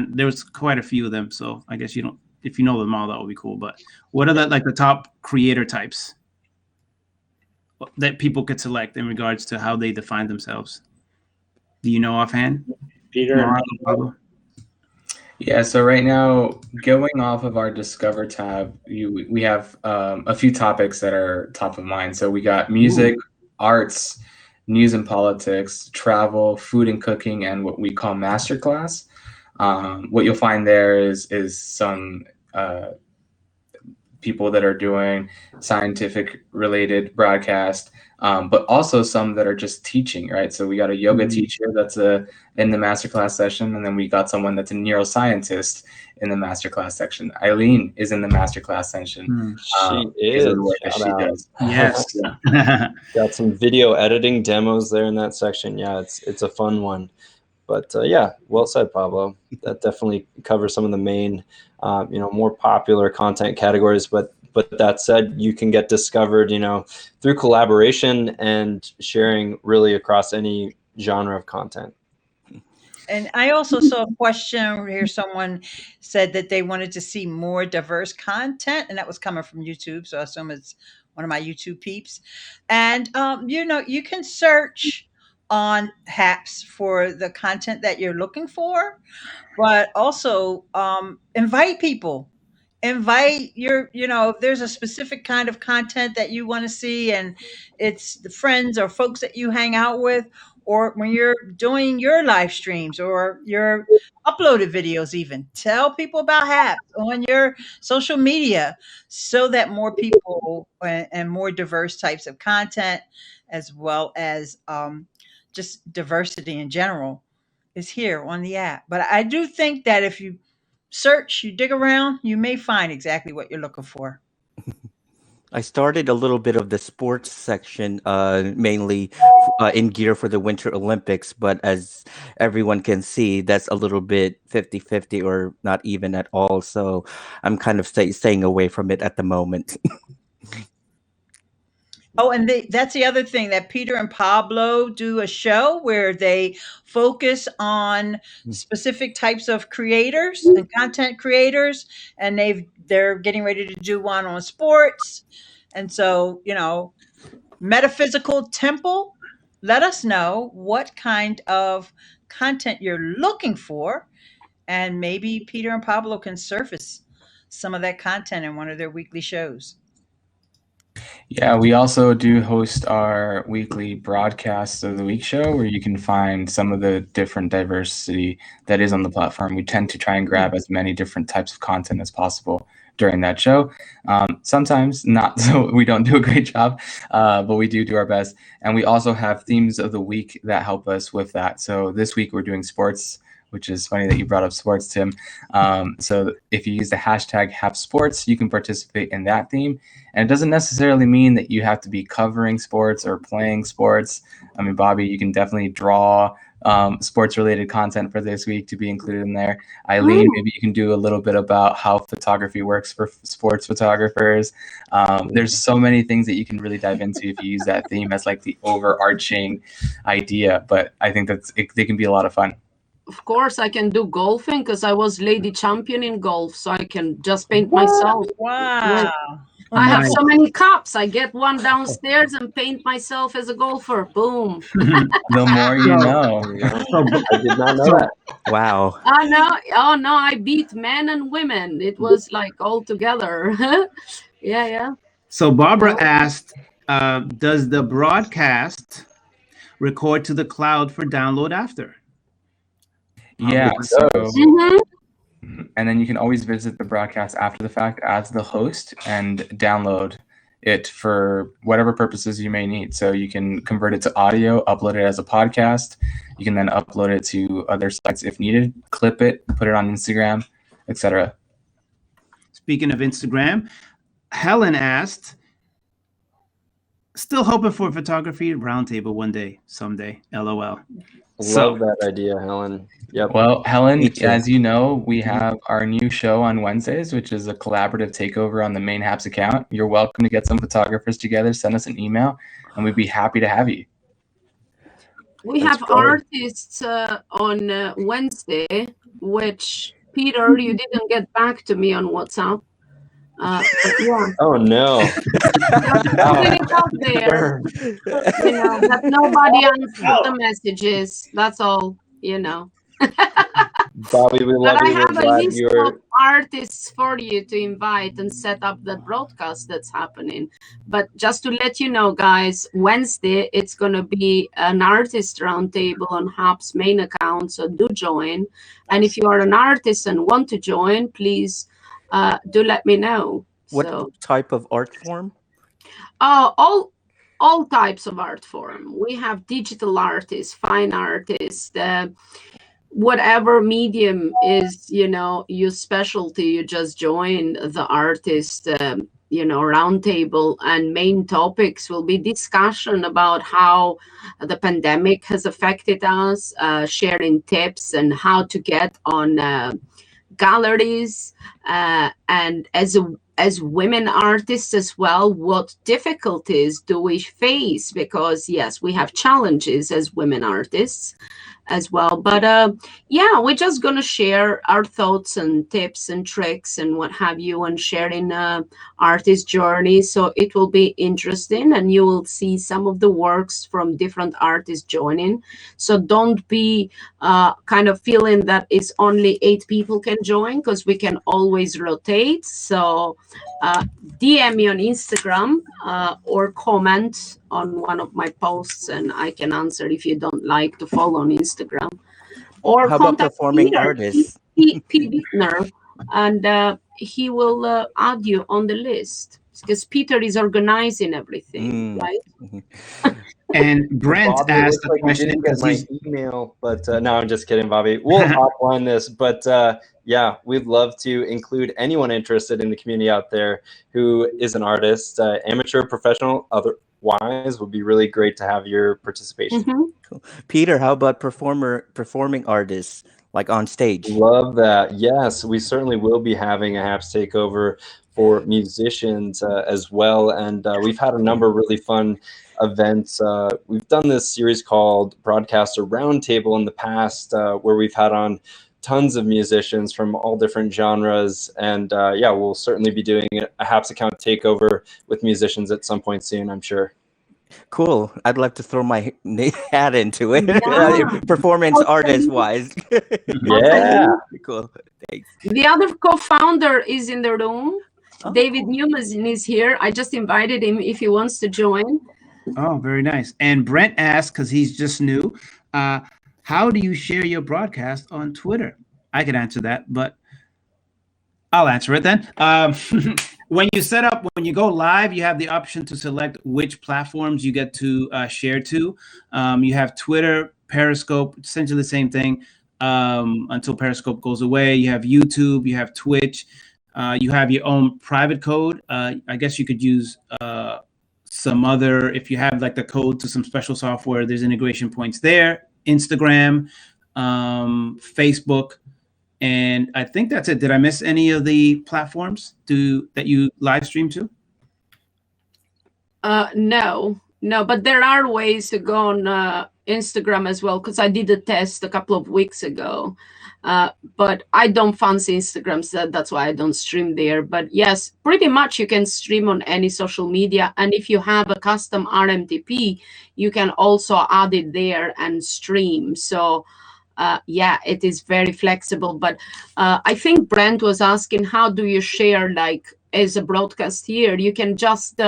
There's quite a few of them, so I guess you don't. If you know them all, that would be cool. But what are the top creator types that people could select in regards to how they define themselves? Do you know offhand, Peter? Yeah, so right now, going off of our Discover tab, we have a few topics that are top of mind. So we got music, arts, news and politics, travel, food and cooking, and what we call masterclass. What you'll find there is some people that are doing scientific related broadcast, but also some that are just teaching, right? So we got a yoga teacher that's in the masterclass session, and then we got someone that's a neuroscientist in the masterclass section. Eileen is in the masterclass session. She is. She does. Yes. Got some video editing demos there in that section. Yeah, it's a fun one. But yeah, well said, Pablo. That definitely covers some of the main, more popular content categories. But that said, you can get discovered, through collaboration and sharing really across any genre of content. And I also saw a question here. Someone said that they wanted to see more diverse content, and that was coming from YouTube. So I assume it's one of my YouTube peeps. And, you can search on HAPS for the content that you're looking for, but also invite people. Invite if there's a specific kind of content that you want to see, and it's the friends or folks that you hang out with, or when you're doing your live streams or your uploaded videos, even tell people about HAPS on your social media so that more people and more diverse types of content, as well as just diversity in general, is here on the app. But I do think that if you search, you dig around, you may find exactly what you're looking for. I started a little bit of the sports section, mainly in gear for the Winter Olympics. But as everyone can see, that's a little bit 50-50 or not even at all. So I'm kind of staying away from it at the moment. Oh, and that's the other thing, that Peter and Pablo do a show where they focus on specific types of creators and content creators, and they're getting ready to do one on sports. And so, Metaphysical Temple, let us know what kind of content you're looking for, and maybe Peter and Pablo can surface some of that content in one of their weekly shows. Yeah, we also do host our weekly broadcast of the week show, where you can find some of the different diversity that is on the platform. We tend to try and grab as many different types of content as possible during that show. Sometimes not, so we don't do a great job, but we do our best. And we also have themes of the week that help us with that. So this week we're doing sports, which is funny that you brought up sports, Tim. So if you use the hashtag #HapSports, you can participate in that theme. And it doesn't necessarily mean that you have to be covering sports or playing sports. I mean, Bobby, you can definitely draw sports-related content for this week to be included in there. Eileen, maybe you can do a little bit about how photography works for sports photographers. There's so many things that you can really dive into if you use that theme as like the overarching idea. But I think they can be a lot of fun. Of course, I can do golfing because I was lady champion in golf, so I can just paint myself. Wow. I have so many cups. I get one downstairs and paint myself as a golfer. Boom. The more you know. I did not know that. Wow. Oh no, I beat men and women. It was like all together. Yeah. So Barbara asked, does the broadcast record to the cloud for download after? Yeah. So, Mhm. and then you can always visit the broadcast after the fact as the host and download it for whatever purposes you may need. So you can convert it to audio, upload it as a podcast. You can then upload it to other sites if needed, clip it, put it on Instagram, etc. Speaking of Instagram, Helen asked, still hoping for a photography roundtable one day, someday, LOL. Love that idea, Helen. Yep. Well, Helen, Me too. as you know, we have our new show on Wednesdays, which is a collaborative takeover on the main Haps account. You're welcome to get some photographers together, send us an email, and we'd be happy to have you. We That's have great. artists on Wednesday, which Peter, you didn't get back to me on WhatsApp. But yeah, Oh no. putting it out there, that nobody answers the messages. That's all, Bobby, we love But I you. We're have a glad list you're of artists for you to invite and set up the broadcast that's happening. But just to let you know, guys, Wednesday, it's going to be an artist roundtable on Haps main account. So do join. And if you are an artist and want to join, please do let me know. What So, type of art form? all types of art form. We have digital artists, fine artists, whatever medium is, your specialty, you just join the artist, roundtable, and main topics will be discussion about how the pandemic has affected us, sharing tips and how to get on galleries, and as women artists as well, what difficulties do we face? Because yes, we have challenges as women artists as well. But yeah, we're just going to share our thoughts and tips and tricks and what have you, and sharing artist journey. So it will be interesting, and you will see some of the works from different artists joining. So don't be kind of feeling that it's only 8 people can join, because we can always rotate. So DM me on Instagram or comment on one of my posts, and I can answer if you don't like to follow on Instagram. Or How about contact performing Peter, artists? P. Bittner, and he will add you on the list, because Peter is organizing everything, right? And Brent Bobby, it asked looks a like you question didn't get because my he's email, but no, I'm just kidding, Bobby. We'll offline this, but yeah, we'd love to include anyone interested in the community out there who is an artist, amateur, professional, otherwise. Would be really great to have your participation. Mm-hmm. Peter, how about performing artists, like on stage? Love that. Yes, we certainly will be having a Haps takeover for musicians as well, and we've had a number of really fun events. We've done this series called Broadcaster Roundtable in the past, where we've had on tons of musicians from all different genres, and yeah, we'll certainly be doing a Haps account takeover with musicians at some point soon, I'm sure. Cool. I'd like to throw my hat into it. Yeah. Performance artist wise. Yeah. Cool. Thanks. The other co-founder is in the room. Oh. David Newman is here. I just invited him if he wants to join. Oh, very nice. And Brent asked, because he's just new, how do you share your broadcast on Twitter? I could answer that, but I'll answer it then. When you go live, you have the option to select which platforms you get to share to. You have Twitter, Periscope, essentially the same thing until Periscope goes away. You have YouTube, you have Twitch, you have your own private code. I guess you could use some other, if you have like the code to some special software, there's integration points there. Instagram, Facebook, and I think that's it. Did I miss any of the platforms that you live stream to? No, but there are ways to go on Instagram as well, because I did a test a couple of weeks ago. But I don't fancy Instagram, so that's why I don't stream there. But yes, pretty much you can stream on any social media. And if you have a custom RMTP, you can also add it there and stream. So yeah, it is very flexible. But I think Brent was asking, how do you share like as a broadcast here? You can just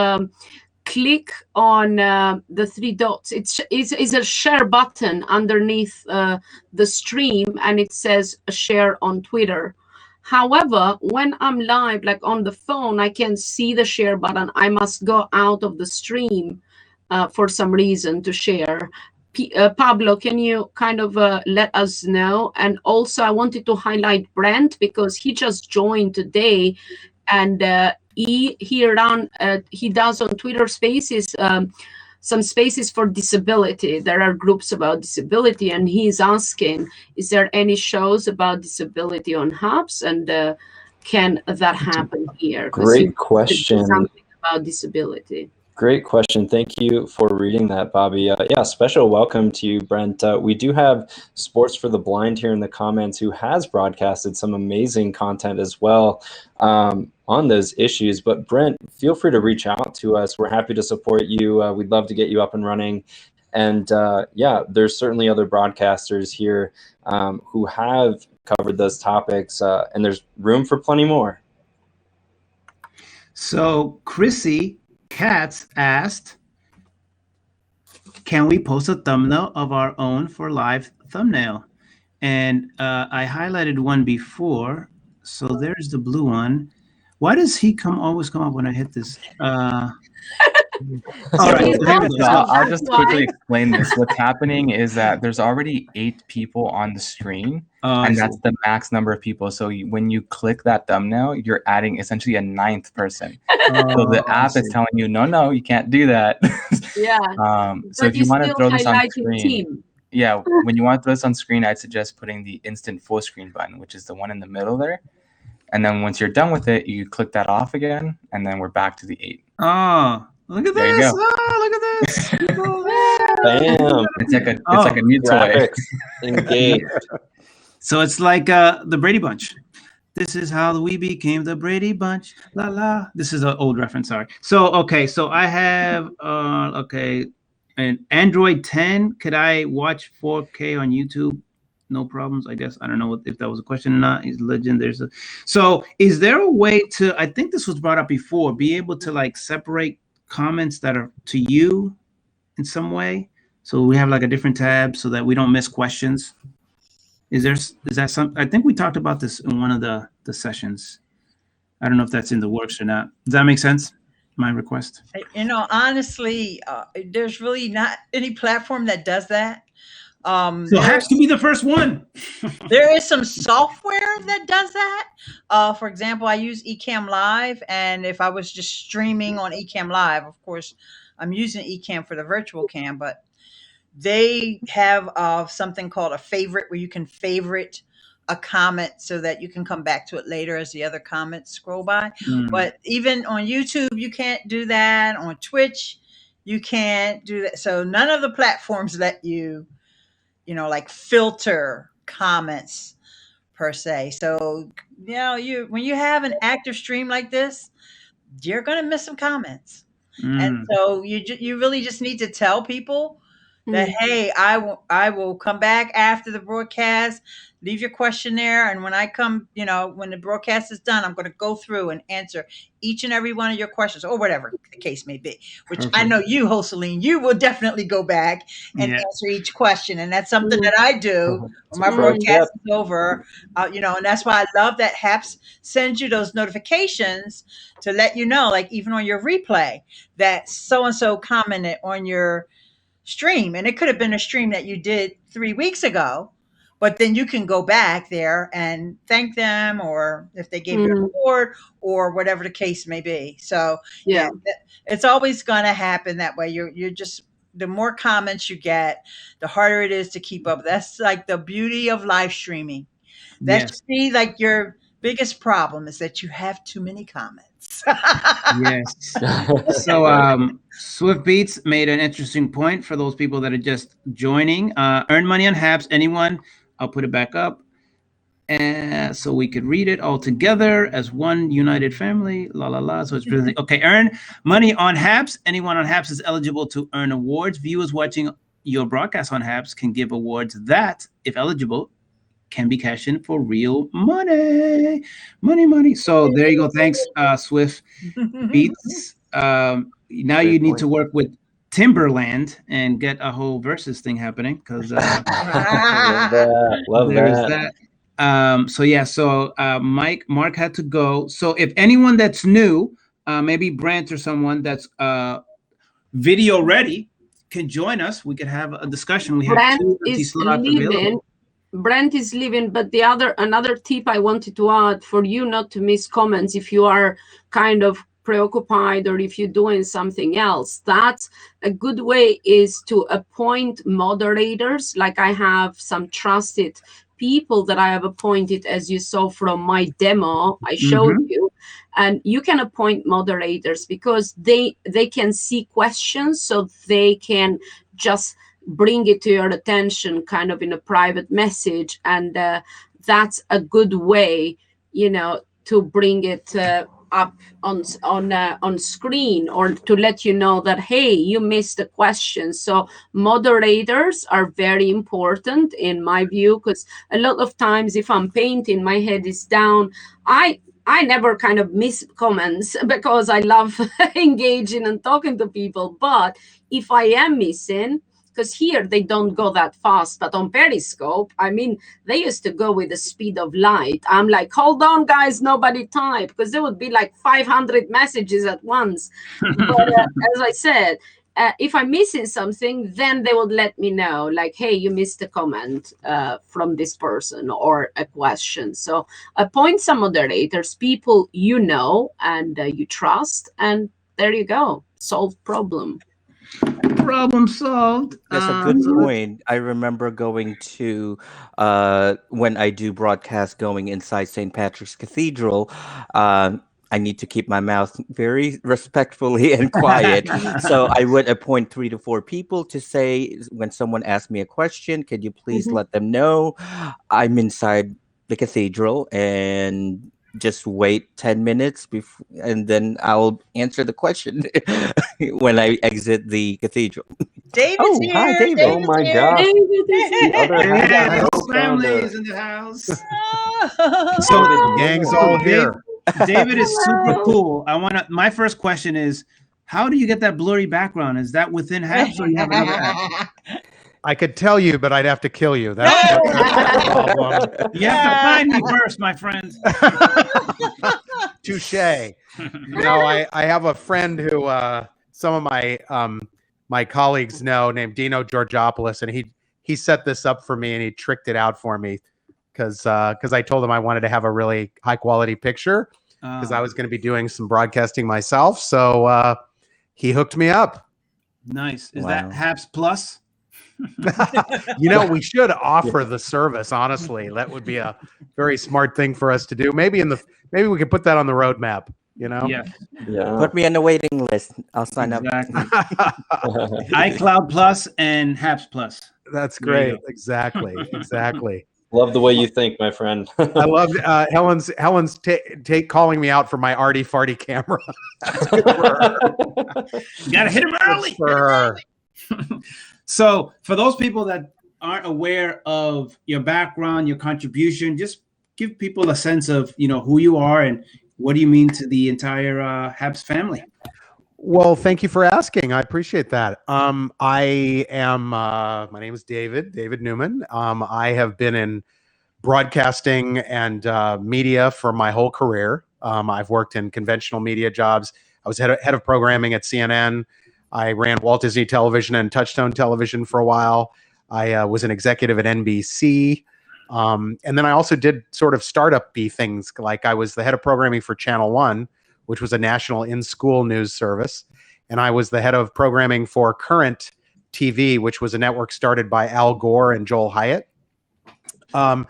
click on the three dots. It's a share button underneath the stream, and it says share on Twitter. However, when I'm live, like on the phone, I can see the share button. I must go out of the stream for some reason to share. Pablo, can you kind of let us know? And also, I wanted to highlight Brent because he just joined today, and he does on Twitter Spaces some spaces for disability. There are groups about disability, and he's asking, is there any shows about disability on Hubs, and can that happen here? Great question. Something about disability. Great question. Thank you for reading that, Bobby. Yeah, special welcome to you, Brent. We do have Sports for the Blind here in the comments, who has broadcasted some amazing content as well on those issues. But Brent, feel free to reach out to us. We're happy to support you. We'd love to get you up and running. And yeah, there's certainly other broadcasters here who have covered those topics, and there's room for plenty more. So Chrissy Katz asked, can we post a thumbnail of our own for live thumbnail? And I highlighted one before. So there's the blue one. Why does he always come up when I hit this? All right, so I'll just quickly explain this. What's happening is that there's already 8 people on the screen, and that's the max number of people. So when you click that thumbnail, you're adding essentially a 9th person. So the app is telling you, no, you can't do that. Yeah. So if you want to throw this on screen, yeah, when you want to throw this on screen, I'd suggest putting the instant full screen button, which is the one in the middle there. And then once you're done with it, you click that off again, and then we're back to the 8. Oh, look at there this! You go. Oh, look at this! Bam! It's like a new toy. Engaged. So it's like the Brady Bunch. This is how we became the Brady Bunch. La la. This is an old reference. Sorry. So okay. So I have an Android 10. Could I watch 4K on YouTube? No problems, I guess. I don't know if that was a question or not. He's legend. So is there a way to, I think this was brought up before, be able to like separate comments that are to you in some way? So we have like a different tab so that we don't miss questions. Is that something? I think we talked about this in one of the sessions. I don't know if that's in the works or not. Does that make sense? My request? Honestly, there's really not any platform that does that. So it has to be the first one. There is some software that does that. For example, I use Ecamm Live, and if I was just streaming on Ecamm Live, of course, I'm using Ecamm for the virtual cam, but they have something called a favorite, where you can favorite a comment so that you can come back to it later as the other comments scroll by. But even on YouTube, you can't do that. On Twitch, you can't do that. So none of the platforms let you like filter comments per se. So, when you have an active stream like this, you're going to miss some comments. And so you really just need to tell people that, hey, I will come back after the broadcast, leave your question there. And when I come, when the broadcast is done, I'm going to go through and answer each and every one of your questions, or whatever the case may be, which I know you, Joseline, you will definitely go back and answer each question. And that's something that I do when my broadcast is over, and that's why I love that HAPS sends you those notifications to let you know, like even on your replay, that so-and-so commented on your stream. And it could have been a stream that you did 3 weeks ago, but then you can go back there and thank them, or if they gave you a reward, or whatever the case may be. So yeah, it's always going to happen that way. You're just, the more comments you get, the harder it is to keep up. That's like the beauty of live streaming. That should be like your Biggest problem is that you have too many comments. Yes. So Swift Beats made an interesting point for those people that are just joining. Earn money on Haps. Anyone? I'll put it back up. And so we could read it all together as one united family. La la la. So it's really okay. Earn money on Haps. Anyone on Haps is eligible to earn awards. Viewers watching your broadcast on Haps can give awards that, if eligible, can be cashed in for real money. Money. So there you go. Thanks, Swift Beats. Now Great you need point. to work with Timberland and get a whole versus thing happening because Love that. Love there's that. that. So Mark had to go. So if anyone that's new, maybe Brent or someone that's video ready can join us. We could have a discussion. We have Brent 2 empty is slots available. leaving. Brent is leaving, but another tip I wanted to add for you not to miss comments if you are kind of preoccupied or if you're doing something else. That's a good way is to appoint moderators. Like I have some trusted people that I have appointed, as you saw from my demo I showed you, and you can appoint moderators because they can see questions, so they can just bring it to your attention kind of in a private message, and that's a good way, to bring it up on screen, or to let you know that, hey, you missed a question. So moderators are very important in my view, because a lot of times if I'm painting, my head is down, I never kind of miss comments because I love engaging and talking to people. But if I am missing, because here they don't go that fast, but on Periscope, I mean, they used to go with the speed of light. I'm like, hold on, guys, nobody type, because there would be like 500 messages at once. But as I said, if I'm missing something, then they would let me know, like, hey, you missed a comment from this person or a question. So appoint some moderators, people you know and you trust, and there you go, solved problem. Problem solved. That's a good point. I remember going to when I do broadcast going inside St. Patrick's Cathedral. I need to keep my mouth very respectfully and quiet. So I would appoint 3 to 4 people to say, when someone asks me a question, could you please let them know I'm inside the cathedral, and just wait 10 minutes before, and then I'll answer the question when I exit the cathedral. David's here. Hi, David. Oh my gosh. The other half of the Families in the house. So the gang's all here. David is super cool. My first question is, how do you get that blurry background? Is that within Haps, or you have another app? I could tell you, but I'd have to kill you. That's the problem. You have to find me first, my friend. Touche. I have a friend who some of my colleagues know, named Dino Georgopoulos, and he set this up for me, and he tricked it out for me because I told him I wanted to have a really high quality picture because I was going to be doing some broadcasting myself. So he hooked me up. Nice. Is that Haps Plus? We should offer the service. Honestly, that would be a very smart thing for us to do. Maybe we could put that on the roadmap. Yeah. Put me on the waiting list. I'll sign up. iCloud Plus and Haps Plus. That's great. Exactly. Love the way you think, my friend. I love Helen's calling me out for my arty farty camera. That's good for her. You gotta hit him early. For her. So for those people that aren't aware of your background, your contribution, just give people a sense of, who you are and what do you mean to the entire Haps family. Well, thank you for asking. I appreciate that. I am, my name is David Newman. I have been in broadcasting and media for my whole career. I've worked in conventional media jobs. I was head of programming at CNN. I ran Walt Disney Television and Touchstone Television for a while. I was an executive at NBC. And then I also did sort of startup-y things. Like I was the head of programming for Channel One, which was a national in-school news service. And I was the head of programming for Current TV, which was a network started by Al Gore and Joel Hyatt. And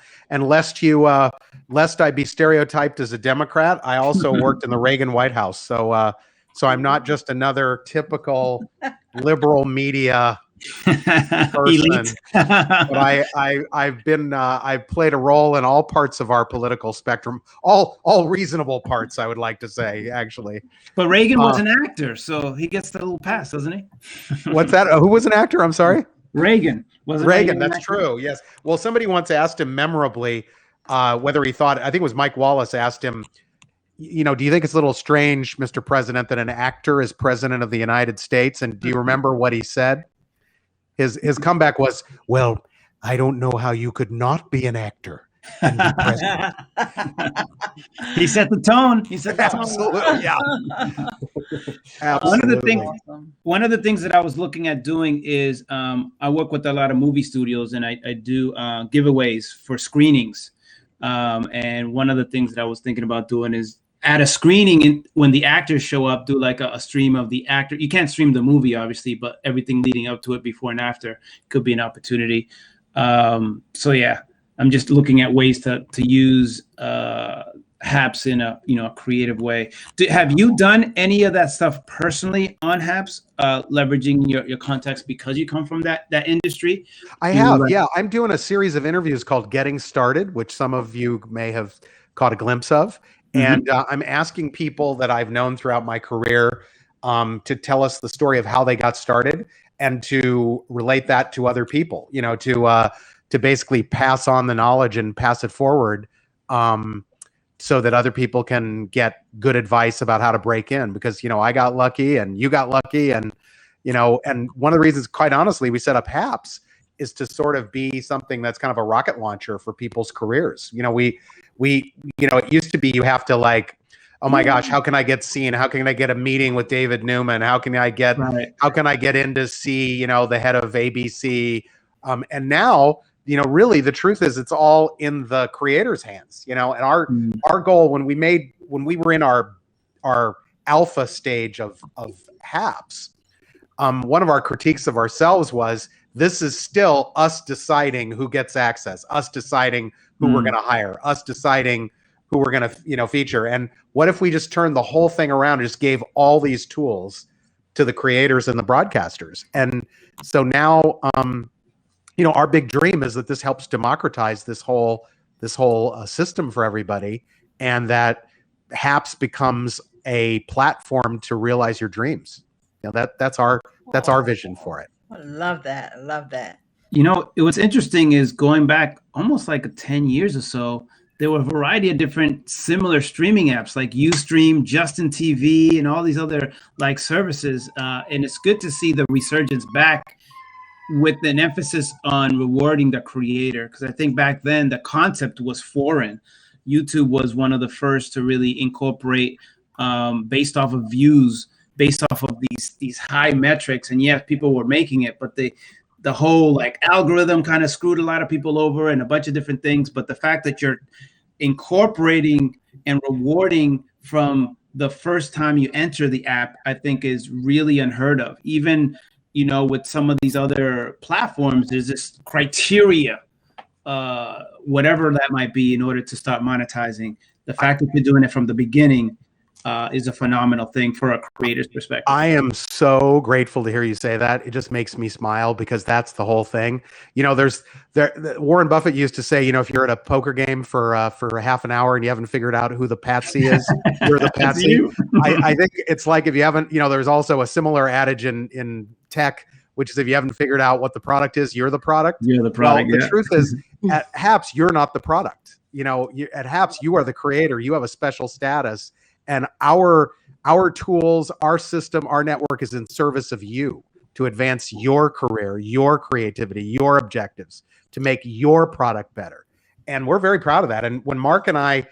lest I be stereotyped as a Democrat, I also worked in the Reagan White House. So I'm not just another typical liberal media person, but I've played a role in all parts of our political spectrum, all reasonable parts, I would like to say, actually. But Reagan was an actor, so he gets the little pass, doesn't he? What's that? Who was an actor? I'm sorry. Reagan. Reagan, that's true. Yes. Well, somebody once asked him memorably whether he thought, I think it was Mike Wallace asked him, do you think it's a little strange, Mr. President, that an actor is president of the United States? And do you remember what he said? His comeback was, well, I don't know how you could not be an actor and be president. He set the tone. Absolutely, yeah. Absolutely. One of the things that I was looking at doing is I work with a lot of movie studios, and I do giveaways for screenings. And one of the things that I was thinking about doing is at a screening, when the actors show up, do like a stream of the actor. You can't stream the movie, obviously, but everything leading up to it, before and after, could be an opportunity. So yeah, I'm just looking at ways to use Haps in a creative way. Have you done any of that stuff personally on Haps, leveraging your contacts because you come from that industry? I have, yeah. I'm doing a series of interviews called Getting Started, which some of you may have caught a glimpse of. And I'm asking people that I've known throughout my career to tell us the story of how they got started and to relate that to other people, to basically pass on the knowledge and pass it forward so that other people can get good advice about how to break in. Because, I got lucky and you got lucky. And, and one of the reasons, quite honestly, we set up Haps is to sort of be something that's kind of a rocket launcher for people's careers. It used to be you have to oh my gosh, how can I get seen? How can I get a meeting with David Newman? How can I get in to see, the head of ABC? And now, really the truth is it's all in the creator's hands, and our goal when we were in our alpha stage of Haps, one of our critiques of ourselves was, this is still us deciding who gets access, us deciding who we're going to hire, us deciding who we're going to, feature. And what if we just turned the whole thing around and just gave all these tools to the creators and the broadcasters? And so now, our big dream is that this helps democratize this whole system for everybody, and that Haps becomes a platform to realize your dreams. That's our vision for it. I love that. I love that. What's interesting is going back almost like 10 years or so, there were a variety of different similar streaming apps like Ustream, Justin TV, and all these other services. And it's good to see the resurgence back with an emphasis on rewarding the creator. Because I think back then the concept was foreign. YouTube was one of the first to really incorporate based off of views, based off of these high metrics. And yes, people were making it, but the whole algorithm kind of screwed a lot of people over and a bunch of different things. But the fact that you're incorporating and rewarding from the first time you enter the app, I think is really unheard of. Even, with some of these other platforms, there's this criteria, whatever that might be, in order to start monetizing. The fact that you're doing it from the beginning is a phenomenal thing for a creator's perspective. I am so grateful to hear you say that. It just makes me smile, because that's the whole thing. Warren Buffett used to say, if you're at a poker game for half an hour and you haven't figured out who the patsy is, you're the patsy. I think it's like, if you haven't, there's also a similar adage in tech, which is if you haven't figured out what the product is, you're the product. You're the product. Well, the truth is, at Haps, you're not the product. At Haps, you are the creator. You have a special status. And our tools, our system, our network is in service of you, to advance your career, your creativity, your objectives, to make your product better. And we're very proud of that. And when Mark and I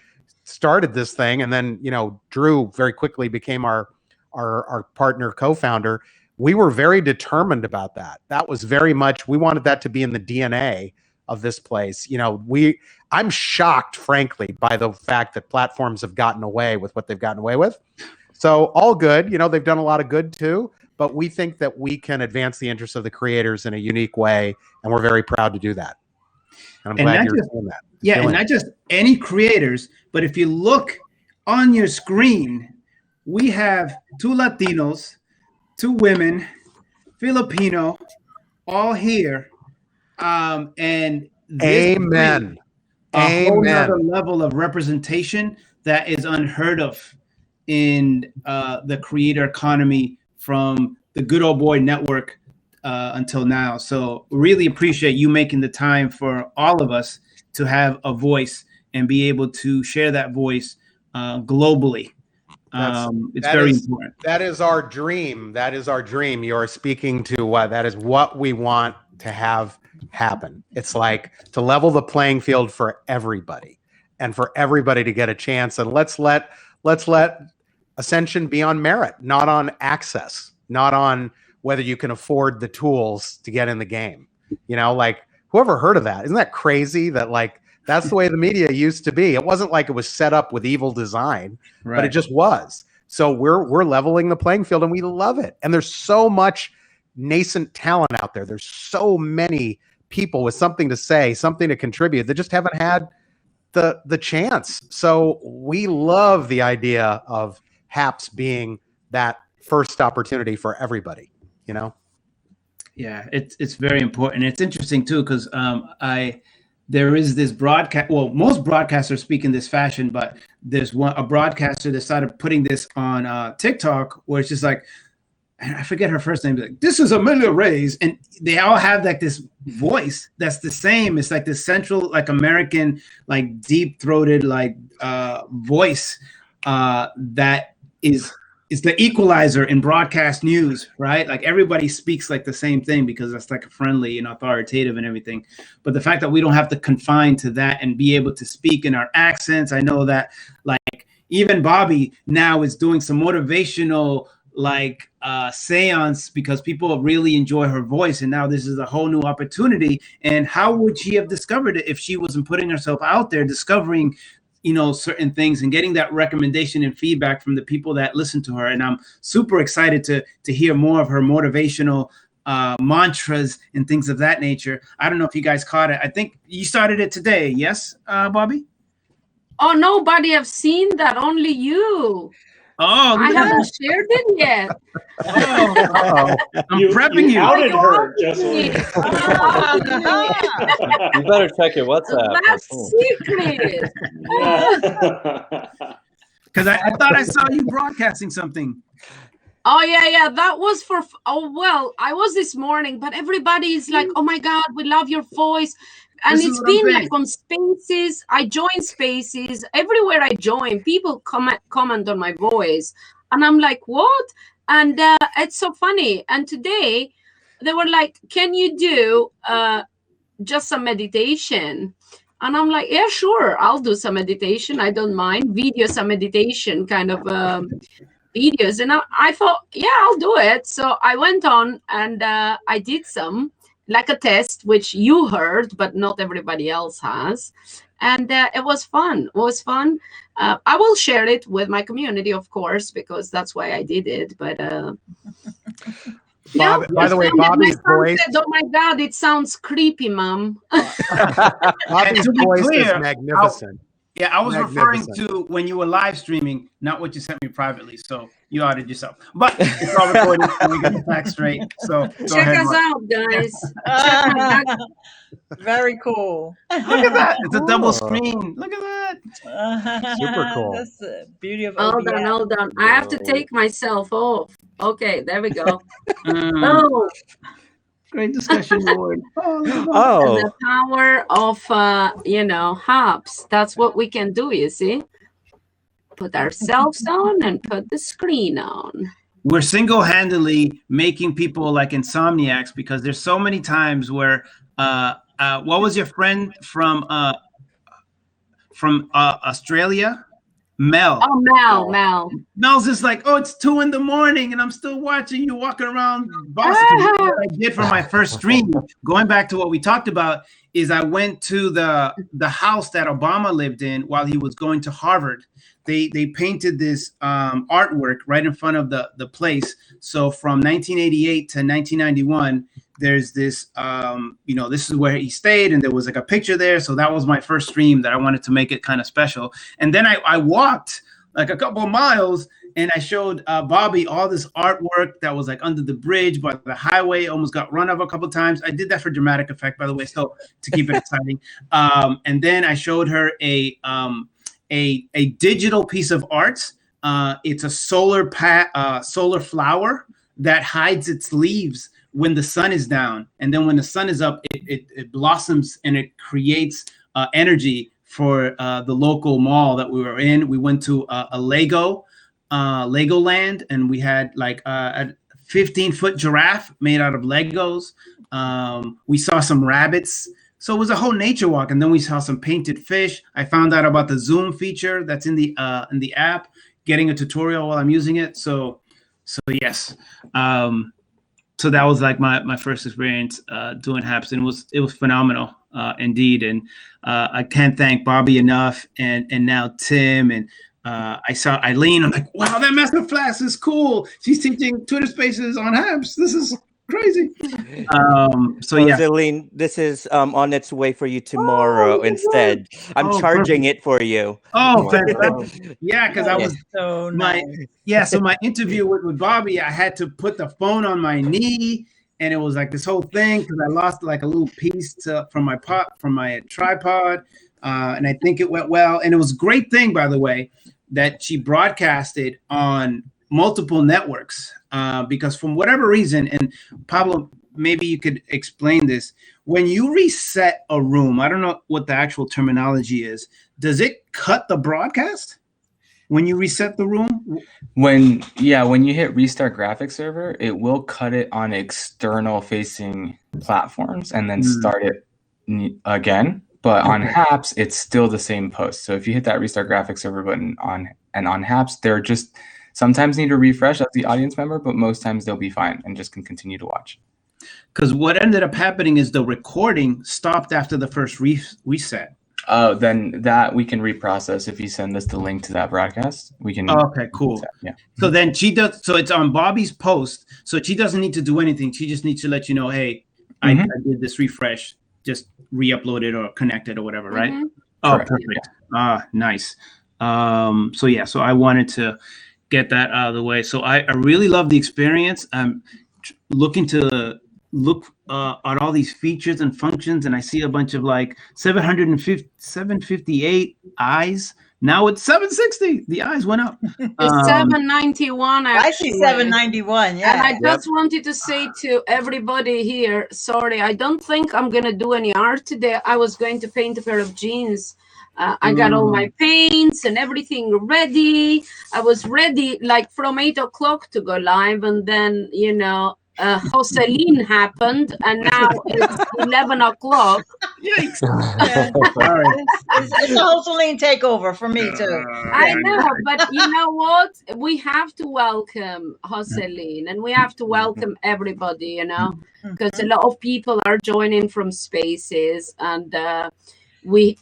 started this thing, and then, Drew very quickly became our partner co-founder, we were very determined about that. That was very much, we wanted that to be in the DNA of this place. I'm shocked, frankly, by the fact that platforms have gotten away with what they've gotten away with. So all good, they've done a lot of good too, but we think that we can advance the interests of the creators in a unique way, and we're very proud to do that. And I'm And glad not you're just- doing that. Yeah, and Feeling not it. just any creators, but if you look on your screen, we have 2 Latinos, 2 women, Filipino, all here. And this Amen. brings a whole Amen. nother level of representation that is unheard of in the creator economy from the Good Old Boy Network until now. So really appreciate you making the time for all of us to have a voice and be able to share that voice globally. It's That very is- important. That is our dream. That is our dream. You are speaking to what that is what we want to have happen. It's like to level the playing field for everybody and for everybody to get a chance. And let's let ascension be on merit, not on access, not on whether you can afford the tools to get in the game. You know, like whoever heard of that? Isn't that crazy that like that's the way the media used to be? It wasn't like it was set up with evil design, but it just was. So we're leveling the playing field and we love it. And there's so much nascent talent out there. There's so many people with something to say, something to contribute that just haven't had the chance. So we love the idea of HAPS being that first opportunity for everybody, you know? Yeah, it's very important. It's interesting too because there is this broadcast. Well, most broadcasters speak in this fashion, but there's a broadcaster that started putting this on TikTok, where it's just like, and I forget her first name. Like, this is Amelia Reyes, and they all have like this voice that's the same. It's like this central, like American, like deep throated, like voice that is the equalizer in broadcast news, right? Like everybody speaks like the same thing because that's like friendly and authoritative and everything. But the fact that we don't have to confine to that and be able to speak in our accents, I know that like even Bobby now is doing some motivational like seance because people really enjoy her voice, and now this is a whole new opportunity. And how would she have discovered it if she wasn't putting herself out there, discovering certain things and getting that recommendation and feedback from the people that listen to her? And I'm super excited to hear more of her motivational mantras and things of that nature. I don't know if you guys caught it. I think you started it today. Yes, Bobby? Oh, nobody have seen that. Only you. Oh, I haven't shared it yet. I'm prepping you. outed her, Jocelyn. You better check your WhatsApp. That's secret. Because I thought I saw you broadcasting something. Oh yeah, that was for. Oh well, I was this morning, but everybody is like, "Oh my God, we love your voice," and This is it's what I'm been saying. like on Spaces. I join Spaces everywhere I join. People comment on my voice, and I'm like, "What?" And it's so funny. And today, they were like, "Can you do just some meditation?" And I'm like, "Yeah, sure, I'll do some meditation. I don't mind video some meditation kind of." Videos, and I thought, yeah, I'll do it. So I went on and I did some like a test, which you heard, but not everybody else has. And it was fun. It was fun. I will share it with my community, of course, because that's why I did it. But yeah, by the way, my Bobby's son voice, said, "Oh my God, it sounds creepy, Mom." Bobby's to be voice is clear, magnificent. Yeah, I was referring Magnificent. to when you were live streaming, not what you sent me privately. So you outed yourself. But it's all recorded and we get the facts straight. So go Check ahead, us Mark. out, guys. Check my back. Very cool. Look at that. It's a double Oh. screen. Look at that. Super cool. That's the beauty of Hold on, OBS. hold on. I have to take myself off. Okay, there we go. Mm, Oh, great discussion board. Oh, look at that. Oh, the power of hubs. That's what we can do, you see. Put ourselves on and put the screen on. We're single-handedly making people like insomniacs because there's so many times where what was your friend from Australia? Mel. Oh, Mel. Mel's just like, oh, it's 2 a.m. and I'm still watching you walking around Boston. What I did for my first stream, going back to what we talked about, is I went to the house that Obama lived in while he was going to Harvard. They painted this artwork right in front of the place. So from 1988 to 1991, there's this, this is where he stayed, and there was like a picture there. So that was my first stream that I wanted to make it kind of special. And then I walked like a couple of miles, and I showed Bobby all this artwork that was like under the bridge by the highway. Almost got run over a couple of times. I did that for dramatic effect, by the way, so to keep it exciting. And then I showed her a digital piece of art. It's a solar flower that hides its leaves when the sun is down, and then when the sun is up, it blossoms and it creates energy for the local mall that we were in. We went to a Legoland, and we had like a 15-foot giraffe made out of Legos. We saw some rabbits. So it was a whole nature walk, and then we saw some painted fish. I found out about the Zoom feature that's in the app, getting a tutorial while I'm using it. So yes. So that was like my first experience doing HAPS, and it was phenomenal indeed. And I can't thank Bobby enough, and now Tim, and I saw Eileen. I'm like, wow, that masterclass is cool. She's teaching Twitter Spaces on HAPS. This is crazy. Eileen, this is on its way for you tomorrow instead. I'm charging it for you. Oh, fantastic. Yeah, because I was so nice. So my interview with Bobby, I had to put the phone on my knee, and it was like this whole thing because I lost like a little piece from my tripod, and I think it went well. And it was a great thing, by the way, that she broadcasted on multiple networks because from whatever reason, and Pablo, maybe you could explain this, when you reset a room, I don't know what the actual terminology is, does it cut the broadcast when you reset the room? When you hit restart graphics server, it will cut it on external facing platforms and then start it again. But on HAPS, it's still the same post. So if you hit that restart graphics server button on HAPS, they're just sometimes need to refresh as the audience member, but most times they'll be fine and just can continue to watch. Because what ended up happening is the recording stopped after the first reset. Oh, then that we can reprocess. If you send us the link to that broadcast, we can. Oh, okay, cool. Yeah. So then she does. So it's on Bobby's post. So she doesn't need to do anything. She just needs to let you know, hey, I did this refresh. Just re-upload it or connect it or whatever, right? Oh, Correct. perfect. Nice. So I wanted to get that out of the way. So I really love the experience. I'm looking to look at all these features and functions, and I see a bunch of like 758 eyes. Now it's 760. The eyes went up. It's 791. I see 791. Yeah. And I just wanted to say to everybody here, sorry, I don't think I'm gonna do any art today. I was going to paint a pair of jeans. I got all my paints and everything ready. I was ready like from 8 o'clock to go live, and then Jocelyn happened, and now it's 11 o'clock. Yikes! It's a Jocelyn takeover for me too. I know, but you know what? We have to welcome Jocelyn, and we have to welcome everybody, because a lot of people are joining from Spaces, and they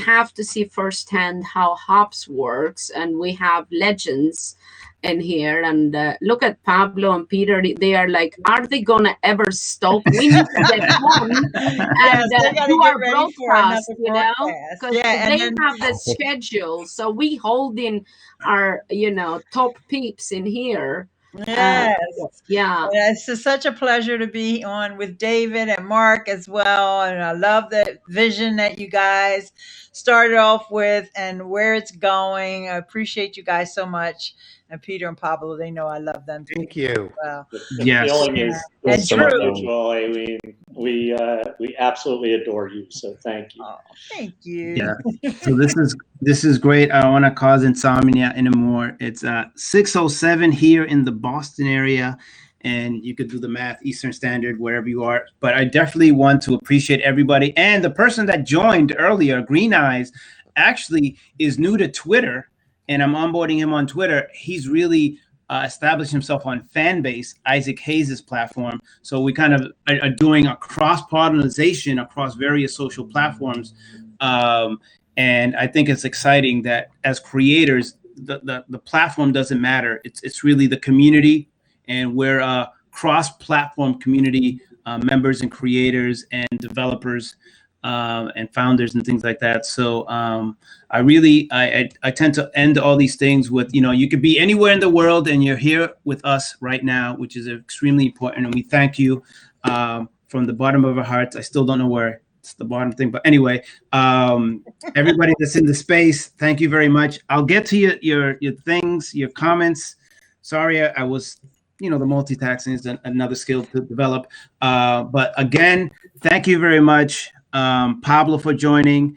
have to see firsthand how HAPS works, and we have legends in here, and look at Pablo and Peter. They are like, are they gonna ever stop? We need to get on and do our broadcast, because they have the schedule. So we hold in our, top peeps in here. Yes. Yeah. It's such a pleasure to be on with David and Mark as well. And I love the vision that you guys started off with and where it's going. I appreciate you guys so much. And Peter and Pablo, they know I love them too. Thank you. Well. The feeling is so mutual, Eileen. We absolutely adore you. So thank you. Oh, thank you. Yeah. So this is great. I don't want to cause insomnia anymore. It's 6:07 here in the Boston area, and you could do the math, Eastern Standard, wherever you are. But I definitely want to appreciate everybody. And the person that joined earlier, Green Eyes, actually is new to Twitter, and I'm onboarding him on Twitter. He's really established himself on Fanbase, Isaac Hayes' platform. So we kind of are doing a cross-pollination across various social platforms. And I think it's exciting that as creators, the platform doesn't matter. It's really the community, and we're a cross-platform community members and creators and developers and founders and things like that. So I tend to end all these things with, you could be anywhere in the world and you're here with us right now, which is extremely important. And we thank you from the bottom of our hearts. I still don't know where it's the bottom thing, but anyway, everybody that's in the space, thank you very much. I'll get to your things, your comments. Sorry, I was, the multitasking is another skill to develop. But again, thank you very much, Pablo, for joining.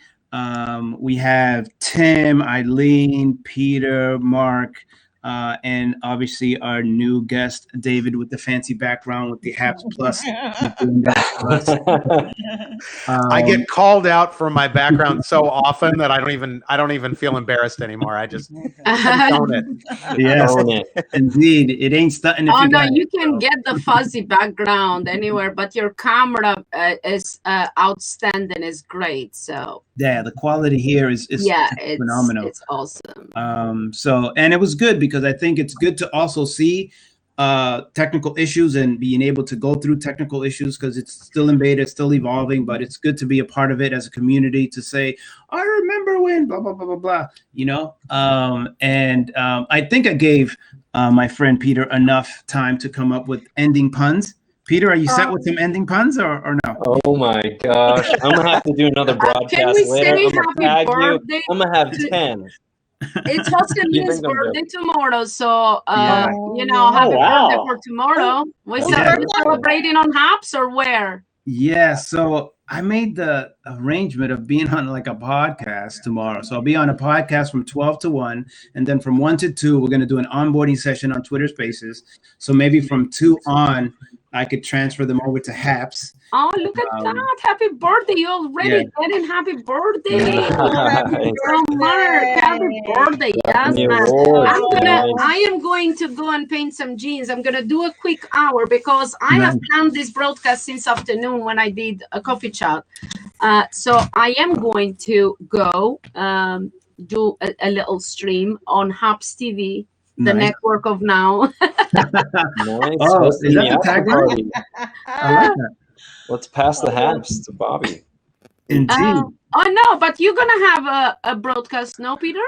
We have Tim, Eileen, Peter, Mark, and obviously our new guest, David, with the fancy background with the Habs Plus. I get called out for my background so often that I don't even feel embarrassed anymore. I just own it. Yes, indeed. It ain't starting. Oh no, you can get the fuzzy background anywhere, but your camera is outstanding. Is great. So yeah, the quality here is phenomenal. It's awesome. So, and it was good because I think it's good to also see technical issues and being able to go through technical issues because it's still in beta, it's still evolving, but it's good to be a part of it as a community to say, I remember when blah, blah, blah, blah, blah, I think I gave my friend Peter enough time to come up with ending puns. Peter, are you set with some ending puns or no? Oh my gosh. I'm going to have to do another broadcast later. I'm going to tag you. I'm going to have 10. It's Joselin's birthday tomorrow, so Yeah. happy birthday for tomorrow. We celebrating on Habs or where? Yeah, so I made the arrangement of being on like a podcast tomorrow. So I'll be on a podcast from 12 to 1, and then from 1 to 2, we're going to do an onboarding session on Twitter Spaces. So maybe from 2 on, I could transfer them over to Habs. Oh, look at that. Happy birthday. You already getting happy birthday. Girl, Mark, happy birthday. Yes, man. I am going to go and paint some jeans. I'm going to do a quick hour because I have done this broadcast since afternoon when I did a coffee chat. So I am going to go do a little stream on Habs TV, the network of now. Nice. Oh, is that the tagline? I like that. Let's pass the Habs to Bobby. Indeed. Oh no, but you're gonna have a broadcast, no, Peter?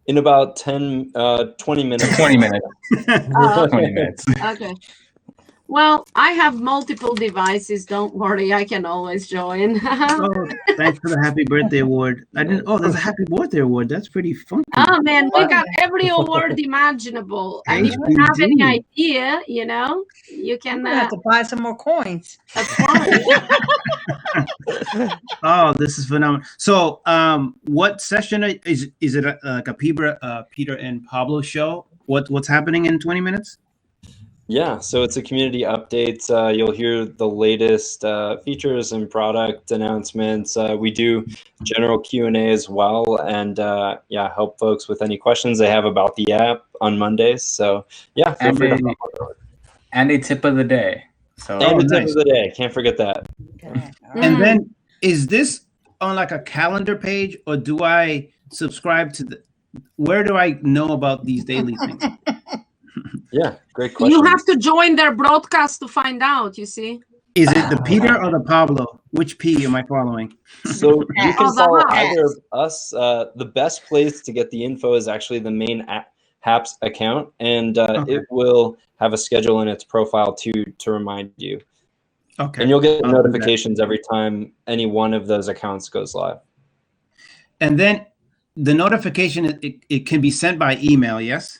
In about 20 minutes. 20 minutes. 20 minutes. Okay. Well, I have multiple devices. Don't worry, I can always join. Oh, thanks for the happy birthday award. I didn't. Oh, there's a happy birthday award. That's pretty funky. Oh man, we got every award imaginable. And if you have any idea, you can have to buy some more coins. Oh, this is phenomenal. So, what session is it? Like a Peter and Pablo show? What's happening in 20 minutes? Yeah, so it's a community update. You'll hear the latest features and product announcements. We do general Q&A as well, and help folks with any questions they have about the app on Mondays. So yeah, feel free to hop on. And a tip of the day. So tip of the day. Can't forget that. Okay. And then is this on like a calendar page, or do I subscribe to where do I know about these daily things? Yeah, great question. You have to join their broadcast to find out, you see. Is it the Peter or the Pablo? Which P am I following? So you can follow either of us. The best place to get the info is actually the main Habs account, and it will have a schedule in its profile to remind you. Okay. And you'll get notifications every time any one of those accounts goes live. And then the notification, it can be sent by email, yes?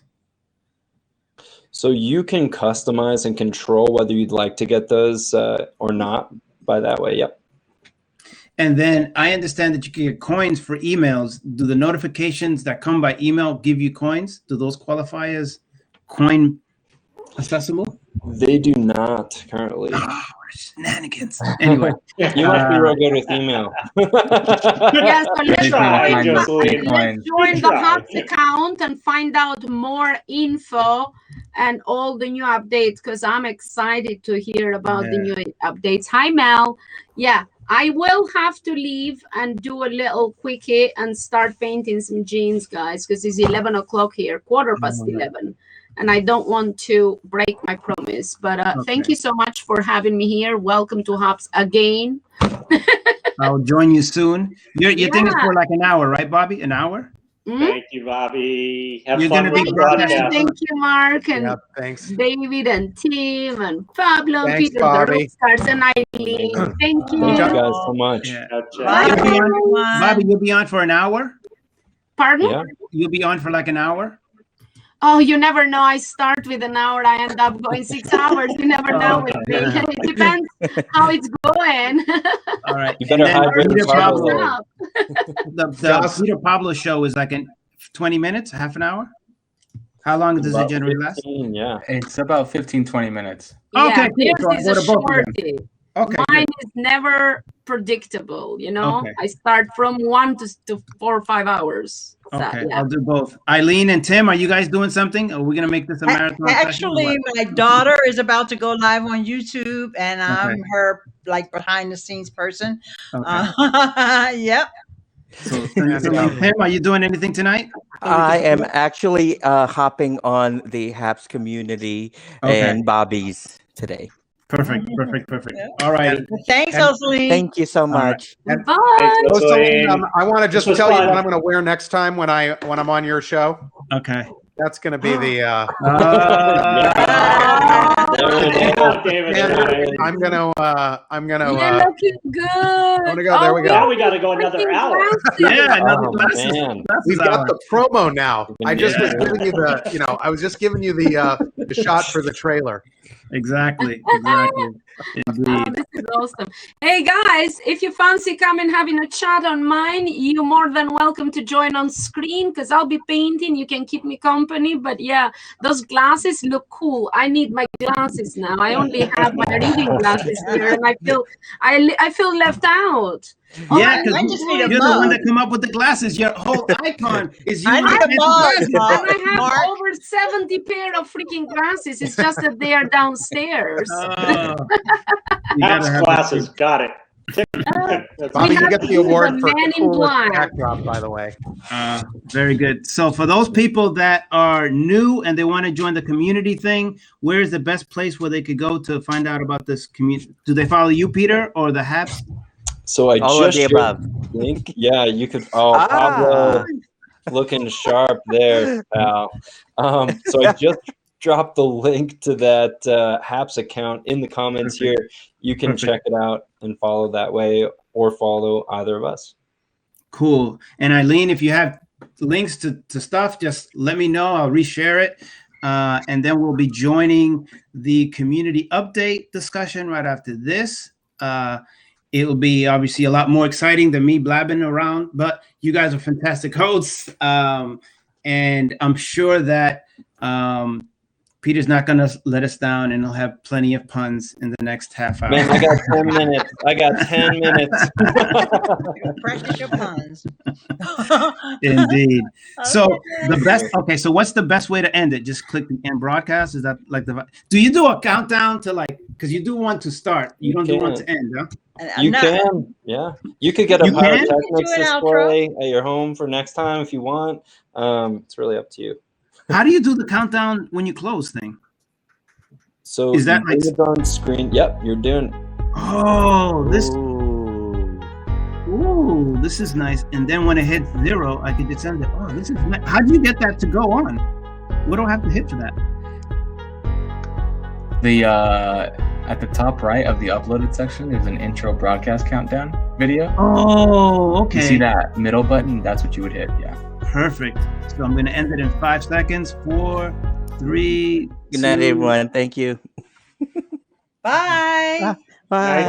So you can customize and control whether you'd like to get those or not by that way. Yep. And then I understand that you can get coins for emails. Do the notifications that come by email give you coins? Do those qualify as coin accessible? They do not currently. Oh, shenanigans. Anyway. You must be real good with email. Yes, so let's Jocelyn. join the Habs account and find out more info and all the new updates, because I'm excited to hear about the new updates. Hi, Mel. Yeah, I will have to leave and do a little quickie and start painting some jeans, guys, because it's 11 o'clock here, 11:15. and I don't want to break my promise. But thank you so much for having me here. Welcome to Hubs again. I'll join you soon. Your thing is for like an hour, right, Bobby? An hour? Thank you, Bobby. Have You're fun gonna with be the broadcasting. broadcast. Thank you, Mark, and Yeah, thanks. David, and Tim, and Pablo, and Thanks, Peter, Bobby. the Rockstars, and Eileen. Thank you. Thank you guys so much. Yeah. Bye, You'll be on, everyone. Bobby, you'll be on for an hour? Pardon? Yeah. You'll be on for like an hour? Oh, you never know. I start with an hour. I end up going 6 hours. You never know with me. It depends how it's going. All right. You better And then hydrate Peter the Pablo. Pablo, the Peter Pablo show is like in 20 minutes, half an hour? How long does it About generally last? 15, yeah. It's about 15-20 minutes. Okay, Yeah, cool. theirs So is I'll a go to both of them. shorty. Okay, Mine good. is never predictable, you know? Okay. I start from 1 to 4 or 5 hours. So, Okay, yeah. I'll do both. Eileen and Tim, are you guys doing something? Are we gonna make this a marathon? session or Actually, what? my daughter is about to go live on YouTube, and I'm Okay. her like behind the scenes person. Okay. Yep. So Tim, are you doing anything tonight? I am actually hopping on the HAPS community Okay. and Bobby's today. Perfect. All right. Thanks, And- Elsaline. Thank you so much. Bye. Oh, so, Elsaline. I want to just This was tell you fun. what I'm going to wear next time when I'm on your show. Okay. That's going to be the. Good job, David. I'm gonna. You're looking good. wanna go. There we go. Now we got to go another hour. Yeah, another Oh, glasses. man. We've got the promo now. I just was Yeah. giving you the. I was just giving you the shot for the trailer. Exactly. Oh, Indeed. this is awesome. Hey guys, if you fancy coming having a chat on mine, you're more than welcome to join on screen because I'll be painting. You can keep me company. But yeah, those glasses look cool. I need my glasses now. I only have my reading glasses here, and I feel left out. Yeah, I because just need you're a the one mug. that come up with the glasses. Your whole icon is you. I with need a the mug, glasses. Mark. And I have Mark. over 70 pair of freaking glasses. It's just that they are downstairs. Oh. You gotta Maps have classes. Got it. Bobby, you have get to the use award the for Man in coolest Black. backdrop, by the way. Very good. So for those people that are new and they want to join the community thing, where is the best place where they could go to find out about this community? Do they follow you, Peter, or the HAPS? So I All of just the shared above. the link. Yeah, you could. Oh, Pablo, looking sharp there, pal. So I just dropped the link to that HAPS account in the comments here. You can check it out and follow that way, or follow either of us. Cool. And Eileen, if you have links to stuff, just let me know. I'll reshare it. And then we'll be joining the community update discussion right after this. It'll be obviously a lot more exciting than me blabbing around, but you guys are fantastic hosts. And I'm sure that Peter's not going to let us down, and he'll have plenty of puns in the next half hour. Man, I got 10 minutes. I got 10 minutes. Practice your puns. Indeed. So the best. Okay, so what's the best way to end it? Just click the end broadcast. Is that like the? Do you do a countdown to like? Because you do one to start. You don't do one to end, huh? You can, yeah. You could get a You can? pyrotechnics Do an outro. display at your home for next time if you want. It's really up to you. How do you do the countdown when you close thing? So Is that you like- do it on screen? Yep, you're doing. Oh, this. Ooh. Ooh, this is nice. And then when it hits 0, I can just end it. Oh, this is nice. How do you get that to go on? What do I have to hit for that? The at the top right of the uploaded section, there's an intro broadcast countdown video. Oh, okay. You see that middle button? That's what you would hit. Yeah. Perfect. So I'm going to end it in 5 seconds. 4, 3. Good night, 2, everyone. Thank you. Bye. Bye.